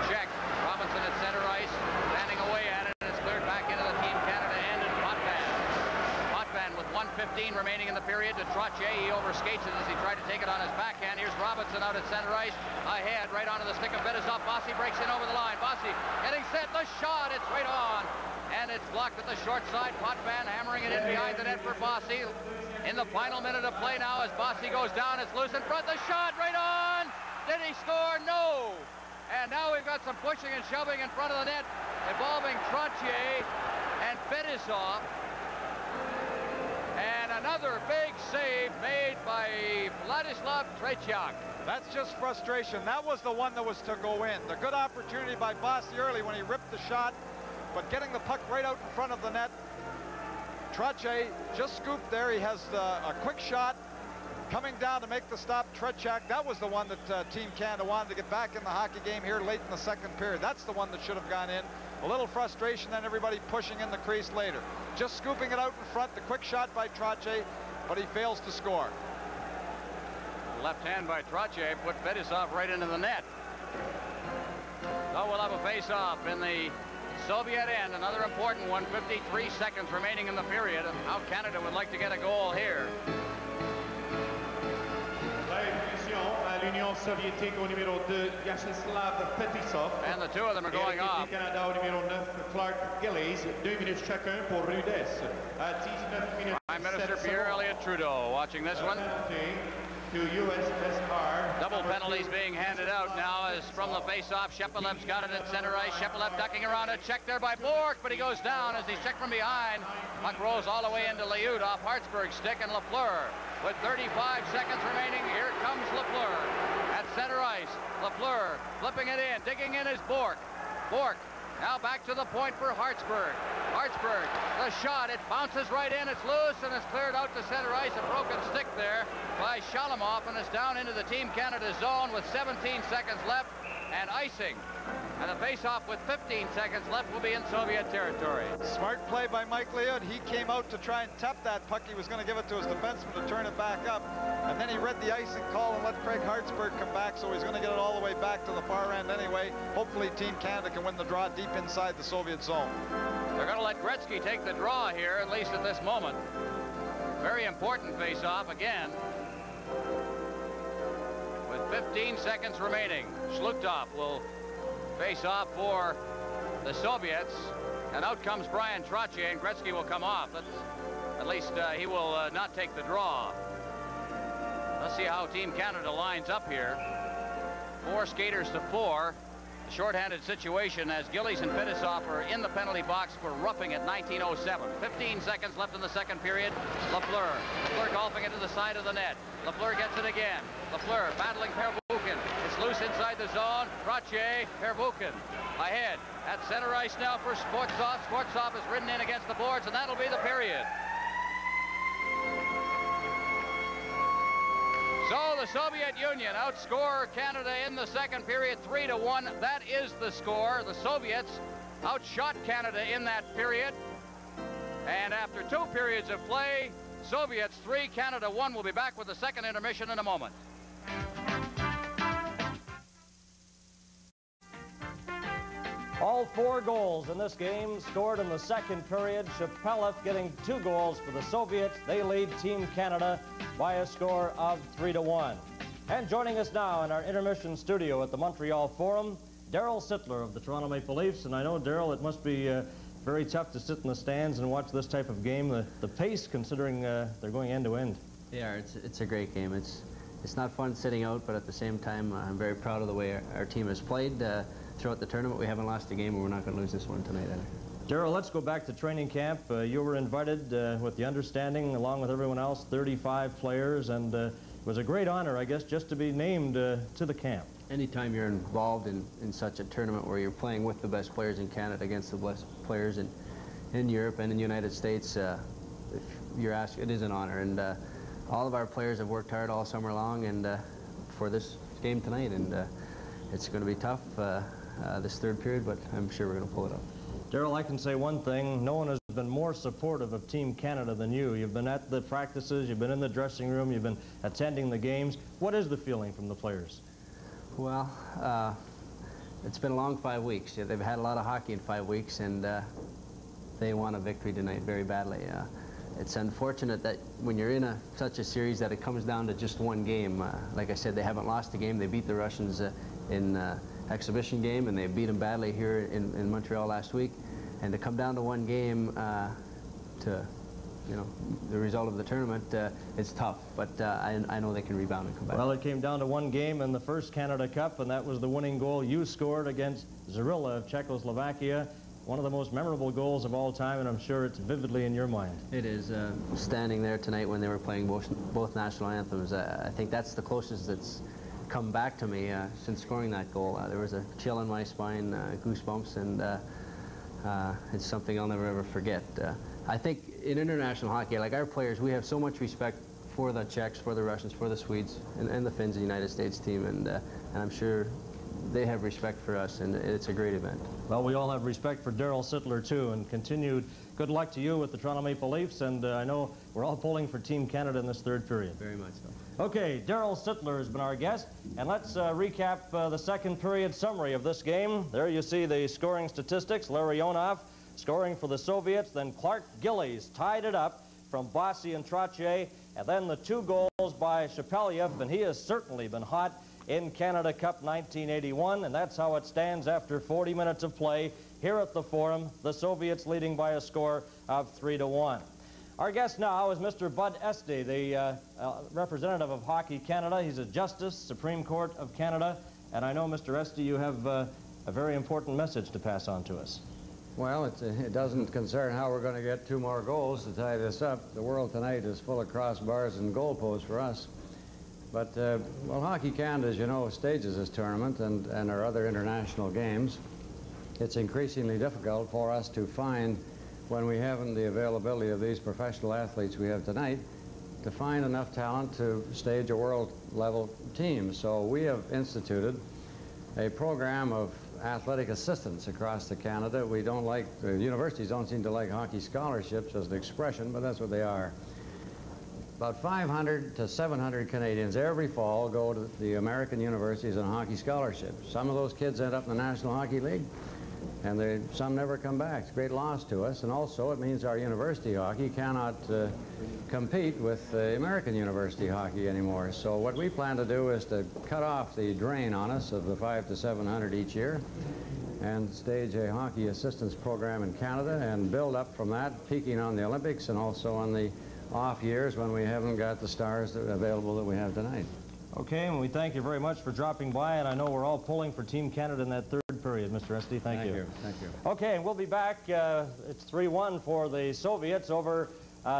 Speaker 12: check. Robinson at center ice, standing away at it, and it's cleared back into the Team Canada end, and Potvin with 1:15 remaining in the period to Trottier. He overskates it as he tried to take it on his backhand. Here's Robinson out at center ice, ahead, right onto the stick of Bedizov. Bossy breaks in over the line. Bossy getting set, the shot, it's right on, and it's blocked at the short side. Potvin hammering it in behind the net for Bossy. In the final minute of play now, as Bossy goes down, it's loose in front, the shot, right on! Did he score? No! And now we've got some pushing and shoving in front of the net involving Trottier and Bedizov. And another big save made by Vladislav Tretiak.
Speaker 17: That's just frustration. That was the one that was to go in. The good opportunity by Bossy early when he ripped the shot, but getting the puck right out in front of the net. Trottier just scooped there. He has a quick shot, Coming down to make the stop, Trechak. That was the one that Team Canada wanted to get back in the hockey game here late in the second period. That's the one that should have gone in. A little frustration, then everybody pushing in the crease later. Just scooping it out in front. The quick shot by Trottier, but he fails to score.
Speaker 12: Left hand by Trottier put Fetisov right into the net. So we'll have a face-off in the Soviet end. Another important one. 53 seconds remaining in the period. How Canada would like to get a goal here.
Speaker 5: L'Union soviétique au numéro 2, Vyacheslav Fetisov.
Speaker 12: And the two of them are going off.
Speaker 5: Canada au numéro 9, Clark Gillies. 2 minutes chacun pour Rudess. At 19 minutes.
Speaker 12: Prime Minister Pierre Elliott Trudeau watching this one.
Speaker 5: To USSR.
Speaker 12: Double penalties being handed out now as from the face-off. Shepelev's got it at center ice. Shepelev ducking around a check there by Bourque, but he goes down as he's checked from behind. Puck rolls all the way into Liut off Hartsburg's stick, and Lafleur. With 35 seconds remaining, here comes Lafleur at center ice. Lafleur flipping it in, digging in is Bourque. Bourque now back to the point for Hartsburg. Hartsburg, the shot, it bounces right in, it's loose, and it's cleared out to center ice. A broken stick there by Shalamov, and it's down into the Team Canada zone with 17 seconds left, and icing. And the face-off with 15 seconds left will be in Soviet territory.
Speaker 17: Smart play by Mike Liut. He came out to try and tap that puck. He was going to give it to his defenseman to turn it back up. And then he read the icing call and let Craig Hartsburg come back, so he's going to get it all the way back to the far end anyway. Hopefully Team Canada can win the draw deep inside the Soviet zone.
Speaker 12: They're going to let Gretzky take the draw here, at least at this moment. Very important face-off again. With 15 seconds remaining, Shlutov will face off for the Soviets, and out comes Brian Trottier, and Gretzky will come off. At least he will not take the draw. Let's see how Team Canada lines up here. 4 skaters to 4. A shorthanded situation as Gillies and Fetisov are in the penalty box for roughing at 19:07. 15 seconds left in the second period. Lafleur golfing it to the side of the net. Lafleur gets it again. Lafleur battling Pervukin. It's loose inside the zone. Trottier, Pervukin ahead at center ice now for Skvortsov. Skvortsov is ridden in against the boards, and that'll be the period. So the Soviet Union outscore Canada in the second period 3-1. That is the score. The Soviets outshot Canada in that period. And after 2 periods of play, Soviets 3, Canada 1. We'll be back with the second intermission in a moment.
Speaker 16: All 4 goals in this game scored in the second period. Shepelev getting 2 goals for the Soviets. They lead Team Canada by a score of 3-1. And joining us now in our intermission studio at the Montreal Forum, Darryl Sittler of the Toronto Maple Leafs. And I know, Darryl, it must be very tough to sit in the stands and watch this type of game. The pace, considering they're going end to end.
Speaker 2: Yeah, it's a great game. It's not fun sitting out, but at the same time, I'm very proud of the way our team has played. Throughout the tournament, we haven't lost a game, and we're not going to lose this one tonight either.
Speaker 16: Darryl, let's go back to training camp. You were invited with the understanding, along with everyone else, 35 players, and it was a great honor, I guess, just to be named to the camp.
Speaker 2: Anytime you're involved in such a tournament where you're playing with the best players in Canada against the best players in Europe and in the United States, if you're asked, it is an honor. And all of our players have worked hard all summer long and for this game tonight, and it's going to be tough this third period, but I'm sure we're going to pull it up.
Speaker 16: Darryl, I can say one thing. No one has been more supportive of Team Canada than you. You've been at the practices, you've been in the dressing room, you've been attending the games. What is the feeling from the players?
Speaker 2: Well, it's been a long 5 weeks. Yeah, they've had a lot of hockey in 5 weeks, and they want a victory tonight very badly. It's unfortunate that when you're in such a series that it comes down to just one game. Like I said, they haven't lost a game. They beat the Russians in exhibition game, and they beat them badly here in Montreal last week. And to come down to one game to, the result of the tournament, it's tough. But I know they can rebound and come back.
Speaker 16: Well, it came down to one game in the first Canada Cup, and that was the winning goal you scored against Zarilla of Czechoslovakia. One of the most memorable goals of all time, and I'm sure it's vividly in your mind.
Speaker 2: It is. Standing there tonight when they were playing both national anthems, I think that's the closest that's come back to me since scoring that goal. There was a chill in my spine, goosebumps, and it's something I'll never ever forget. I think in international hockey, like our players, we have so much respect for the Czechs, for the Russians, for the Swedes, and the Finns, the United States team, and I'm sure they have respect for us, and it's a great event.
Speaker 16: Well, we all have respect for Darryl Sittler, too, and continued good luck to you with the Toronto Maple Leafs, and I know we're all pulling for Team Canada in this third period.
Speaker 2: Very much so.
Speaker 16: Okay, Darryl Sittler has been our guest, and let's recap the second period summary of this game. There you see the scoring statistics. Larionov scoring for the Soviets, then Clark Gillies tied it up from Bossy and Trottier, and then the 2 goals by Shepeliev, and he has certainly been hot in Canada Cup 1981, and that's how it stands after 40 minutes of play here at the Forum, the Soviets leading by a score of 3-1. Our guest now is Mr. Bud Esty, the representative of Hockey Canada. He's a Justice, Supreme Court of Canada, and I know, Mr. Esty, you have a very important message to pass on to us.
Speaker 3: Well, it doesn't concern how we're going to get 2 more goals to tie this up. The world tonight is full of crossbars and goalposts for us. But, well, Hockey Canada, as you know, stages this tournament and our other international games. It's increasingly difficult for us to find, when we haven't the availability of these professional athletes we have tonight, to find enough talent to stage a world-level team. So we have instituted a program of athletic assistants across the Canada. We don't like, the universities don't seem to like hockey scholarships as an expression, but that's what they are. About 500 to 700 Canadians every fall go to the American universities on hockey scholarships. Some of those kids end up in the National Hockey League, and some never come back. It's a great loss to us, and also it means our university hockey cannot compete with American university hockey anymore. So what we plan to do is to cut off the drain on us of the 500 to 700 each year and stage a hockey assistance program in Canada and build up from that, peaking on the Olympics and also on the off years when we haven't got the stars available that we have tonight.
Speaker 16: Okay, and we thank you very much for dropping by, and I know we're all pulling for Team Canada in that third period, Mr. Esty. Thank you.
Speaker 3: Thank you.
Speaker 16: Okay, and we'll be back. It's 3-1 for the Soviets over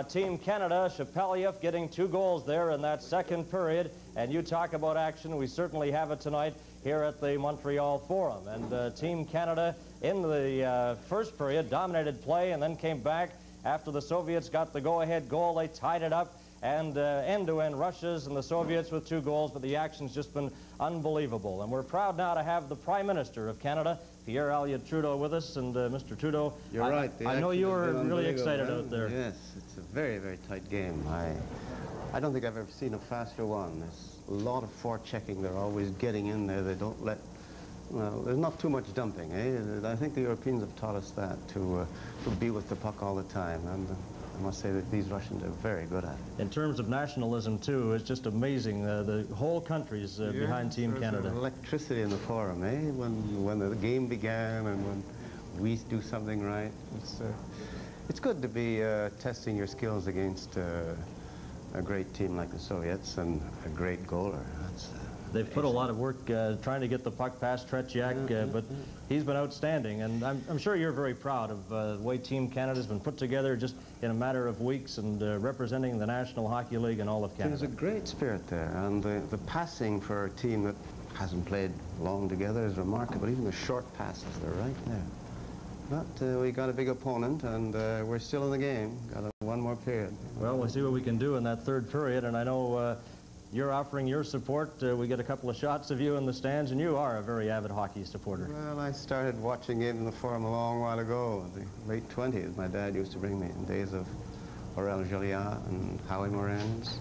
Speaker 16: Team Canada. Shepeliev getting 2 goals there in that second period, and you talk about action. We certainly have it tonight here at the Montreal Forum. And Team Canada in the first period dominated play and then came back. After the Soviets got the go-ahead goal, they tied it up, and end-to-end rushes, and the Soviets with 2 goals, but the action's just been unbelievable. And we're proud now to have the Prime Minister of Canada, Pierre Elliott Trudeau, with us. And Mr. Trudeau,
Speaker 19: you're right.
Speaker 16: I know you were really excited out there.
Speaker 19: Yes, it's a very, very tight game. I don't think I've ever seen a faster one. There's a lot of forechecking. They're always getting in there. They don't let... Well, there's not too much dumping, eh? I think the Europeans have taught us that, to be with the puck all the time. And I must say that these Russians are very good at it.
Speaker 16: In terms of nationalism, too, it's just amazing. The whole country's behind Team Canada.
Speaker 19: Electricity in the Forum, eh? When the game began and when we do something right. It's good to be testing your skills against a great team like the Soviets and a great goaler.
Speaker 16: They've put a lot of work trying to get the puck past Tretiak, but he's been outstanding. And I'm sure you're very proud of the way Team Canada's been put together just in a matter of weeks and representing the National Hockey League and all of Canada.
Speaker 19: There's a great spirit there, and the passing for a team that hasn't played long together is remarkable. Even the short passes, they're right there. But we got a big opponent, and we're still in the game. Got one more period.
Speaker 16: Well, we'll see what we can do in that third period, and I know you're offering your support. We get a couple of shots of you in the stands, and you are a very avid hockey supporter.
Speaker 19: Well, I started watching it in the Forum a long while ago, in the late 20s. My dad used to bring me in days of Aurel Joliat and Howie Moran's.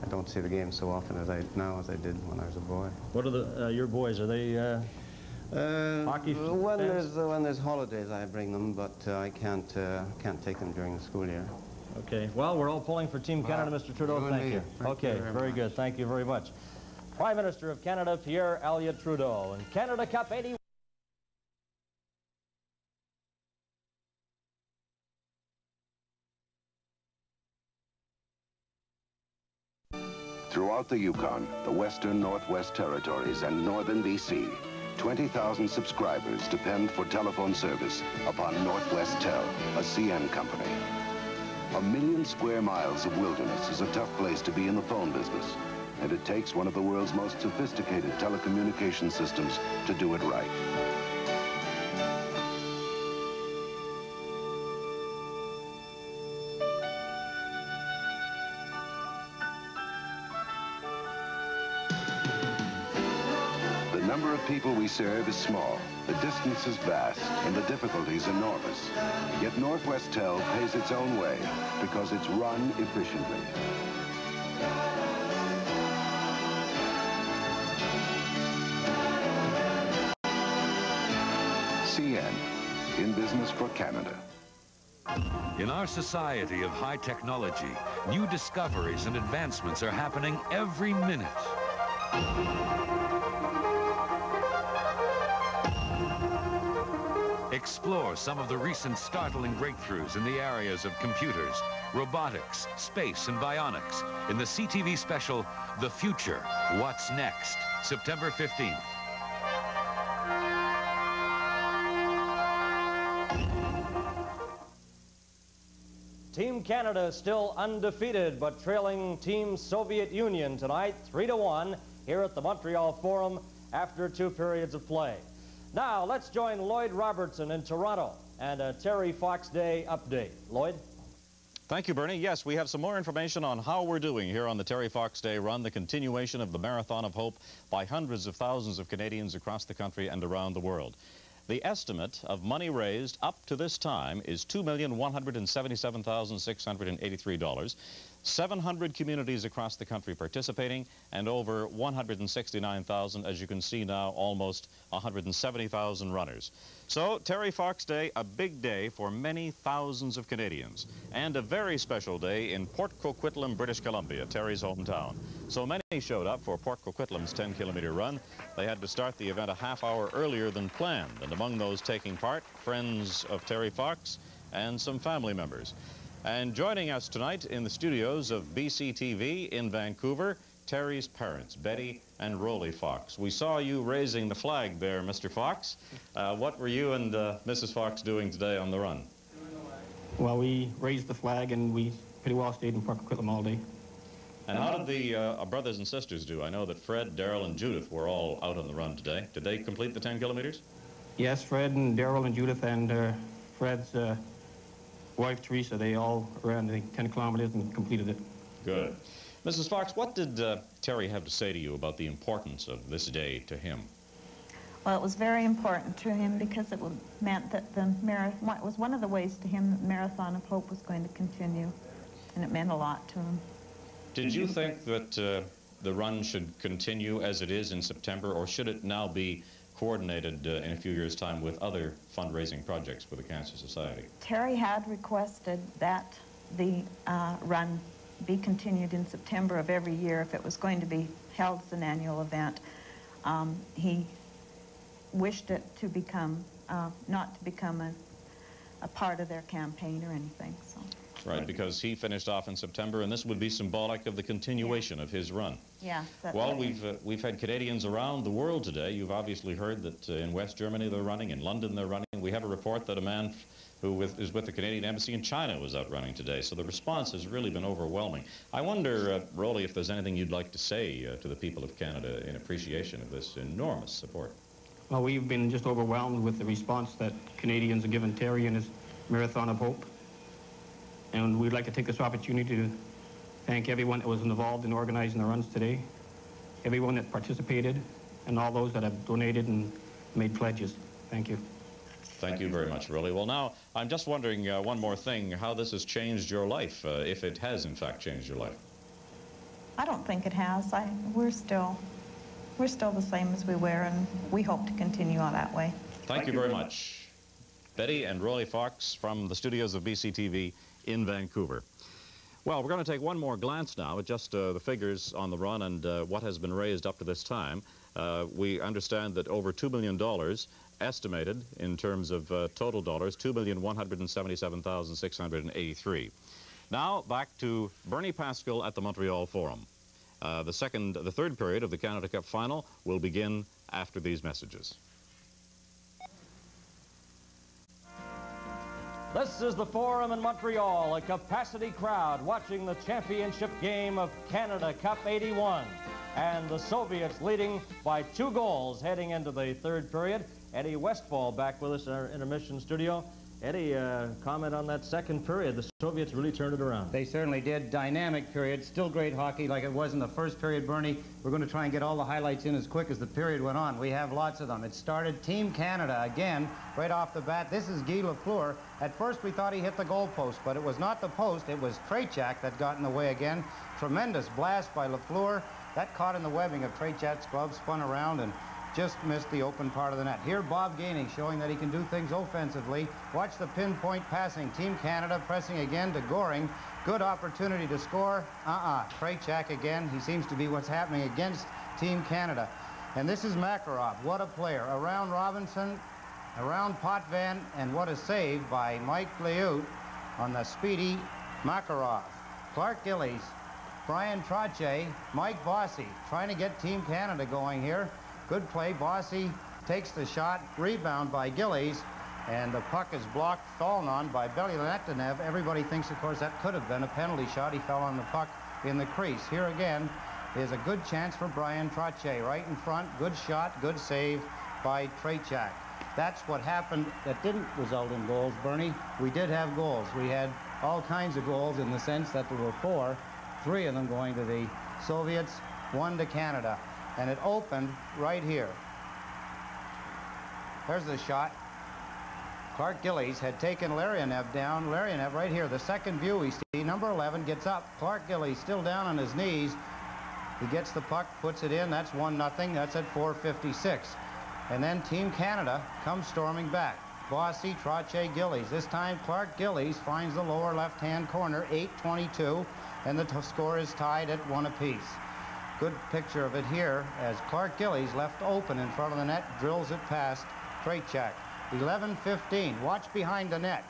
Speaker 19: I don't see the game so often now as I did when I was a boy.
Speaker 16: What are your boys? Are they hockey fans?
Speaker 19: When there's holidays, I bring them, but I can't take them during the school year.
Speaker 16: Okay, well, we're all pulling for Team Canada, Mr. Trudeau. Thank you. Okay, very good. Thank you very much. Prime Minister of Canada, Pierre Elliott Trudeau. And Canada Cup 81.
Speaker 7: Throughout the Yukon, the Western Northwest Territories, and Northern BC, 20,000 subscribers depend for telephone service upon Northwest Tel, a CN company. 1 million square miles of wilderness is a tough place to be in the phone business, and it takes one of the world's most sophisticated telecommunication systems to do it right. people we serve is small, the distance is vast, and the difficulties enormous. Yet Northwest Tel pays its own way because it's run efficiently. CN, in business for Canada.
Speaker 10: In our society of high technology, new discoveries and advancements are happening every minute. Explore some of the recent startling breakthroughs in the areas of computers, robotics, space, and bionics in the CTV special, The Future, What's Next, September 15th.
Speaker 16: Team Canada still undefeated, but trailing Team Soviet Union tonight 3-1 here at the Montreal Forum after 2 periods of play. Now let's join Lloyd Robertson in Toronto and a Terry Fox Day update. Lloyd?
Speaker 21: Thank you, Bernie. Yes, we have some more information on how we're doing here on the Terry Fox Day run, the continuation of the Marathon of Hope by hundreds of thousands of Canadians across the country and around the world. The estimate of money raised up to this time is $2,177,683. 700 communities across the country participating, and over 169,000, as you can see now, almost 170,000 runners. So, Terry Fox Day, a big day for many thousands of Canadians, and a very special day in Port Coquitlam, British Columbia, Terry's hometown. So many showed up for Port Coquitlam's 10-kilometer run. They had to start the event a half hour earlier than planned, and among those taking part, friends of Terry Fox and some family members. And joining us tonight in the studios of BCTV in Vancouver, Terry's parents, Betty and Rolly Fox. We saw you raising the flag there, Mr. Fox. What were you and Mrs. Fox doing today on the run?
Speaker 22: Well, we raised the flag and we pretty well stayed in Port Coquitlam all day.
Speaker 21: And how did the brothers and sisters do? I know that Fred, Daryl, and Judith were all out on the run today. Did they complete the 10 kilometers?
Speaker 22: Yes, Fred and Daryl and Judith and Fred's wife, Teresa, they all ran the 10 kilometers and completed it.
Speaker 21: Good. Mrs. Fox, what did Terry have to say to you about the importance of this day to him?
Speaker 23: Well, it was very important to him because it meant that the marathon, it was one of the ways to him that Marathon of Hope was going to continue, and it meant a lot to him.
Speaker 21: Did you think that the run should continue as it is in September, or should it now be coordinated in a few years' time with other fundraising projects for the Cancer Society?
Speaker 23: Terry had requested that the run be continued in September of every year if it was going to be held as an annual event. He wished it to become, not to become a part of their campaign or anything. So.
Speaker 21: Right, because he finished off in September, and this would be symbolic of the continuation of his run.
Speaker 23: Yeah.
Speaker 21: Well, we've had Canadians around the world today. You've obviously heard that in West Germany they're running, in London they're running. We have a report that a man who is with the Canadian Embassy in China was out running today, so the response has really been overwhelming. I wonder, Rolly, if there's anything you'd like to say to the people of Canada in appreciation of this enormous support.
Speaker 22: Well, we've been just overwhelmed with the response that Canadians have given Terry and his Marathon of Hope. And we'd like to take this opportunity to thank everyone that was involved in organizing the runs today, everyone that participated, and all those that have donated and made pledges. Thank you.
Speaker 21: Thank you very much, Rolly. Well, now, I'm just wondering one more thing, how this has changed your life, if it has, in fact, changed your life.
Speaker 23: I don't think it has. We're still the same as we were, and we hope to continue on that way.
Speaker 21: Thank you very much. Betty and Rolly Fox from the studios of BCTV in Vancouver. Well, we're going to take one more glance now at just the figures on the run and what has been raised up to this time. We understand that over $2 million estimated in terms of total dollars, $2,177,683. Now back to Bernie Pascal at the Montreal Forum. The third period of the Canada Cup final will begin after these messages.
Speaker 16: This is the Forum in Montreal, a capacity crowd watching the championship game of Canada Cup 81. And the Soviets leading by 2 goals heading into the third period. Eddie Westfall back with us in our intermission studio. Eddie, comment on that second period. The Soviets really turned it around.
Speaker 14: They certainly did. Dynamic period. Still great hockey like it was in the first period, Bernie. We're going to try and get all the highlights in as quick as the period went on. We have lots of them. It started Team Canada again, right off the bat. This is Guy Lafleur. At first we thought he hit the goal post, but it was not the post. It was Trachak that got in the way again. Tremendous blast by Lafleur. That caught in the webbing of Trachak's glove, spun around, and just missed the open part of the net. Here, Bob Gainey showing that he can do things offensively. Watch the pinpoint passing. Team Canada pressing again to Goring. Good opportunity to score. Trachak again. He seems to be what's happening against Team Canada. And this is Makarov. What a player. Around Robinson, around Potvin, and what a save by Mike Liut on the speedy Makarov. Clark Gillies, Brian Trottier, Mike Bossy trying to get Team Canada going here. Good play. Bossy takes the shot. Rebound by Gillies. And the puck is blocked, fallen on by Belylenev. Everybody thinks, of course, that could have been a penalty shot. He fell on the puck in the crease. Here again is a good chance for Brian Trottier. Right in front. Good shot. Good save by Trachak. That's what happened. That didn't result in goals, Bernie. We did have goals. We had all kinds of goals in the sense that there were 4. 3 of them going to the Soviets, 1 to Canada. And it opened right here. There's the shot. Clark Gillies had taken Larionev down. Larionev right here, the second view we see. Number 11 gets up. Clark Gillies still down on his knees. He gets the puck, puts it in. That's 1-0. That's at 4:56. And then Team Canada comes storming back. Bossy, Trottier, Gillies. This time Clark Gillies finds the lower left-hand corner, 8:22, and the score is tied at 1 apiece. Good picture of it here as Clark Gillies, left open in front of the net, drills it past Trachak. 11:15. Watch behind the net.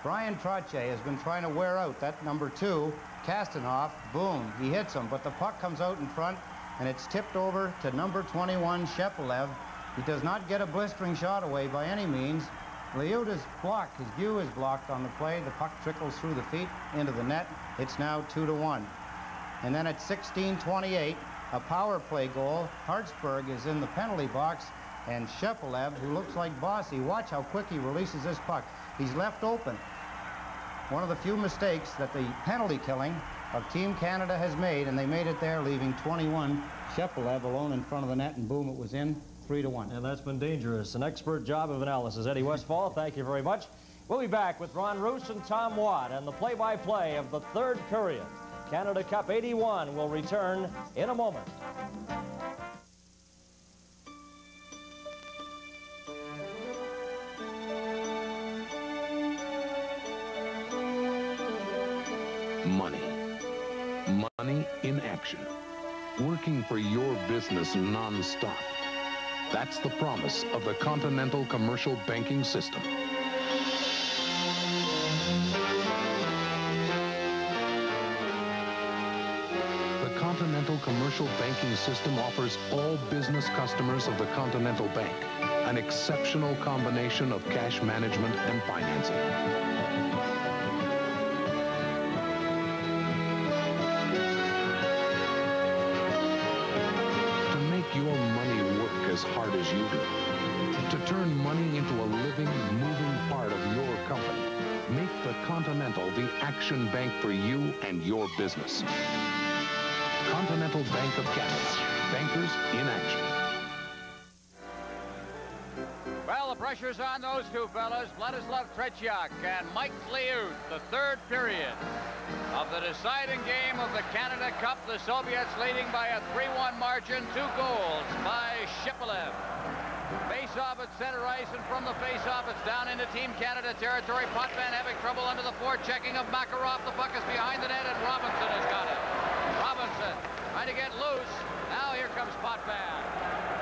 Speaker 14: Brian Trottier has been trying to wear out that number 2, Kastanoff. Boom, he hits him, but the puck comes out in front, and it's tipped over to number 21, Shepelev. He does not get a blistering shot away by any means. Liut is blocked. His view is blocked on the play. The puck trickles through the feet into the net. It's now 2-1. And then at 16:28, a power play goal. Hartsburg is in the penalty box, and Shepelev, who looks like Bossy, watch how quick he releases this puck. He's left open. One of the few mistakes that the penalty killing of Team Canada has made, and they made it there, leaving 21 Shepelev alone in front of the net, and boom, it was in, 3-1.
Speaker 16: And that's been dangerous. An expert job of analysis. Eddie Westfall, thank you very much. We'll be back with Ron Roos and Tom Watt and the play-by-play of the third period. Canada Cup 81 will return in a moment.
Speaker 7: Money. Money in action. Working for your business non-stop. That's the promise of the Continental Commercial Banking System. The Continental Commercial Banking System offers all business customers of the Continental Bank an exceptional combination of cash management and financing. Your money work as hard as you do. To turn money into a living, moving part of your company. Make the Continental the action bank for you and your business. Continental Bank of Canada. Bankers in action.
Speaker 12: Well, the pressure's on those two fellas, Vladislav Tretiak and Mike Liut, the third period of the deciding game of the Canada Cup. The Soviets leading by a 3-1 margin, 2 goals by Shepelev. Face-off at center ice, and from the face-off, it's down into Team Canada territory. Potvin having trouble under the forechecking of Makarov. The puck is behind the net, and Robinson has got it. Robinson trying to get loose. Now here comes Potvin.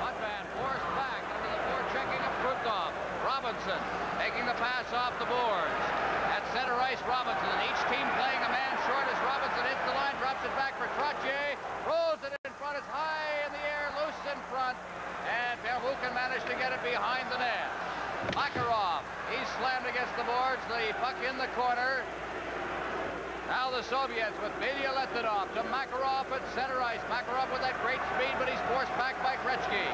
Speaker 12: Potvin forced back under the forechecking of Krutov. Robinson taking the pass off the boards. At center ice, Robinson, and each team playing a man short as Robinson hits the line, drops it back for Trottier, throws it in front, it's high in the air, loose in front, and Pervukin managed to get it behind the net. Makarov, he's slammed against the boards, the puck in the corner. Now the Soviets with Belylenev to Makarov at center ice. Makarov with that great speed, but he's forced back by Gretzky.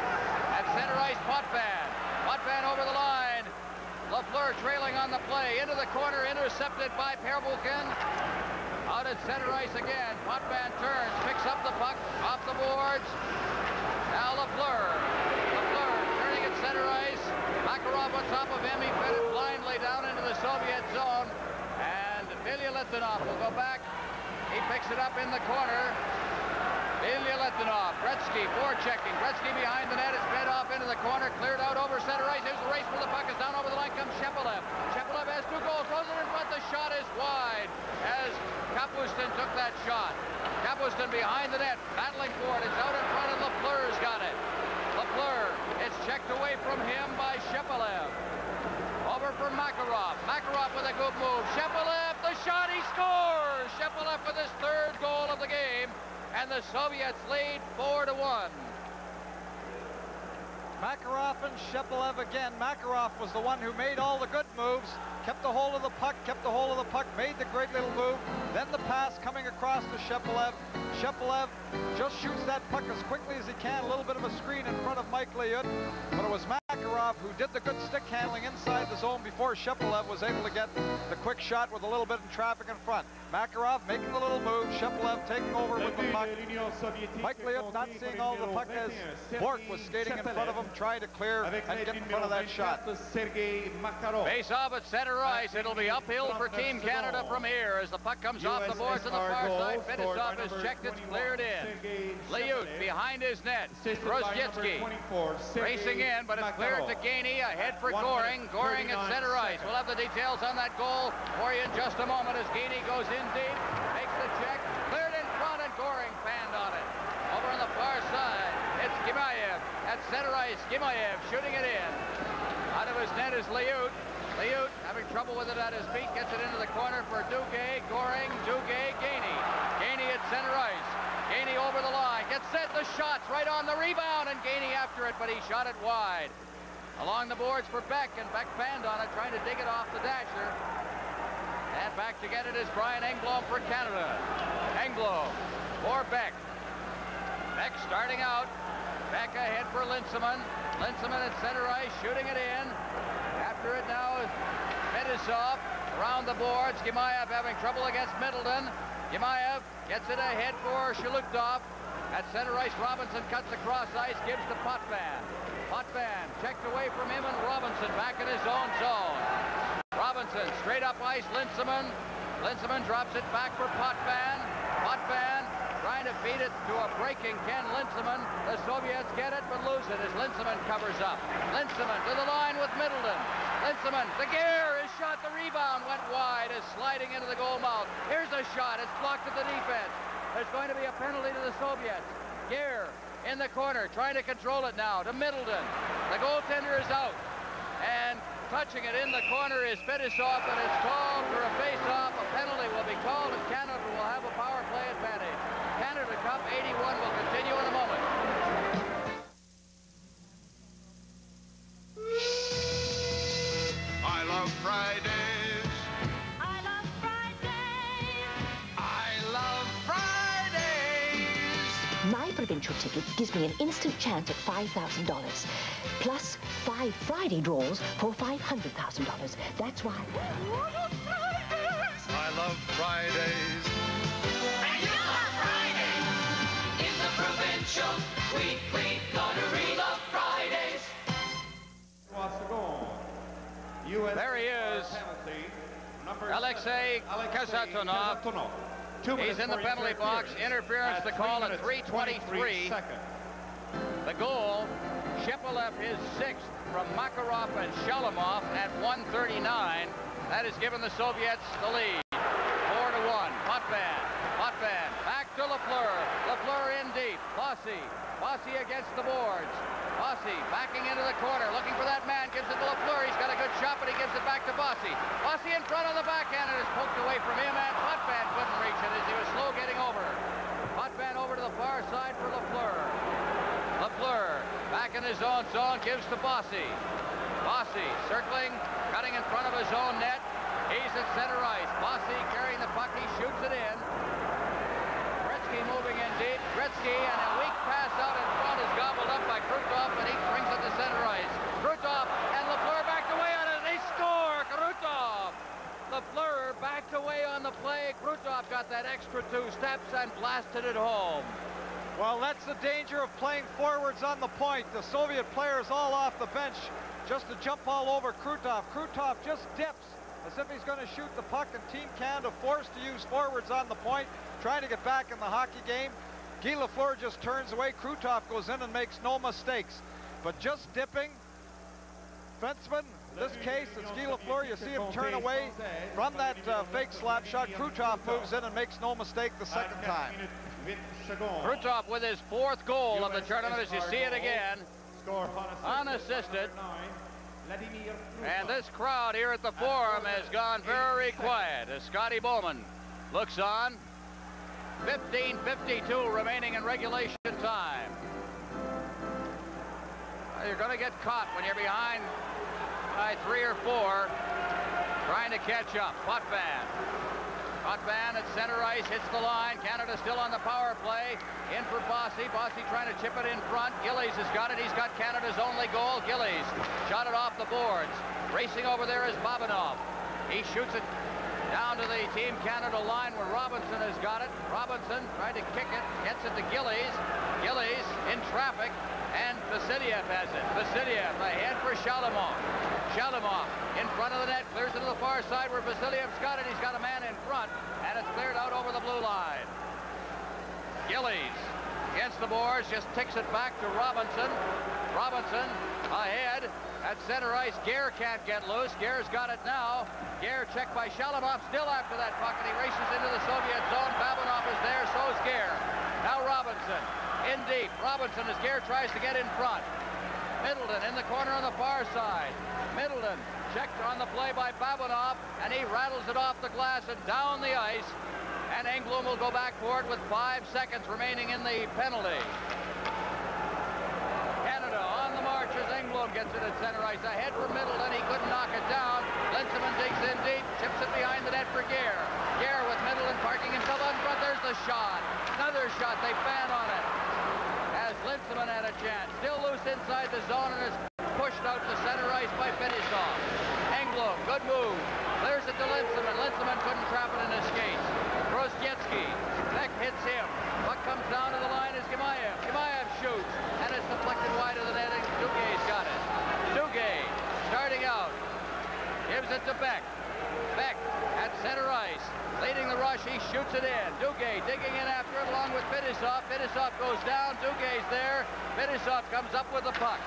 Speaker 12: At center ice, Potvin. Potvin over the line. LaFleur trailing on the play. Into the corner, intercepted by Perbukin. Out at center ice again. Potvin turns, picks up the puck, off the boards. Now LaFleur. LaFleur turning at center ice. Makarov on top of him. He fed it blindly down into the Soviet zone. And Ilya Litvinov will go back. He picks it up in the corner. Ilya Litvinov, Gretzky, forechecking. Gretzky behind the net, is fed off into the corner, cleared out over center ice. Here's the race for the puck, is down over the line, comes Shepelev. Shepelev has 2 goals, goes it in front, the shot is wide as Kapustin took that shot. Kapustin behind the net, battling for it, it's out in front and LaFleur's got it. LaFleur, it's checked away from him by Shepelev. Over for Makarov. Makarov with a good move. Shepelev, the shot, he scores! Shepelev with his 3rd goal of the game. And the Soviets lead 4-1.
Speaker 17: Makarov and Shepelev again. Makarov was the one who made all the good moves, kept a hold of the puck, made the great little move. Then the pass coming across to Shepelev. Shepelev just shoots that puck as quickly as he can. A little bit of a screen in front of Mike Liut. But it was Makarov who did the good stick handling inside the zone before Shepelev was able to get the quick shot with a little bit of traffic in front. Makarov making the little move. Shepelev taking over with the puck. Mike Liut not seeing all the puck as Bork was skating in front of him, trying to clear and get in front of that shot.
Speaker 12: Face off at center ice. It'll be uphill for Team Canada from here as the puck comes off the boards on the far side. Fedosov is checked. It's cleared in. Liut behind his net. Grosjetsky racing in, but it's cleared to Gainey. Ahead for Goring. Goring at center ice. We'll have the details on that goal for you in just a moment as Gainey goes in deep, makes the check, cleared in front, and Goring fanned on it. Over on the far side, it's Gimayev at center ice. Gimayev shooting it in. Out of his net is Liut. Liut having trouble with it at his feet, gets it into the corner for Duguay. Goring, Duguay, Gainey. Gainey at center ice. Gainey over the line, gets set, the shots right on the rebound, and Gainey after it, but he shot it wide. Along the boards for Beck, and Beck fanned on it, trying to dig it off the dasher. And back to get it is Brian Engblom for Canada. Engblom for Beck. Beck starting out. Beck ahead for Linseman. Linseman at center ice, shooting it in. After it now is Fedosov around the boards. Gimayev having trouble against Middleton. Gimayev gets it ahead for Shalukov. At center ice, Robinson cuts across ice, gives to Potvin. Potvin checked away from him, and Robinson back in his own zone. Robinson straight up ice, Linseman. Linseman drops it back for Potvin. Potvin trying to feed it to a breaking Ken Linseman. The Soviets get it, but lose it as Linseman covers up. Linseman to the line with Middleton. Linseman, the gear is shot, the rebound went wide, is sliding into the goal mouth. Here's a shot, it's blocked at the defense. There's going to be a penalty to the Soviets. Gear in the corner, trying to control it now to Middleton. The goaltender is out, and touching it in the corner is Fedosov, and it's called for a face-off. A penalty will be called, and Canada will have a power play advantage. Canada Cup 81 will continue in a moment.
Speaker 8: I love Fridays.
Speaker 6: I love Fridays.
Speaker 8: I love Fridays.
Speaker 15: My provincial ticket gives me an instant chance at $5,000, plus 5 Friday draws for $500,000. That's why.
Speaker 8: I love Fridays.
Speaker 6: And you love Fridays. In the provincial weekly lottery, love Fridays.
Speaker 12: There he is, Alexei Kazatonov. He's in the penalty box. Interference to call at 3:23. The goal, Shepelev his 6th from Makarov and Shalamov at 1:39. That has given the Soviets the lead. 4-1. Potvin back to LaFleur. LaFleur in deep. Bossy against the boards. Bossy backing into the corner, looking for that man, gives it to LaFleur. He's got a good shot, but he gives it back to Bossy. Bossy in front on the backhand, and is poked away from him, and Potvin couldn't reach it as he was slow getting over. Potvin over to the far side for LaFleur. LaFleur back in his own zone, gives to Bossy. Bossy circling, cutting in front of his own net. He's at center ice. Bossy carrying the puck, he shoots it in. Gretzky moving in deep. Gretzky, and a weak pass out in front is gobbled up by Krutov, and he brings it to center ice. Krutov and LaFleur backed away on it. They score! Krutov got that extra 2 steps and blasted it home.
Speaker 17: Well, that's the danger of playing forwards on the point. The Soviet players all off the bench just to jump all over Krutov. Krutov just dips as if he's going to shoot the puck, and Team Canada forced to use forwards on the point, trying to get back in the hockey game. Guy Lafleur just turns away. Krutov goes in and makes no mistakes. But just dipping, defenseman, in this case, it's Guy Lafleur. You see him turn away from that fake slap shot. Krutov moves in and makes no mistake the second time.
Speaker 12: Krutov with his 4th goal of the tournament, as you see it again, unassisted. And this crowd here at the Forum has gone very quiet as Scotty Bowman looks on. 15:52 remaining in regulation time. Well, you're going to get caught when you're behind by 3 or 4, trying to catch up. Potvin. Potvin at center ice, hits the line. Canada still on the power play. In for Bossy. Bossy trying to chip it in front. Gillies has got it. He's got Canada's only goal. Gillies shot it off the boards. Racing over there is Babanov. He shoots it down to the Team Canada line where Robinson has got it. Robinson trying to kick it. Gets it to Gillies. Gillies in traffic. And Vasiliev has it. Vasiliev ahead for Shalimov. Shalimov in front of the net. Clears it to the far side where Vasiliev's got it. He's got a man in front. And it's cleared out over the blue line. Gillies against the boards. Just ticks it back to Robinson. Robinson ahead at center ice. Gare can't get loose. Gare's got it now. Gare checked by Shalimov. Still after that puck. And he races into the Soviet zone. Babanov is there. So's Gare. Now Robinson. In deep. Robinson as Gare tries to get in front. Middleton in the corner on the far side. Middleton checked on the play by Babanov, and he rattles it off the glass and down the ice. And Englund will go back for it with 5 seconds remaining in the penalty. Canada on the march as Englund gets it at center ice. Ahead for Middleton. He couldn't knock it down. Linsman digs in deep. Chips it behind the net for Gare. Gare with Middleton parking himself on front. There's the shot. Another shot. They ban on it. Linsman had a chance. Still loose inside the zone and is pushed out to center ice by Fetisov. Englund, good move. Clears it to Linsman. Linsman couldn't trap it in his skates. Grostietsky. Beck hits him. Puck comes down to the line as Gimayev. Gimayev shoots. And it's deflected wide of the net and Duguay's got it. Duguay starting out. Gives it to Beck. Beck at center ice. Leading the rush, he shoots it in. Duguay digging in after it along with Fetisov. Fetisov goes down. Duguay's there. Fetisov comes up with the puck.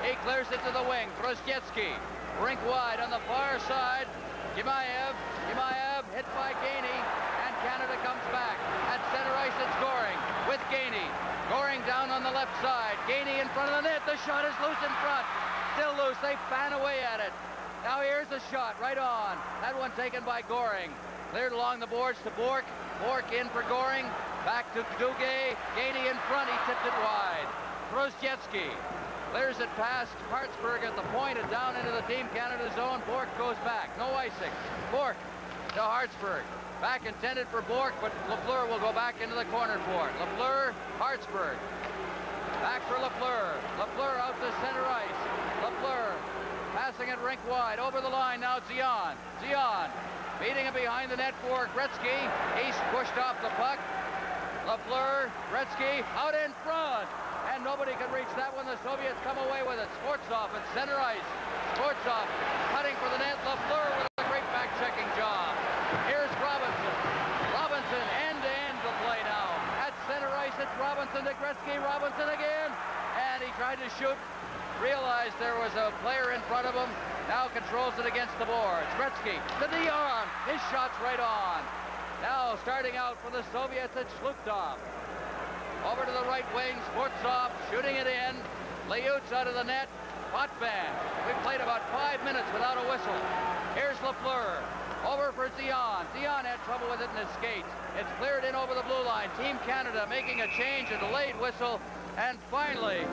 Speaker 12: He clears it to the wing. Grostietsky. Rink wide on the far side. Gimayev. Gimayev hit by Gainey. And Canada comes back. At center ice, it's Goring with Gainey. Goring down on the left side. Gainey in front of the net. The shot is loose in front. Still loose. They fan away at it. Now here's the shot right on. That one taken by Goring. Cleared along the boards to Bork. Bork in for Goring. Back to Duguay. Gainey in front. He tipped it wide. Grostietsky clears it past Hartsburg at the point and down into the Team Canada zone. Bork goes back. No icing. Bork to Hartsburg. Back intended for Bork, but Lafleur will go back into the corner for it. Lafleur, Hartsburg. Back for Lafleur. Lafleur out to center ice. Lafleur passing it rink wide. Over the line now, Zion. Zion. Beating it behind the net for Gretzky. He's pushed off the puck. Lafleur, Gretzky out in front. And nobody can reach that one. The Soviets come away with it. Sportsov at center ice. Sportsov cutting for the net. Lafleur with a great back-checking job. Here's Robinson. Robinson end-to-end to play now. At center ice, it's Robinson to Gretzky. Robinson again. And he tried to shoot. Realized there was a player in front of him. Now controls it against the boards. Gretzky to Dion. His shot's right on. Now starting out for the Soviets, it's Shlukhtov. Over to the right wing. Sportsov shooting it in. Liutz out of the net. Potvin. We've played about 5 minutes without a whistle. Here's Lafleur. Over for Dion. Dion had trouble with it in his skates. It's cleared in over the blue line. Team Canada making a change, a delayed whistle. And finally,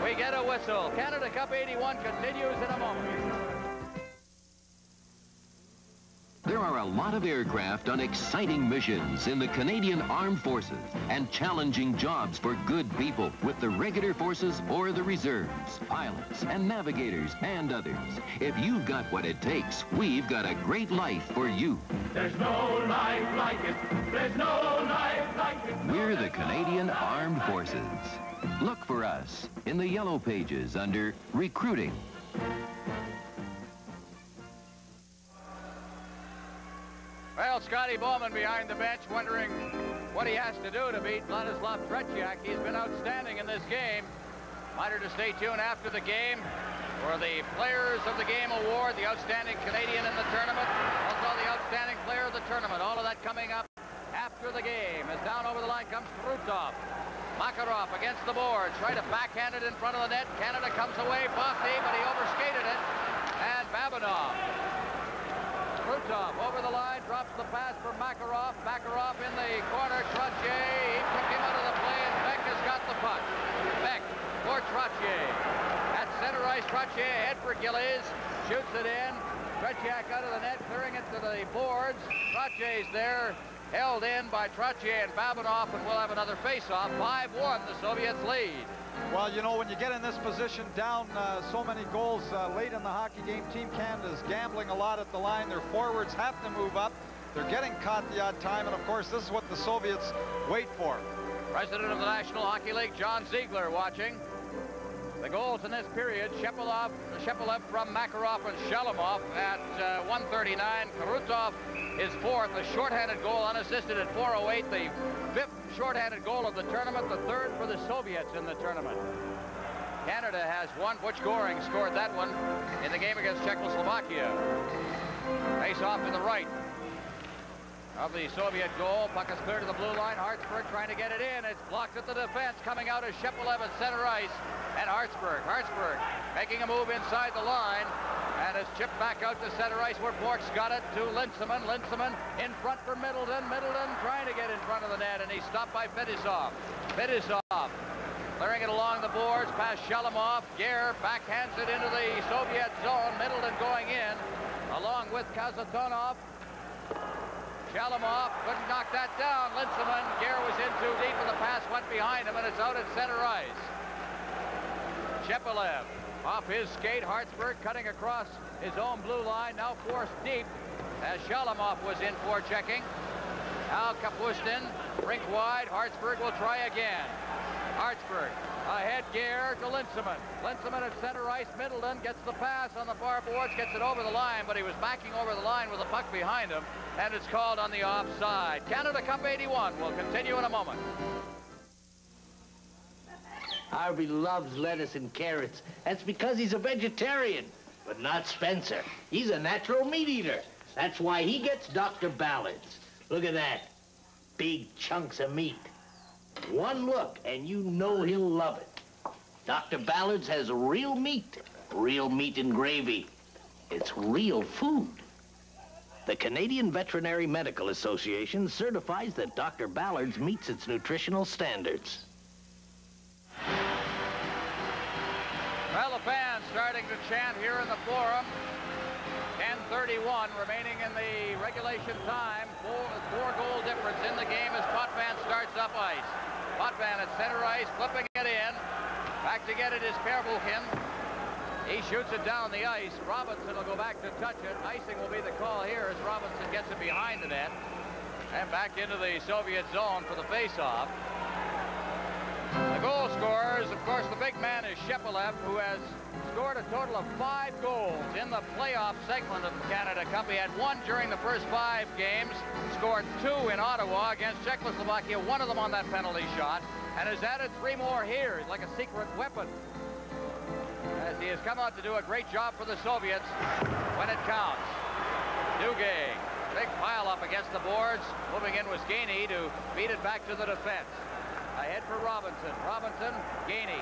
Speaker 12: we get a whistle. Canada Cup 81 continues in a moment.
Speaker 4: There
Speaker 13: are a lot of aircraft on exciting missions in the Canadian Armed Forces and challenging jobs for good people with the regular forces or the reserves, pilots and navigators and others. If you've got what it takes, we've got a great life for you.
Speaker 8: There's no life like it. There's no life like it.
Speaker 13: We're the Canadian Armed Forces. Look for us in the yellow pages under Recruiting.
Speaker 12: Well, Scotty Bowman behind the bench wondering what he has to do to beat Vladislav Tretiak. He's been outstanding in this game. Reminder to stay tuned after the game for the Players of the Game Award, the outstanding Canadian in the tournament, also the outstanding player of the tournament. All of that coming up after the game. As down over the line comes Krutov. Makarov against the board, tried to backhand it in front of the net. Canada comes away, Bossy, but he overskated it. And Babinov. Krutov over the line, drops the pass for Makarov. Makarov in the corner, Trottier. He took him out of the play, and Beck has got the puck. Beck for Trottier. At center ice, Trottier ahead for Gillies. Shoots it in. Tretiak out of the net, clearing it to the boards. Trottier's there, held in by Trottier and Babinov, and we'll have another face-off. 5-1, the Soviets lead.
Speaker 17: Well, you know, when you get in this position down so many goals late in the hockey game, Team Canada is gambling a lot at the line. Their forwards have to move up. They're getting caught the odd time, and of course, this is what the Soviets wait for. President of the National Hockey League, John Ziegler, watching. The goals in this period, Shepelev from Makarov and Shalamov at 1:39. Krutov is fourth, a shorthanded goal unassisted at 4:08. The fifth shorthanded goal of the tournament, the third for the Soviets in the tournament. Canada has one. Butch Goring scored that one in the game against Czechoslovakia. Face off to the right of the Soviet goal. Puck is clear to the blue line. Hartsburg trying to get it in. It's blocked at the defense. Coming out is Shepelev at center ice. And Hartsburg making a move inside the line. And it's chipped back out to center ice where Bork's got it to Linseman. Linseman in front for Middleton. Middleton trying to get in front of the net, and he's stopped by Fetisov. Fetisov clearing it along the boards past Shalamov. Gare backhands it into the Soviet zone. Middleton going in along with Kazatonov. Shalamov couldn't knock that down. Linseman. Gare was in too deep, and the pass went behind him, and it's out at center ice. Shepelev off his skate. Hartsburg cutting across his own blue line, now forced deep as Shalamov was in for checking. Now Kapustin, rink wide. Hartsburg will try again. Hartsburg ahead, Gare to Linseman. Linseman at center ice. Middleton gets the pass on the far boards, gets it over the line, but he was backing over the line with the puck behind him, and it's called on the offside. Canada Cup 81 will continue in a moment.
Speaker 18: Harvey loves lettuce and carrots. That's because he's a vegetarian, but not Spencer. He's a natural meat eater. That's why he gets Dr. Ballard's. Look at that. Big chunks of meat. One look, and you know he'll love it. Dr. Ballard's has real meat and gravy. It's real food. The Canadian Veterinary Medical Association certifies that Dr. Ballard's meets its nutritional standards.
Speaker 12: Well, the fans starting to chant here in the Forum. 10:31 remaining in the regulation time. Four-goal difference in the game as Potvin starts up ice. Potvin at center ice, flipping it in. Back to get it is Pervukin. He shoots it down the ice. Robinson will go back to touch it. Icing will be the call here as Robinson gets it behind the net. And back into the Soviet zone for the face-off. The goal scorers, of course, the big man is Shepelev, who has scored a total of 5 goals in the playoff segment of the Canada Cup. He had 1 during the first 5 games, scored 2 in Ottawa against Czechoslovakia, 1 of them on that penalty shot, and has added 3 more here. He's like a secret weapon, as he has come out to do a great job for the Soviets when it counts. Duguay, big pile up against the boards. Moving in was Gainey to beat it back to the defense. Ahead for Robinson. Robinson, Gainey.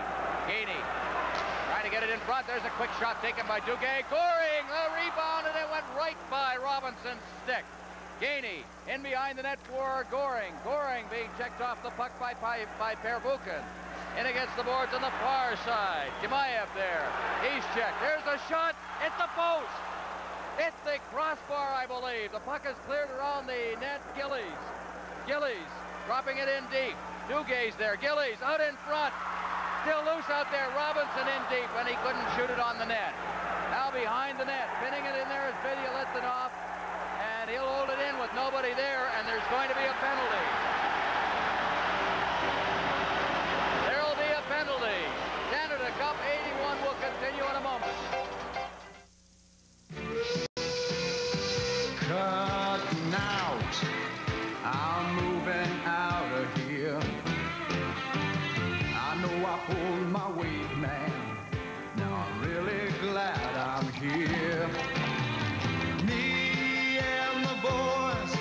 Speaker 12: Trying to get it in front. There's a quick shot taken by Duguay. Goring, the rebound, and it went right by Robinson's stick. Gainey in behind the net for Goring. Goring being checked off the puck by Pervukin. In against the boards on the far side. Timaev there. He's checked. There's a shot. It's the post. It's the crossbar, I believe. The puck is cleared around the net. Gillies dropping it in deep. Duguay's there. Gillies out in front. Still loose out there. Robinson in deep, and he couldn't shoot it on the net. Now behind the net. Pinning it in there is Vilya-Litvinov, and he'll hold it in with nobody there, and there's going to be a penalty. There'll be a penalty. Canada Cup 81 will continue in a moment.
Speaker 9: Cutting out, I'm moving out of here. I know I pulled my weight, man. Now I'm really glad I'm here. Me and the boys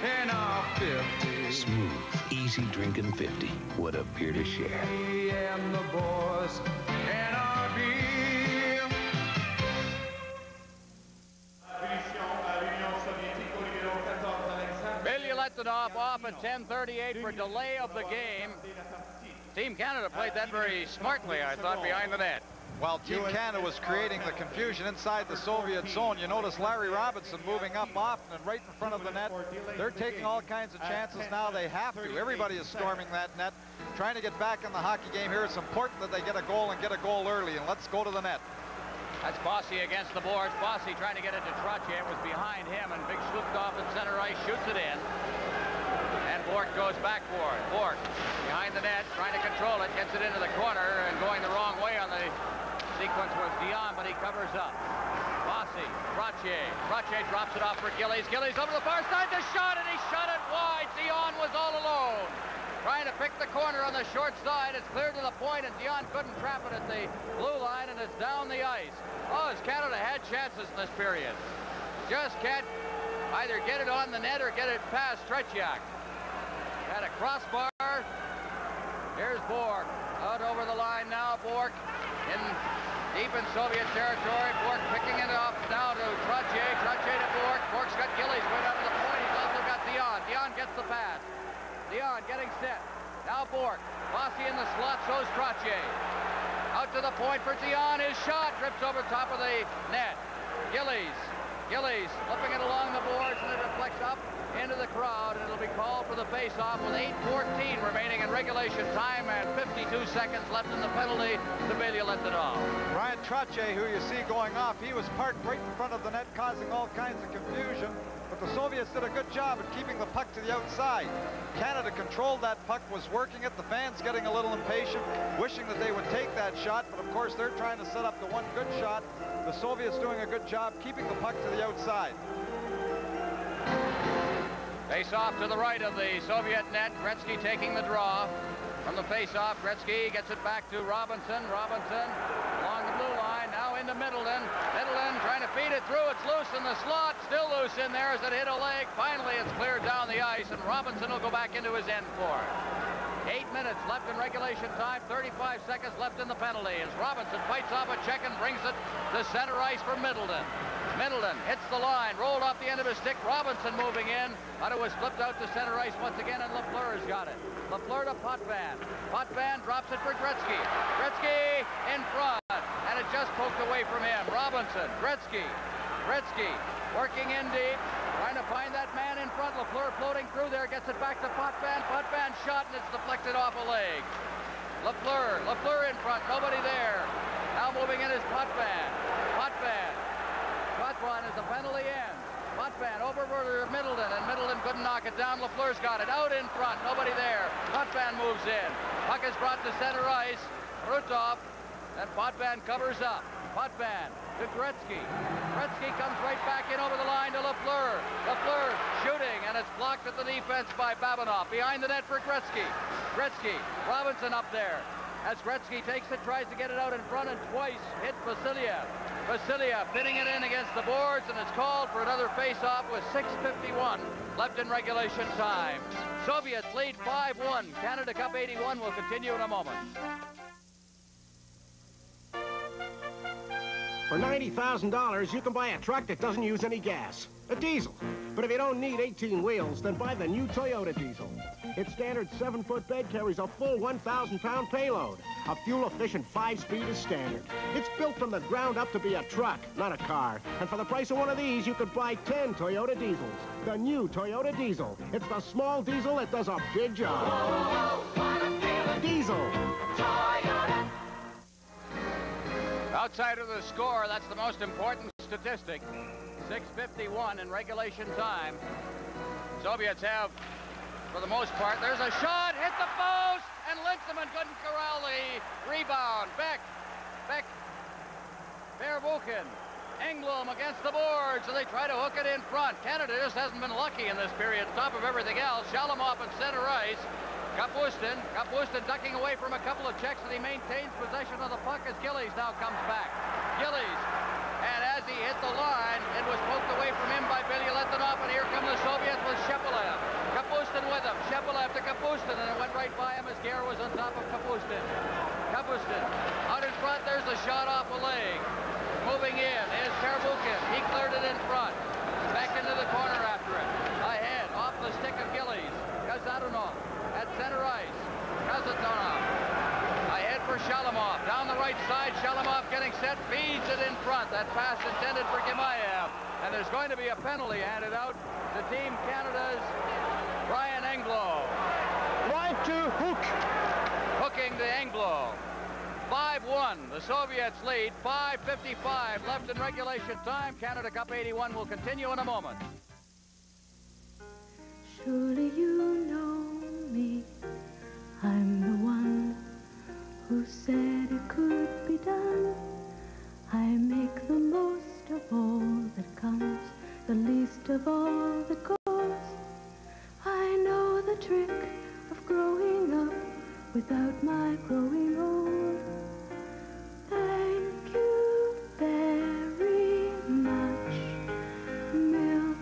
Speaker 9: in our 50s.
Speaker 11: Smooth, easy drinking 50. What a beer to share.
Speaker 9: Me and the boys in our beer.
Speaker 12: Vilya-Litvinov off at 10:38 for delay of the game. Team Canada played that very smartly, I thought, behind the net.
Speaker 17: While Team Canada was creating the confusion inside the Soviet zone, you notice Larry Robinson moving up often and right in front of the net. They're taking all kinds of chances now. They have to. Everybody is storming that net, trying to get back in the hockey game here. It's important that they get a goal and get a goal early, and let's go to the net.
Speaker 12: That's Bossy against the boards. Bossy trying to get it to Trottier. It was behind him, and Big Slukov at center ice shoots it in. And Bork goes back for it. Bork behind the net, trying to control it, gets it into the corner, and going the wrong way on the sequence was Dion, but he covers up. Bossy, Trottier. Trottier drops it off for Gillies. Gillies over the far side, the shot, and he shot it wide. Dion was all alone. Trying to pick the corner on the short side. It's cleared to the point, and Dion couldn't trap it at the blue line, and it's down the ice. Oh, as Canada had chances in this period. Just can't either get it on the net or get it past Tretiak. Had a crossbar. Here's Bork. Out over the line now. Bork deep in Soviet territory. Bork picking it up now to Trottier. Trottier to Bork. Bork's got Gillies right out of the point. He's also got Dion. Dion gets the pass. Dion getting set. Now Bork. Bossy in the slot, so's Trottier. Out to the point for Dion. His shot drips over top of the net. Gillies flipping it along the boards, and it reflects up into the crowd, and it'll be called for the face-off with 8:14 remaining in regulation time and 52 seconds left in the penalty to Vilya-Litvinov.
Speaker 17: Ryan Trottier, who you see going off, he was parked right in front of the net, causing all kinds of confusion. But the Soviets did a good job at keeping the puck to the outside. Canada controlled that puck, was working it. The fans getting a little impatient, wishing that they would take that shot. But of course, they're trying to set up the one good shot. The Soviets doing a good job keeping the puck to the outside.
Speaker 12: Face-off to the right of the Soviet net. Gretzky taking the draw. From the face-off, Gretzky gets it back to Robinson. Robinson along the blue line, now into Middleton. Middleton trying to feed it through. It's loose in the slot. Still loose in there as it hit a leg. Finally, it's cleared down the ice, and Robinson will go back into his end for it. 8 minutes left in regulation time. 35 seconds left in the penalty as Robinson fights off a check and brings it to center ice for Middleton. Middleton hits the line, rolled off the end of his stick. Robinson moving in, but it was flipped out to center ice once again, and Lafleur's got it. Lafleur to Potvin. Potvin drops it for Gretzky. Gretzky in front, and it just poked away from him. Robinson, Gretzky working in deep, trying to find that man in front. Lafleur floating through there, gets it back to Potvin. Potvin shot, and it's deflected off a leg. Lafleur in front, nobody there. Now moving in is Potvin. Potvin as the penalty ends. Potvin over for Middleton, and Middleton couldn't knock it down. Lafleur's got it out in front, nobody there. Potvin moves in. Puck is brought to center ice. Rutov, and Potvin covers up. Potvin to Gretzky. Gretzky comes right back in over the line to Lafleur. Lafleur shooting, and it's blocked at the defense by Babinov. Behind the net for Gretzky. Robinson up there. As Gretzky takes it, tries to get it out in front, and twice hit Vasiliev. Vasiliev fitting it in against the boards, and it's called for another face-off with 6:51 left in regulation time. Soviets lead 5-1. Canada Cup 81 will continue in a moment.
Speaker 20: For $90,000, you can buy a truck that doesn't use any gas.
Speaker 1: A diesel. But if you don't need 18 wheels, then buy the new Toyota diesel. Its standard 7-foot bed carries a full 1,000-pound payload. A fuel-efficient 5-speed is standard. It's built from the ground up to be a truck, not a car. And for the price of one of these, you could buy 10 Toyota diesels. The new Toyota diesel. It's the small diesel that does a big job. Diesel.
Speaker 12: Toyota. Outside of the score, that's the most important statistic. 6:51 in regulation time. Soviets have, for the most part, there's a shot, hit the post, and Linseman couldn't corral the rebound. Beck, Verbuchen, Engblom against the boards, so they try to hook it in front. Canada just hasn't been lucky in this period, top of everything else. Shalamov in center ice. Kapustin ducking away from a couple of checks, and he maintains possession of the puck as Gillies now comes back. Gillies. And as he hit the line, it was poked away from him by Billy Letonov, and here come the Soviets with Shepelev. Kapustin with him. Shepelev to Kapustin, and it went right by him as Gare was on top of Kapustin. Kapustin out in front. There's a shot off a leg. Moving in is Verbuchen. He cleared it in front. Back into the corner after it. Ahead, off the stick of Gillies. Kazatunov at center ice. Kazatunov. Ahead for Shalamov. Down the right side, Shalamov getting set, feeds it in front. That pass intended for Gimayev. And there's going to be a penalty handed out to Team Canada's Brian Engblom. Right to hook. Hooking to Engblom. 5-1, the Soviets lead. 5:55 left in regulation time. Canada Cup 81 will continue in a moment.
Speaker 6: Surely you know me. I'm the one who said it could be done. I make the most of all that comes, the least of all that goes. I know the trick of growing up without my growing old. Thank you very much, milk.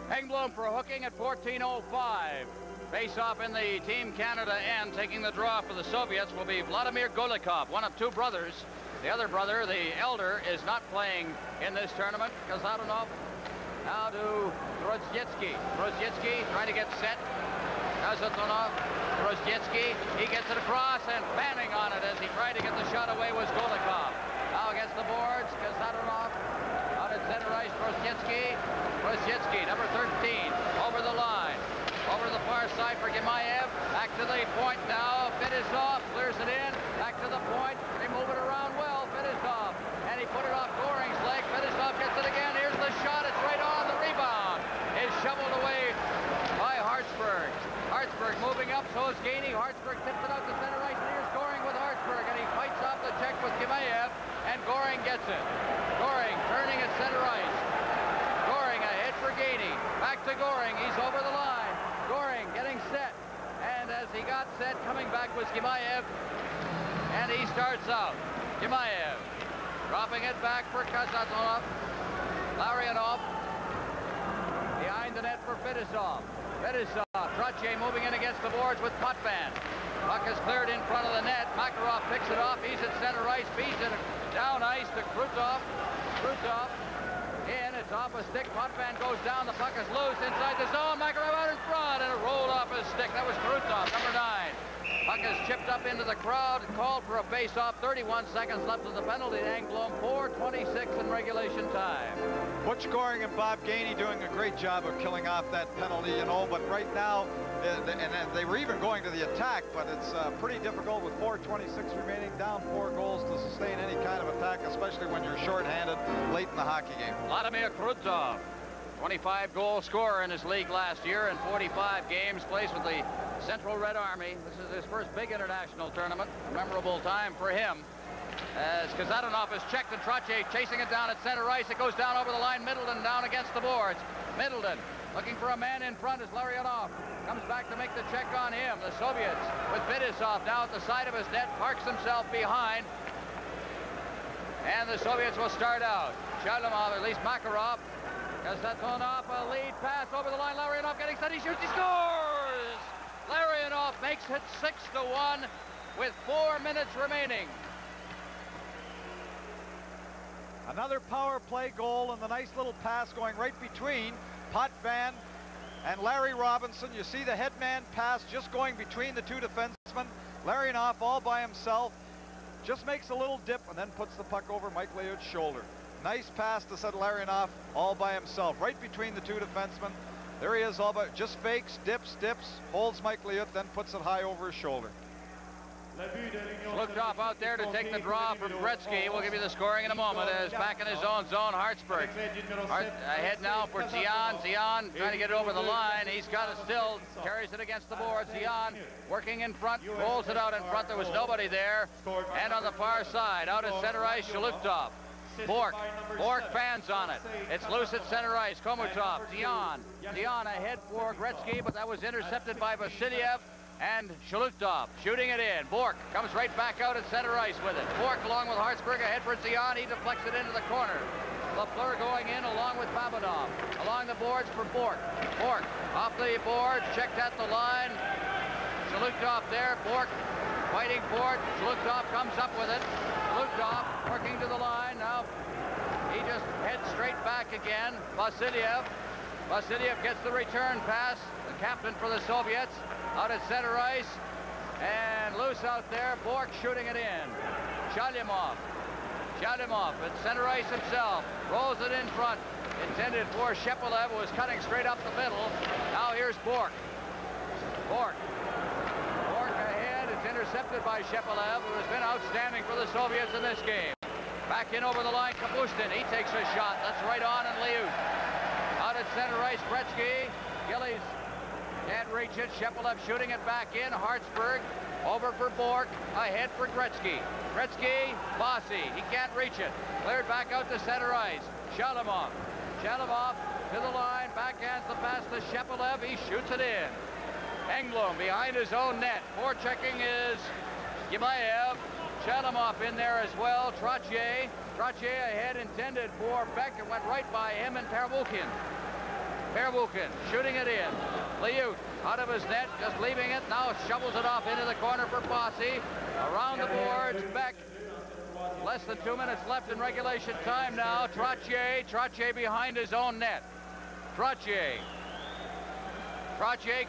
Speaker 12: Engblom for hooking at 14:05. Face-off in the Team Canada end. Taking the draw for the Soviets will be Vladimir Golikov, one of two brothers. The other brother, the elder, is not playing in this tournament. Kazatunov now to Rozhetsky. Rozhetsky trying to get set. Kazatunov, Rozhetsky, he gets it across, and fanning on it as he tried to get the shot away was Golikov. Now against the boards, Kazatunov out at center ice. Rozhetsky, number 13, over the line. Over to the far side for Gimayev. Back to the point now. Fedisov clears it in. Back to the point. They move it around well. Fedisov. And he put it off Goring's leg. Fedisov gets it again. Here's the shot. It's right on. The rebound is shoveled away by Hartsburg. Hartsburg moving up. So is Gainey. Hartsburg tips it out to center ice. And here's Goring with Hartsburg. And he fights off the check with Gimayev. And Goring gets it. Goring turning at center ice. Goring ahead for Gainey. Back to Goring. He's over the line. Goring getting set, and as he got set, coming back was Gimayev, and he starts out. Gimayev dropping it back for Kazatunov. Larionov behind the net for Fedisov. Trottier moving in against the boards with Potvin. Puck is cleared in front of the net. Makarov picks it off. He's at center ice. Feeds it down ice to Krutov. Krutov in, it's off a stick. Potvin goes down. The puck is loose inside the zone. Makarov out in front, and it rolled off his stick. That was Krutov, number 9. Puck is chipped up into the crowd. Called for a face-off. 31 seconds left of the penalty. Engblom 4:26 in regulation time.
Speaker 17: Butch Goring and Bob Gainey doing a great job of killing off that penalty, you know, but right now, and they were even going to the attack, but it's pretty difficult with 4:26 remaining, down 4 goals to sustain any kind of attack, especially when you're shorthanded late in the hockey game.
Speaker 12: Vladimir Krutov, 25-goal scorer in his league last year in 45 games, plays with the Central Red Army. This is his first big international tournament. Memorable time for him. As Kazatunov is checked, and Trottier chasing it down at center ice. It goes down over the line. Middleton down against the boards. Middleton looking for a man in front as Larionov comes back to make the check on him. The Soviets with Fedisov now at the side of his net, parks himself behind. And the Soviets will start out. Shalamov, at least Makarov. Kazatunov, a lead pass over the line. Larionov getting set. He shoots. He scores! Larionov makes it 6-1 with 4 minutes remaining.
Speaker 17: Another power play goal, and the nice little pass going right between Potvin and Larry Robinson. You see the headman pass just going between the two defensemen. Larionov all by himself. Just makes a little dip and then puts the puck over Mike Liut's shoulder. Nice pass to set Larionov all by himself, right between the two defensemen. There he is, all by, just fakes, dips, holds Mike Liut, then puts it high over his shoulder.
Speaker 12: Schluchthoff out there to take the draw from Gretzky. We'll give you the scoring in a moment. As back in his own zone, Hartsburg. Ahead now for Zion. Zion trying to get it over the line. He's got it still. Carries it against the board. Zion working in front. Rolls it out in front. There was nobody there. And on the far side, out at center ice, Schluchthoff. Bork fans on it. It's loose at center ice. Komutov. Zion ahead for Gretzky, but that was intercepted by Vasiliev. And Schluchthoff shooting it in. Bork comes right back out at center ice with it. Bork along with Hartsburg ahead for Zion. He deflects it into the corner. Lafleur going in along with Babinov. Along the boards for Bork. Bork off the board, checked at the line. Schluchthoff there. Bork fighting for it. Schluchthoff comes up with it. Schluchthoff working to the line. Now he just heads straight back again. Vasiliev gets the return pass. The captain for the Soviets. Out at center ice, and loose out there. Bork shooting it in. Shalimov at center ice himself. Rolls it in front. Intended for Shepelev, who was cutting straight up the middle. Now here's Bork. Bork ahead. It's intercepted by Shepelev, who has been outstanding for the Soviets in this game. Back in over the line, Kapustin. He takes a shot. That's right on, and Liut. Out at center ice, Gretzky. Gillies can't reach it. Shepelev shooting it back in. Hartsburg over for Bork. Ahead for Gretzky. Bossy. He can't reach it. Cleared back out to center ice. Shalimov to the line. Backhands the pass to Shepelev. He shoots it in. Engblom behind his own net. Forechecking is Gimaev. Shalimov in there as well. Trottier ahead, intended for Beck. It went right by him and Pervukin shooting it in. Liut out of his net, just leaving it. Now shovels it off into the corner for Bossy. Around the boards, Beck. Less than 2 minutes left in regulation time now. Trottier behind his own net. Trottier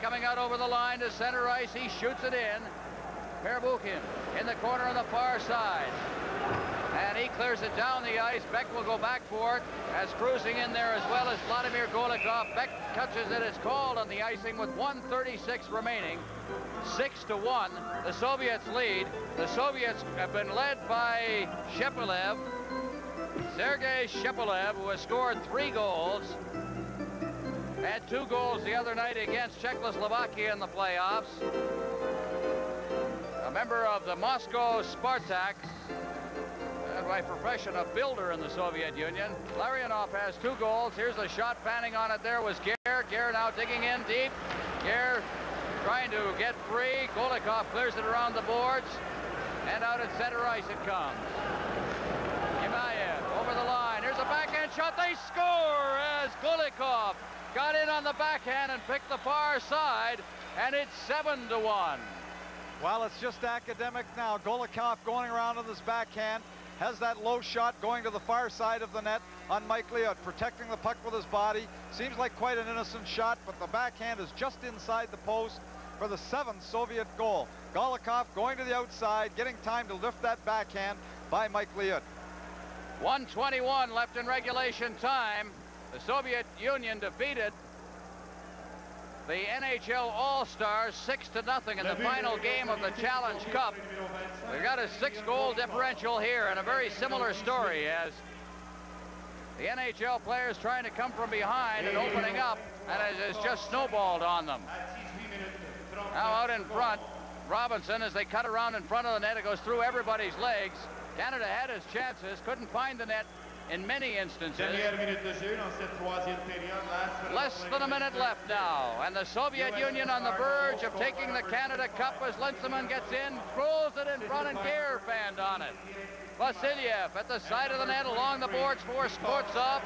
Speaker 12: coming out over the line to center ice. He shoots it in. Pervukin in the corner on the far side. And he clears it down the ice. Beck will go back for it, as cruising in there as well as Vladimir Golikov. Beck touches it. It's called on the icing with 1:36 remaining. 6-1. The Soviets lead. The Soviets have been led by Shepelev. Sergei Shepelev, who has scored 3 goals. Had 2 goals the other night against Czechoslovakia in the playoffs. A member of the Moscow Spartak. By profession, a builder in the Soviet Union. Larionov has 2 goals. Here's a shot. Panning on it there was Gare. Gare now digging in deep. Gare trying to get free. Golikov clears it around the boards. And out at center ice it comes. Gimaev over the line. Here's a backhand shot. They score as Golikov got in on the backhand and picked the far side. And it's 7-1.
Speaker 17: Well, it's just academic now. Golikov going around on this backhand. Has that low shot going to the far side of the net on Mike Liut, protecting the puck with his body. Seems like quite an innocent shot, but the backhand is just inside the post for the 7th Soviet goal. Golikov going to the outside, getting time to lift that backhand by Mike Liut.
Speaker 12: 1:21 left in regulation time. The Soviet Union defeated the NHL All-Stars 6-0 in the final game of the Challenge Cup. We've got a 6-goal differential here, and a very similar story as the NHL players trying to come from behind and opening up, and it has just snowballed on them. Now out in front, Robinson, as they cut around in front of the net, it goes through everybody's legs. Canada had its chances, couldn't find the net in many instances. Less than a minute left now, and the Soviet Union on the verge of taking the Canada Cup as Linsman gets in, throws it in front, and Gare fanned on it. Vasiliev at the side of the net along the boards for Skvortsov.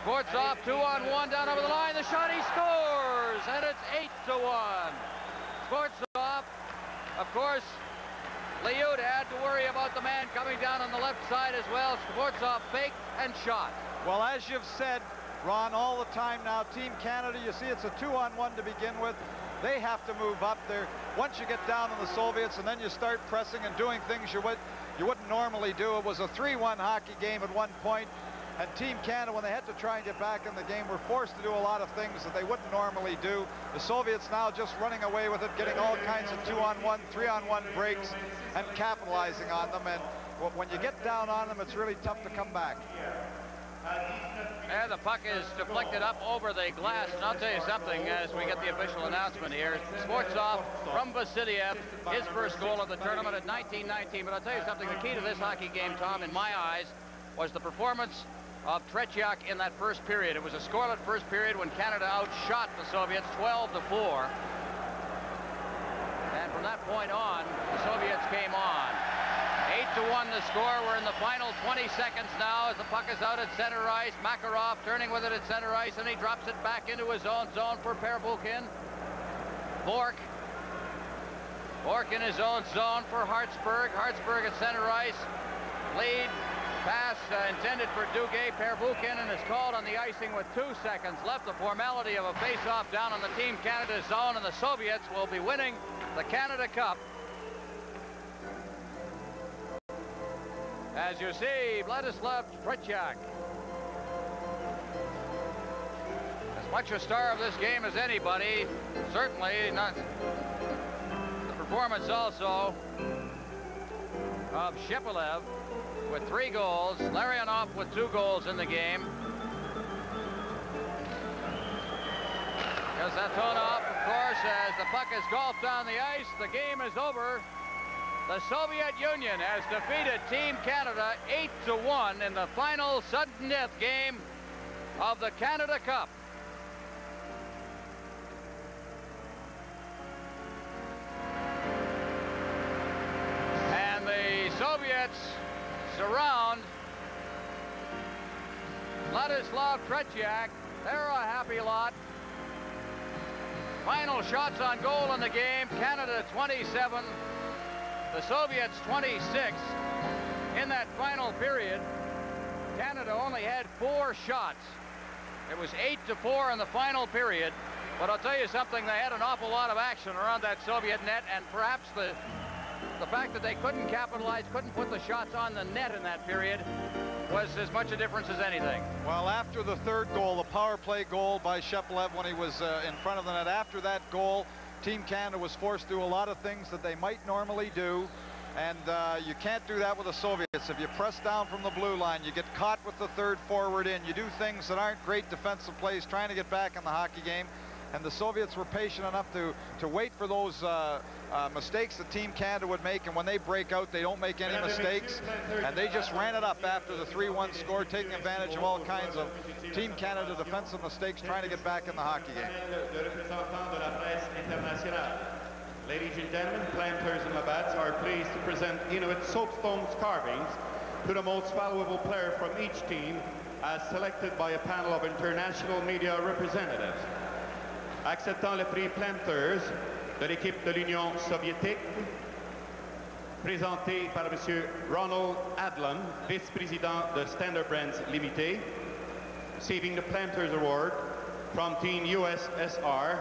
Speaker 12: Skvortsov 2-on-1 down over the line. The shot, he scores, and it's 8-1. Skvortsov, of course, Liut had to worry about the man coming down on the left side as well. Skvortsov faked and shot.
Speaker 17: Well, as you've said, Ron, all the time now, Team Canada, you see it's a 2-on-1 to begin with. They have to move up there. Once you get down on the Soviets and then you start pressing and doing things you wouldn't normally do. It was a 3-1 hockey game at one point. And Team Canada, when they had to try and get back in the game, were forced to do a lot of things that they wouldn't normally do. The Soviets now just running away with it, getting all kinds of 2-on-1, 3-on-1 breaks, and capitalizing on them. And when you get down on them, it's really tough to come back.
Speaker 12: And the puck is deflected up over the glass. And I'll tell you something as we get the official announcement here. Skvortsov from Vasiliev, his first goal of the tournament at 19-19. But I'll tell you something, the key to this hockey game, Tom, in my eyes, was the performance of Tretiak in that first period. It was a scoreless first period when Canada outshot the Soviets 12-4. And from that point on, the Soviets came on. 8-1 the score. We're in the final 20 seconds now as the puck is out at center ice. Makarov turning with it at center ice, and he drops it back into his own zone for Pervukin. Bork in his own zone for Hartsburg. Hartsburg at center ice. Lead pass intended for Duguay. Pervukin, and is called on the icing with 2 seconds left. The formality of a face-off down on the Team Canada zone, and the Soviets will be winning the Canada Cup. As you see, Vladislav Tretiak, as much a star of this game as anybody, certainly not. The performance also of Shepelev with 3 goals, Larionov with 2 goals in the game. Kazatonov, of course, as the puck is golfed on the ice, the game is over. The Soviet Union has defeated Team Canada 8-1 in the final sudden death game of the Canada Cup. And the Soviets surround Vladislav Tretiak. They're a happy lot. Final shots on goal in the game. Canada 27. The Soviets 26. In that final period, Canada only had 4 shots. It was 8-4 in the final period. But I'll tell you something, they had an awful lot of action around that Soviet net, and perhaps the fact that they couldn't capitalize, couldn't put the shots on the net in that period was as much a difference as anything.
Speaker 17: Well, after the 3rd goal, the power play goal by Shepelev when he was in front of the net, after that goal, Team Canada was forced to do a lot of things that they might normally do, and you can't do that with the Soviets. If you press down from the blue line, you get caught with the 3rd forward in, you do things that aren't great defensive plays trying to get back in the hockey game, and the Soviets were patient enough to wait for those mistakes that Team Canada would make, and when they break out, they don't make any mistakes, and they just ran it up after the 3-1 score, taking advantage of all kinds of Team Canada defensive mistakes, trying to get back in the hockey game.
Speaker 2: Ladies and gentlemen, planters and Labatt's are pleased to present Inuit soapstones carvings to the most valuable player from each team, as selected by a panel of international media representatives. Acceptant le prix planters de l'équipe de l'Union soviétique, présenté par M. Ronald Adlam, vice-président de Standard Brands Limited, receiving the Planters Award from Team USSR.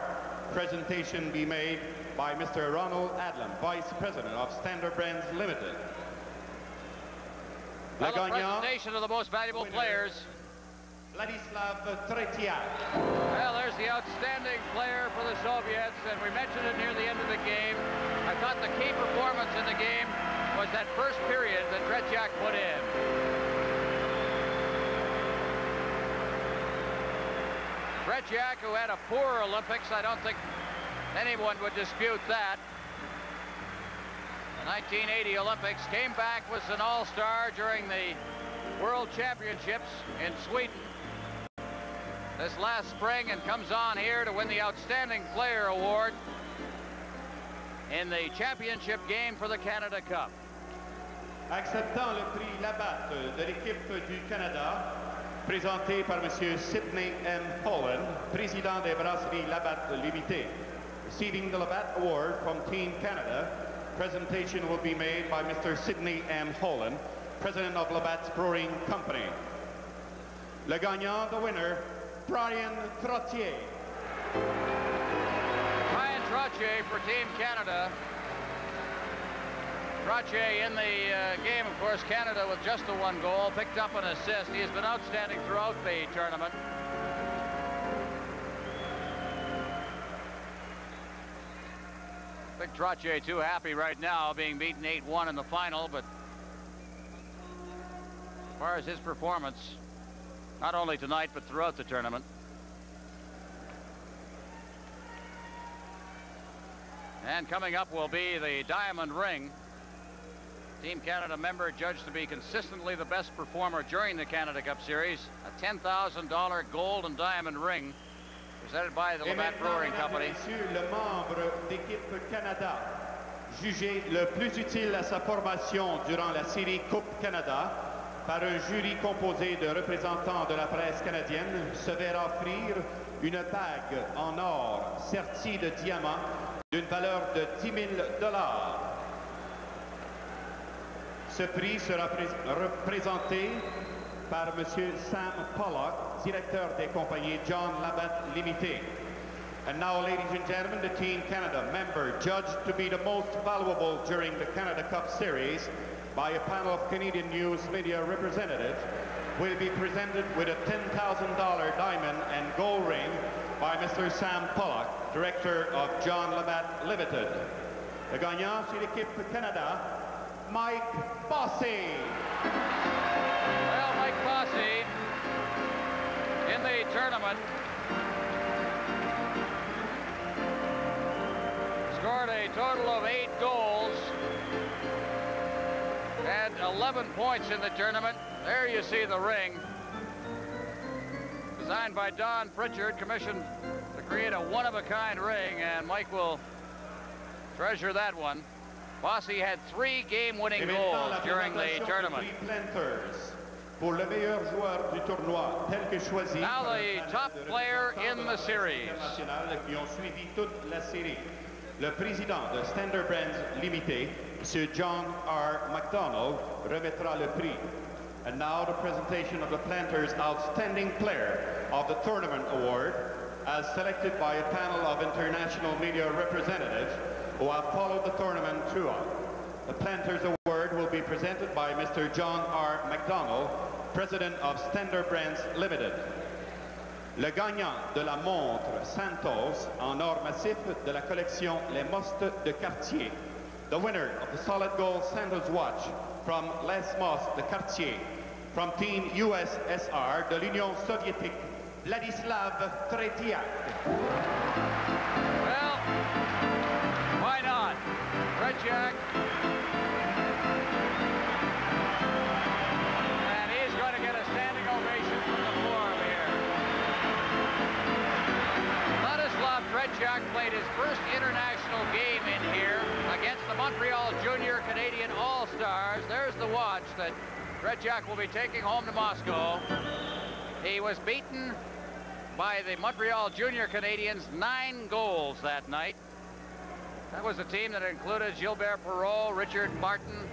Speaker 2: Presentation be made by Mr. Ronald Adlam, Vice President of Standard Brands Limited.
Speaker 12: Well, the presentation of the most valuable players.
Speaker 2: Vladislav Tretiak.
Speaker 12: Well, there's the outstanding player for the Soviets, and we mentioned it near the end of the game. I thought the key performance in the game was that first period that Tretiak put in. Tretiak, who had a poor Olympics, I don't think anyone would dispute that. The 1980 Olympics, came back, was an all-star during the World Championships in Sweden this last spring, and comes on here to win the Outstanding Player Award in the championship game for the Canada Cup.
Speaker 2: Acceptant le prix Labatt de l'équipe du Canada, présenté par M. Sidney M. Holland, président des brasseries Labatt Limited. Receiving the Labatt Award from Team Canada, Presentation will be made by Mr. Sidney M. Holland, President of Labatt's Brewing Company. Le gagnant, the winner, Brian Trottier.
Speaker 12: Brian Trottier for Team Canada. Trottier in the game, of course, Canada with just the 1 goal, picked up an assist. He has been outstanding throughout the tournament. I think Trottier too happy right now, being beaten 8-1 in the final, but as far as his performance, not only tonight, but throughout the tournament. And coming up will be the Diamond Ring. Team Canada member judged to be consistently the best performer during the Canada Cup Series. A $10,000 gold and diamond ring presented by the Labatt Brewing Company.
Speaker 2: Messieurs, le membre d'équipe Canada, jugé le plus utile à sa formation durant la série Coupe Canada par un jury composé de représentants de la presse canadienne, se verra offrir une bague en or sertie de diamants d'une valeur de $10,000. Ce prix sera représenté par M. Sam Pollock, directeur des compagnies John Labatt Limited. And now, ladies and gentlemen, the Team Canada member judged to be the most valuable during the Canada Cup Series by a panel of Canadian news media representatives will be presented with a $10,000 diamond and gold ring by Mr. Sam Pollock, director of John Labatt Limited. Le gagnant sur l'équipe Canada, Mike Bossy.
Speaker 12: Well, Mike Bossy in the tournament scored a total of 8 goals and 11 points in the tournament. There you see the ring. Designed by Don Pritchard, commissioned to create a one-of-a-kind ring, and Mike will treasure that one. Bossy had 3 game-winning goals during the tournament. Now the top player in the series.
Speaker 2: Le président de Standard Brands Limited, Monsieur John R. McDonald, remettra le prix. And now the presentation of the Planters' Outstanding Player of the Tournament Award, as selected by a panel of international media representatives who have followed the tournament throughout. The Planters Award will be presented by Mr. John R. McDonald, President of Standard Brands Limited. Le gagnant de la montre Santos en or massif de la collection Les Mostes de Cartier. The winner of the solid gold Santos watch from Les Mostes de Cartier. From Team USSR de l'Union Soviétique, Vladislav Tretiak.
Speaker 12: Well, why not? Tretiak. And he's going to get a standing ovation from the forum here. Vladislav Tretiak played his first international game in here against the Montreal Junior Canadian All-Stars. There's the watch that Tretiak will be taking home to Moscow. He was beaten by the Montreal Junior Canadians 9 goals that night. That was a team that included Gilbert Perreault, Richard Martin,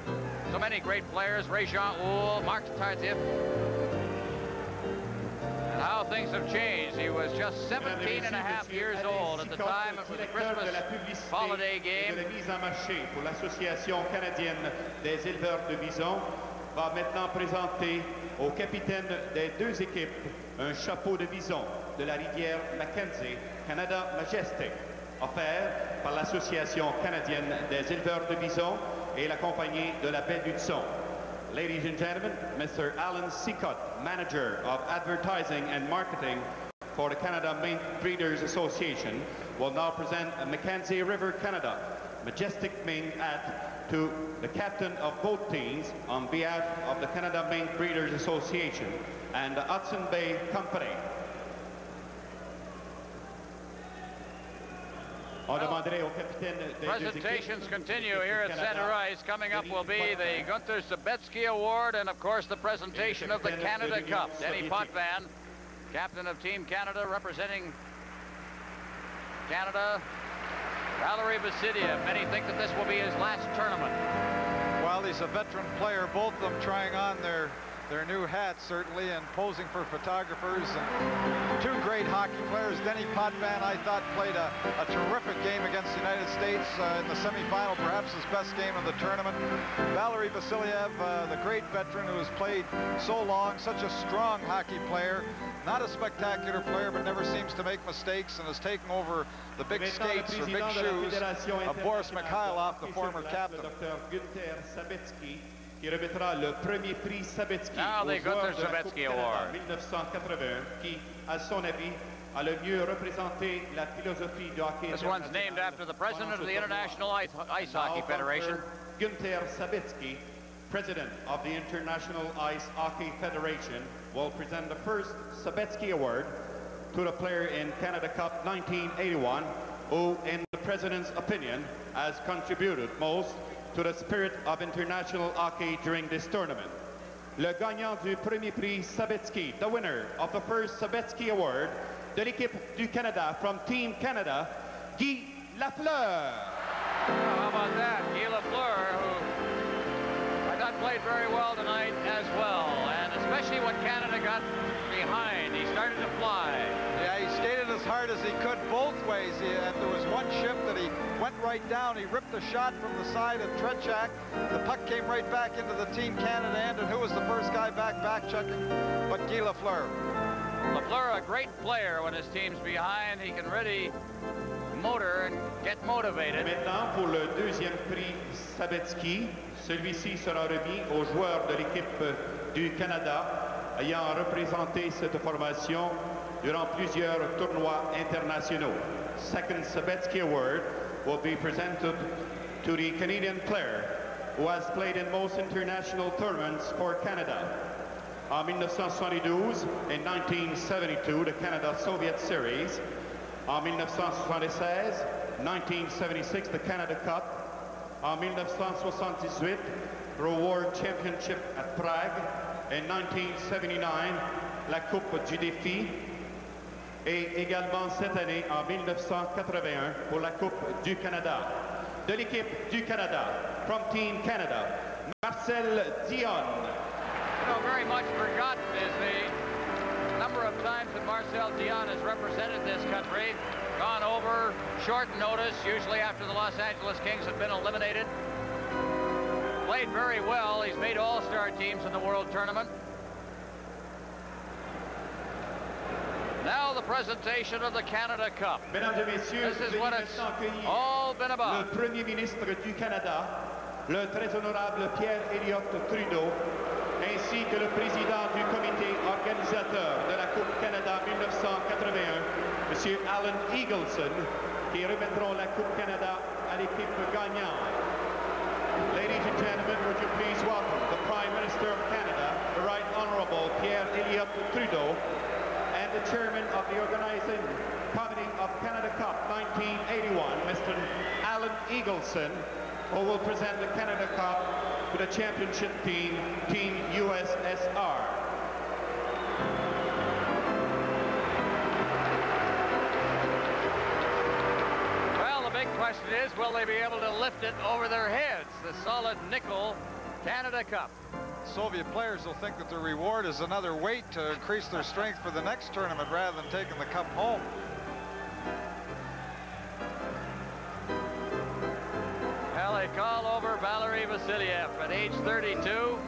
Speaker 12: so many great players, Ray-Jean Houle, Marc Tardif. And how things have changed. He was just 17 and a half years old at the time of the Christmas holiday game.
Speaker 2: De mise en marché pour l'Association canadienne des éleveurs de bisons va maintenant présenter au capitaine des 2 équipes un chapeau de bison de la rivière Mackenzie, Canada Majestic, offert par l'Association canadienne des éleveurs de bisons et la compagnie de la baie d'Hudson. Ladies and gentlemen, Mr. Alan Seacott, Manager of Advertising and Marketing for the Canada Mink Breeders Association, will now present a Mackenzie River Canada Majestic Mink hat to the captain of both teams on behalf of the Canada Mink Breeders Association and the Hudson Bay Company.
Speaker 12: Presentations continue here at Center Ice. Coming up will be the Gunther Zabetsky Award and, of course, the presentation of the Canada Cup. Denny Potvin, captain of Team Canada, representing Canada Valery Vasiliev. Many think that this will be his last tournament.
Speaker 17: Well, he's a veteran player, both of them trying on their new hats, certainly, and posing for photographers. And two great hockey players. Denny Potvin, I thought, played a terrific game against the United States in the semifinal, perhaps his best game of the tournament. Valery Vasiliev, the great veteran who has played so long, such a strong hockey player. Not a spectacular player, but never seems to make mistakes, and has taken over the big skates or big shoes of Boris Mikhailov, the former captain.
Speaker 2: Qui remettra le premier prix Sovětský
Speaker 12: Now the Gunther
Speaker 2: Sovětský
Speaker 12: Award.
Speaker 2: 1981, qui, à son avis, a le mieux représenté la philosophie du hockey.
Speaker 12: This one's named after the president of the International Ice Hockey Federation.
Speaker 2: Gunther Sovětský, president of the International Ice Hockey Federation, will present the first Sovětský Award to the player in Canada Cup 1981, who, in the president's opinion, has contributed most to the spirit of international hockey during this tournament. Le gagnant du premier prix Sovětský, the winner of the first Sovětský Award, de l'équipe du Canada from Team Canada, Guy Lafleur.
Speaker 12: How about that? Guy Lafleur, who I thought played very well tonight as well, and especially when Canada got behind, he started to fly.
Speaker 17: Yeah, he skated as hard as he could both ways. And there was one shift that he went right down. He ripped a shot from the side of Trechak. The puck came right back into the Team Canada end, and who was the first guy back checking but Guy Lafleur.
Speaker 12: Lafleur, a great player when his team's behind. He can really motor and get motivated.
Speaker 2: Maintenant, pour le deuxième prix Sovětský, celui-ci sera remis aux joueurs de l'équipe du Canada ayant représenté cette formation durant plusieurs tournois internationaux. Second Sovětský Award will be presented to the Canadian player who has played in most international tournaments for Canada. En 1972, in 1972, the Canada-Soviet Series. En 1976, 1976, the Canada Cup. En 1978, the World Championship at Prague. In 1979, la Coupe du Défi. Et également cette année, en 1981, pour la Coupe du Canada. De l'équipe du Canada, from Team Canada, Marcel Dion.
Speaker 12: You know, very much forgotten is the number of times that Marcel Dion has represented this country. Gone over short notice, usually after the Los Angeles Kings have been eliminated. Played very well. He's made all-star teams in the World Tournament. Now the presentation of the Canada Cup.
Speaker 2: Mesdames et messieurs,
Speaker 12: this is what it's all been about.
Speaker 2: Le Premier ministre du Canada, le très honorable Pierre Elliott Trudeau, ainsi que le président du comité organisateur de la Coupe Canada 1981, M. Alan Eagleson, qui remettront la Coupe Canada à l'équipe gagnante. Ladies and gentlemen, would you please welcome the Prime Minister of Canada, the Right Honorable Pierre Elliott Trudeau, and the Chairman of the Organizing Committee of Canada Cup 1981, Mr. Alan Eagleson, who will present the Canada Cup to the championship team, Team USSR.
Speaker 12: The question is, will they be able to lift it over their heads? The solid nickel Canada Cup.
Speaker 17: Soviet players will think that the reward is another weight to increase their strength for the next tournament rather than taking the cup home.
Speaker 12: Well, they call over Valery Vasiliev at age 32.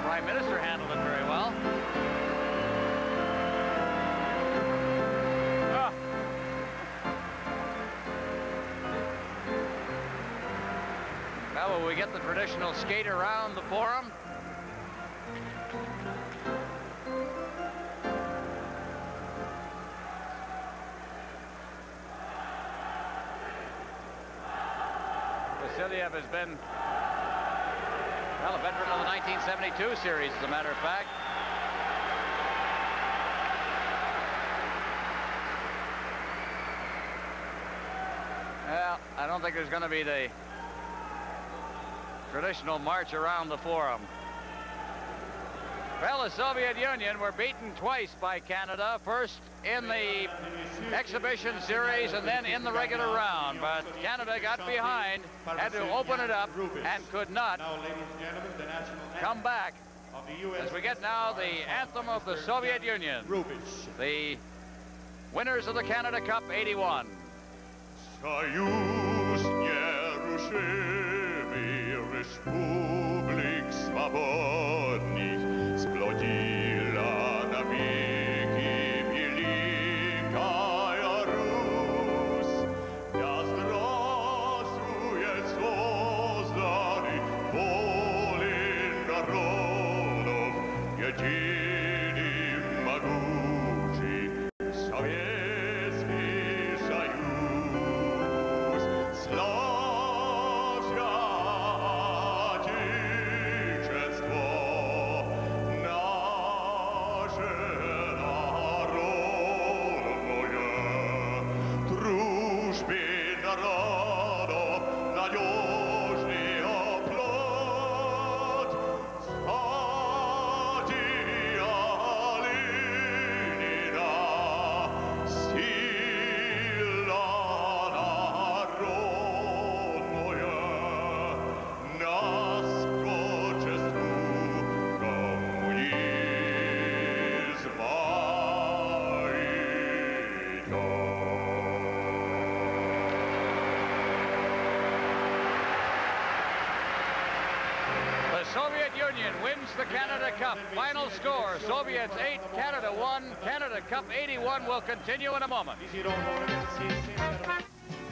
Speaker 12: Prime Minister handled it very well. Now will we get the traditional skate around the forum? Vasiliev has been, well, a veteran of the 1972 series, as a matter of fact. Well, I don't think there's going to be the traditional march around the forum. Well, the Soviet Union were beaten twice by Canada, first in the exhibition series and then in the regular round. But Canada got behind, had to open it up, and could not come back. As we get now the anthem of the Soviet Union, the winners of the Canada Cup 81.
Speaker 8: Союз нерушимый республик свободных сплотила навеки великая Русь. Да здравствует созданный волей народов единым могучий Советский Союз. Славься Отечество наше народное, дружбе народов надежный оплот. Статья Ленина, сила народная, нас к отечеству коммунизма
Speaker 12: The Soviet Union wins the Canada Cup. Final score, Soviets 8, Canada 1. Canada Cup 81 will continue in a moment.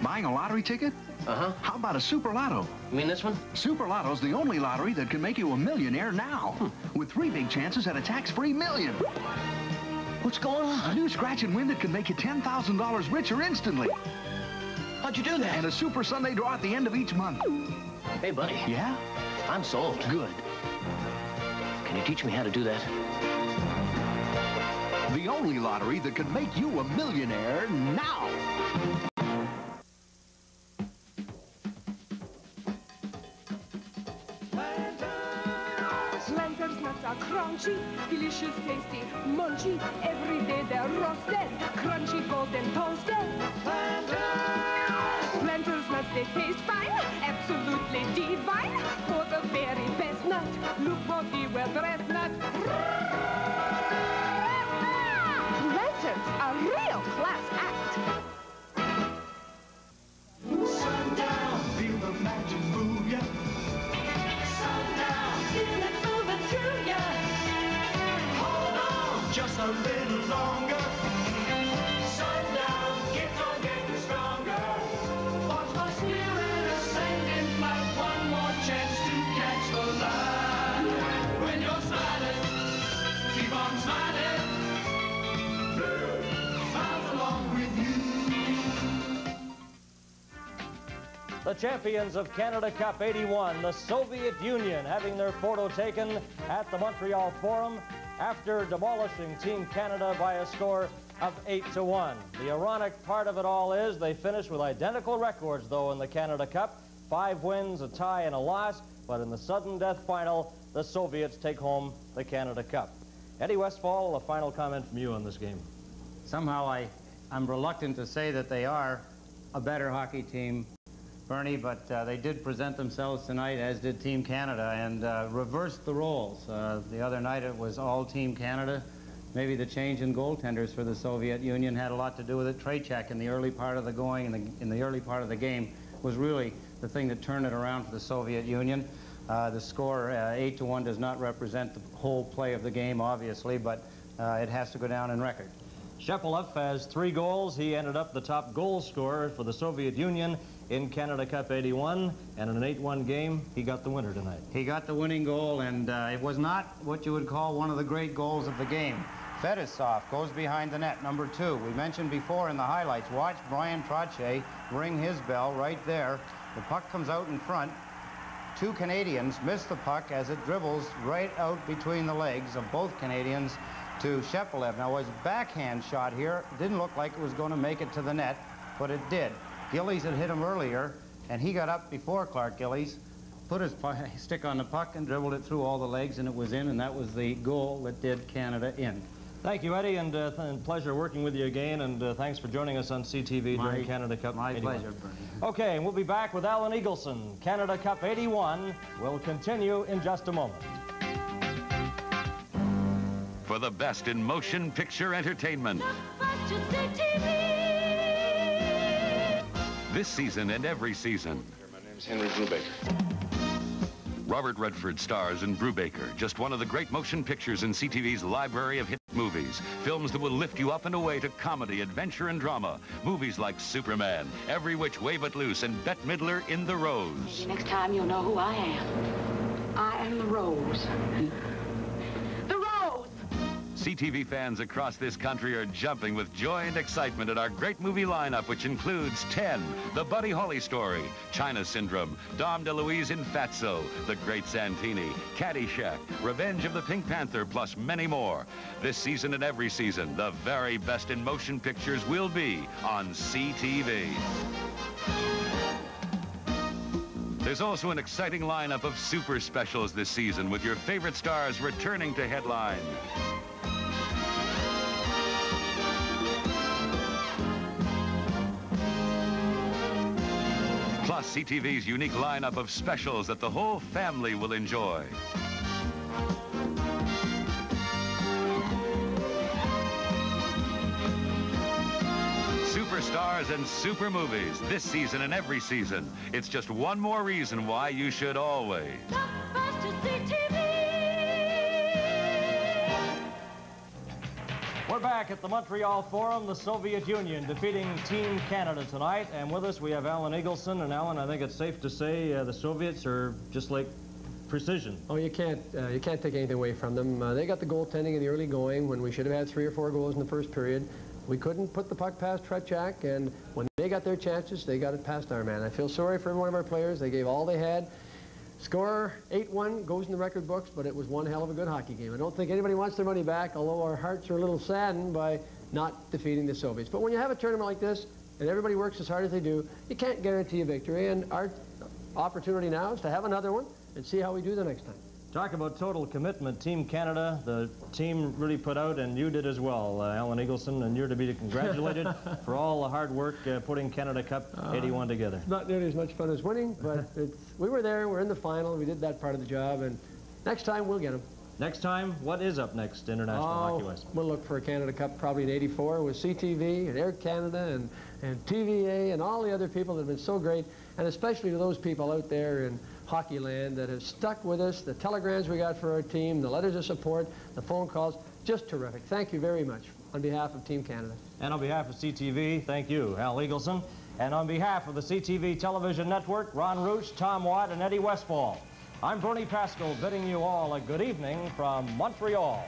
Speaker 4: Buying a lottery ticket?
Speaker 18: Uh-huh.
Speaker 4: How about a Super Lotto?
Speaker 18: You mean this one?
Speaker 4: Super Lotto's the only lottery that can make you a millionaire now, with 3 big chances at a tax-free million.
Speaker 18: What's going on?
Speaker 4: A new scratch and win that can make you $10,000 richer instantly.
Speaker 18: How'd you do that?
Speaker 4: And a Super Sunday draw at the end of each month.
Speaker 18: Hey, buddy.
Speaker 4: Yeah?
Speaker 18: I'm sold.
Speaker 4: Good.
Speaker 18: Can you teach me how to do that?
Speaker 4: The only lottery that can make you a millionaire now.
Speaker 3: Planters nuts are crunchy, delicious, tasty, munchy. Every day they're roasted, crunchy, golden toasted. Planters nuts, they taste fine, absolutely divine. For the very best nut, look for the well-dressed nut. Planters, a real class act.
Speaker 8: Sundown, feel the magic move ya. Sundown, feel it moving through ya. Hold on, just a little longer. Sundown, keep on getting stronger. Watch my spirit ascending like one more chance to catch the light. When you're smiling, keep on smiling. Smiles along with you.
Speaker 16: The champions of Canada Cup 81, the Soviet Union, having their photo taken at the Montreal Forum after demolishing Team Canada by a score of 8-1. The ironic part of it all is they finished with identical records, though, in the Canada Cup. 5 wins, a tie, and a loss. But in the sudden death final, the Soviets take home the Canada Cup. Eddie Westfall, a final comment from you on this game.
Speaker 14: Somehow I'm reluctant to say that they are a better hockey team, Bernie, but they did present themselves tonight, as did Team Canada, and reversed the roles. The other night it was all Team Canada. Maybe the change in goaltenders for the Soviet Union had a lot to do with it. Treychek in the early part of the in the early part of the game was really the thing that turned it around for the Soviet Union. The score 8-1 does not represent the whole play of the game, obviously, but it has to go down in record.
Speaker 16: Shepelev has 3 goals. He ended up the top goal scorer for the Soviet Union in Canada Cup 81, and in an 8-1 game, he got the winner tonight.
Speaker 14: He got the winning goal, and it was not what you would call one of the great goals of the game. Fedosov goes behind the net, number 2. We mentioned before in the highlights, watch Brian Trottier ring his bell right there. The puck comes out in front. 2 Canadians miss the puck as it dribbles right out between the legs of both Canadians to Shepelev. Now, his backhand shot here didn't look like it was going to make it to the net, but it did. Gillies had hit him earlier, and he got up before Clark Gillies, put his stick on the puck and dribbled it through all the legs, and it was in, and that was the goal that did Canada in.
Speaker 16: Thank you, Eddie, and pleasure working with you again, and thanks for joining us on CTV during Canada Cup 81.
Speaker 14: My pleasure, Bernie.
Speaker 16: Okay, and we'll be back with Alan Eagleson. Canada Cup 81 will continue in just a moment.
Speaker 10: For the best in motion picture entertainment. This season and every season.
Speaker 5: My name's Henry Brubaker.
Speaker 10: Robert Redford stars in Brubaker, just one of the great motion pictures in CTV's library of hit movies. Films that will lift you up and away to comedy, adventure, and drama. Movies like Superman, Every Which Way But Loose, and Bette Midler in The Rose.
Speaker 19: Maybe next time you'll know who I am. I am the Rose. The Rose!
Speaker 10: CTV fans across this country are jumping with joy and excitement at our great movie lineup, which includes 10, The Buddy Holly Story, China Syndrome, Dom DeLuise in Fatso, The Great Santini, Caddyshack, Revenge of the Pink Panther, plus many more. This season and every season, the very best in motion pictures will be on CTV. There's also an exciting lineup of super specials this season, with your favorite stars returning to headline. Plus CTV's unique lineup of specials that the whole family will enjoy. Superstars and super movies this season and every season. It's just one more reason why you should always.
Speaker 16: We're back at the Montreal Forum, the Soviet Union defeating Team Canada tonight. And with us we have Alan Eagleson. And Alan, I think it's safe to say the Soviets are just like precision.
Speaker 20: Oh, you can't take anything away from them. They got the goaltending in the early going when we should have had 3 or 4 goals in the first period. We couldn't put the puck past Tretiak, and when they got their chances, they got it past our man. I feel sorry for every one of our players. They gave all they had. Score 8-1 goes in the record books, but it was one hell of a good hockey game. I don't think anybody wants their money back, although our hearts are a little saddened by not defeating the Soviets. But when you have a tournament like this, and everybody works as hard as they do, you can't guarantee a victory, and our opportunity now is to have another one and see how we do the next time.
Speaker 16: Talk about total commitment. Team Canada, the team really put out, and you did as well, Alan Eagleson, and you're to be congratulated for all the hard work putting Canada Cup 81 together.
Speaker 20: It's not nearly as much fun as winning, but we were there, we're in the final, we did that part of the job, and next time we'll get them.
Speaker 16: Next time, what is up next, international hockey-wise?
Speaker 20: We'll look for a Canada Cup probably in '84 with CTV and Air Canada and TVA and all the other people that have been so great, and especially to those people out there in hockey land that have stuck with us, the telegrams we got for our team, the letters of support, the phone calls, just terrific. Thank you very much on behalf of Team Canada.
Speaker 16: And on behalf of CTV, thank you, Al Eagleson. And on behalf of the CTV Television Network, Ron Rooch, Tom Watt, and Eddie Westfall, I'm Bernie Pascal bidding you all a good evening from Montreal.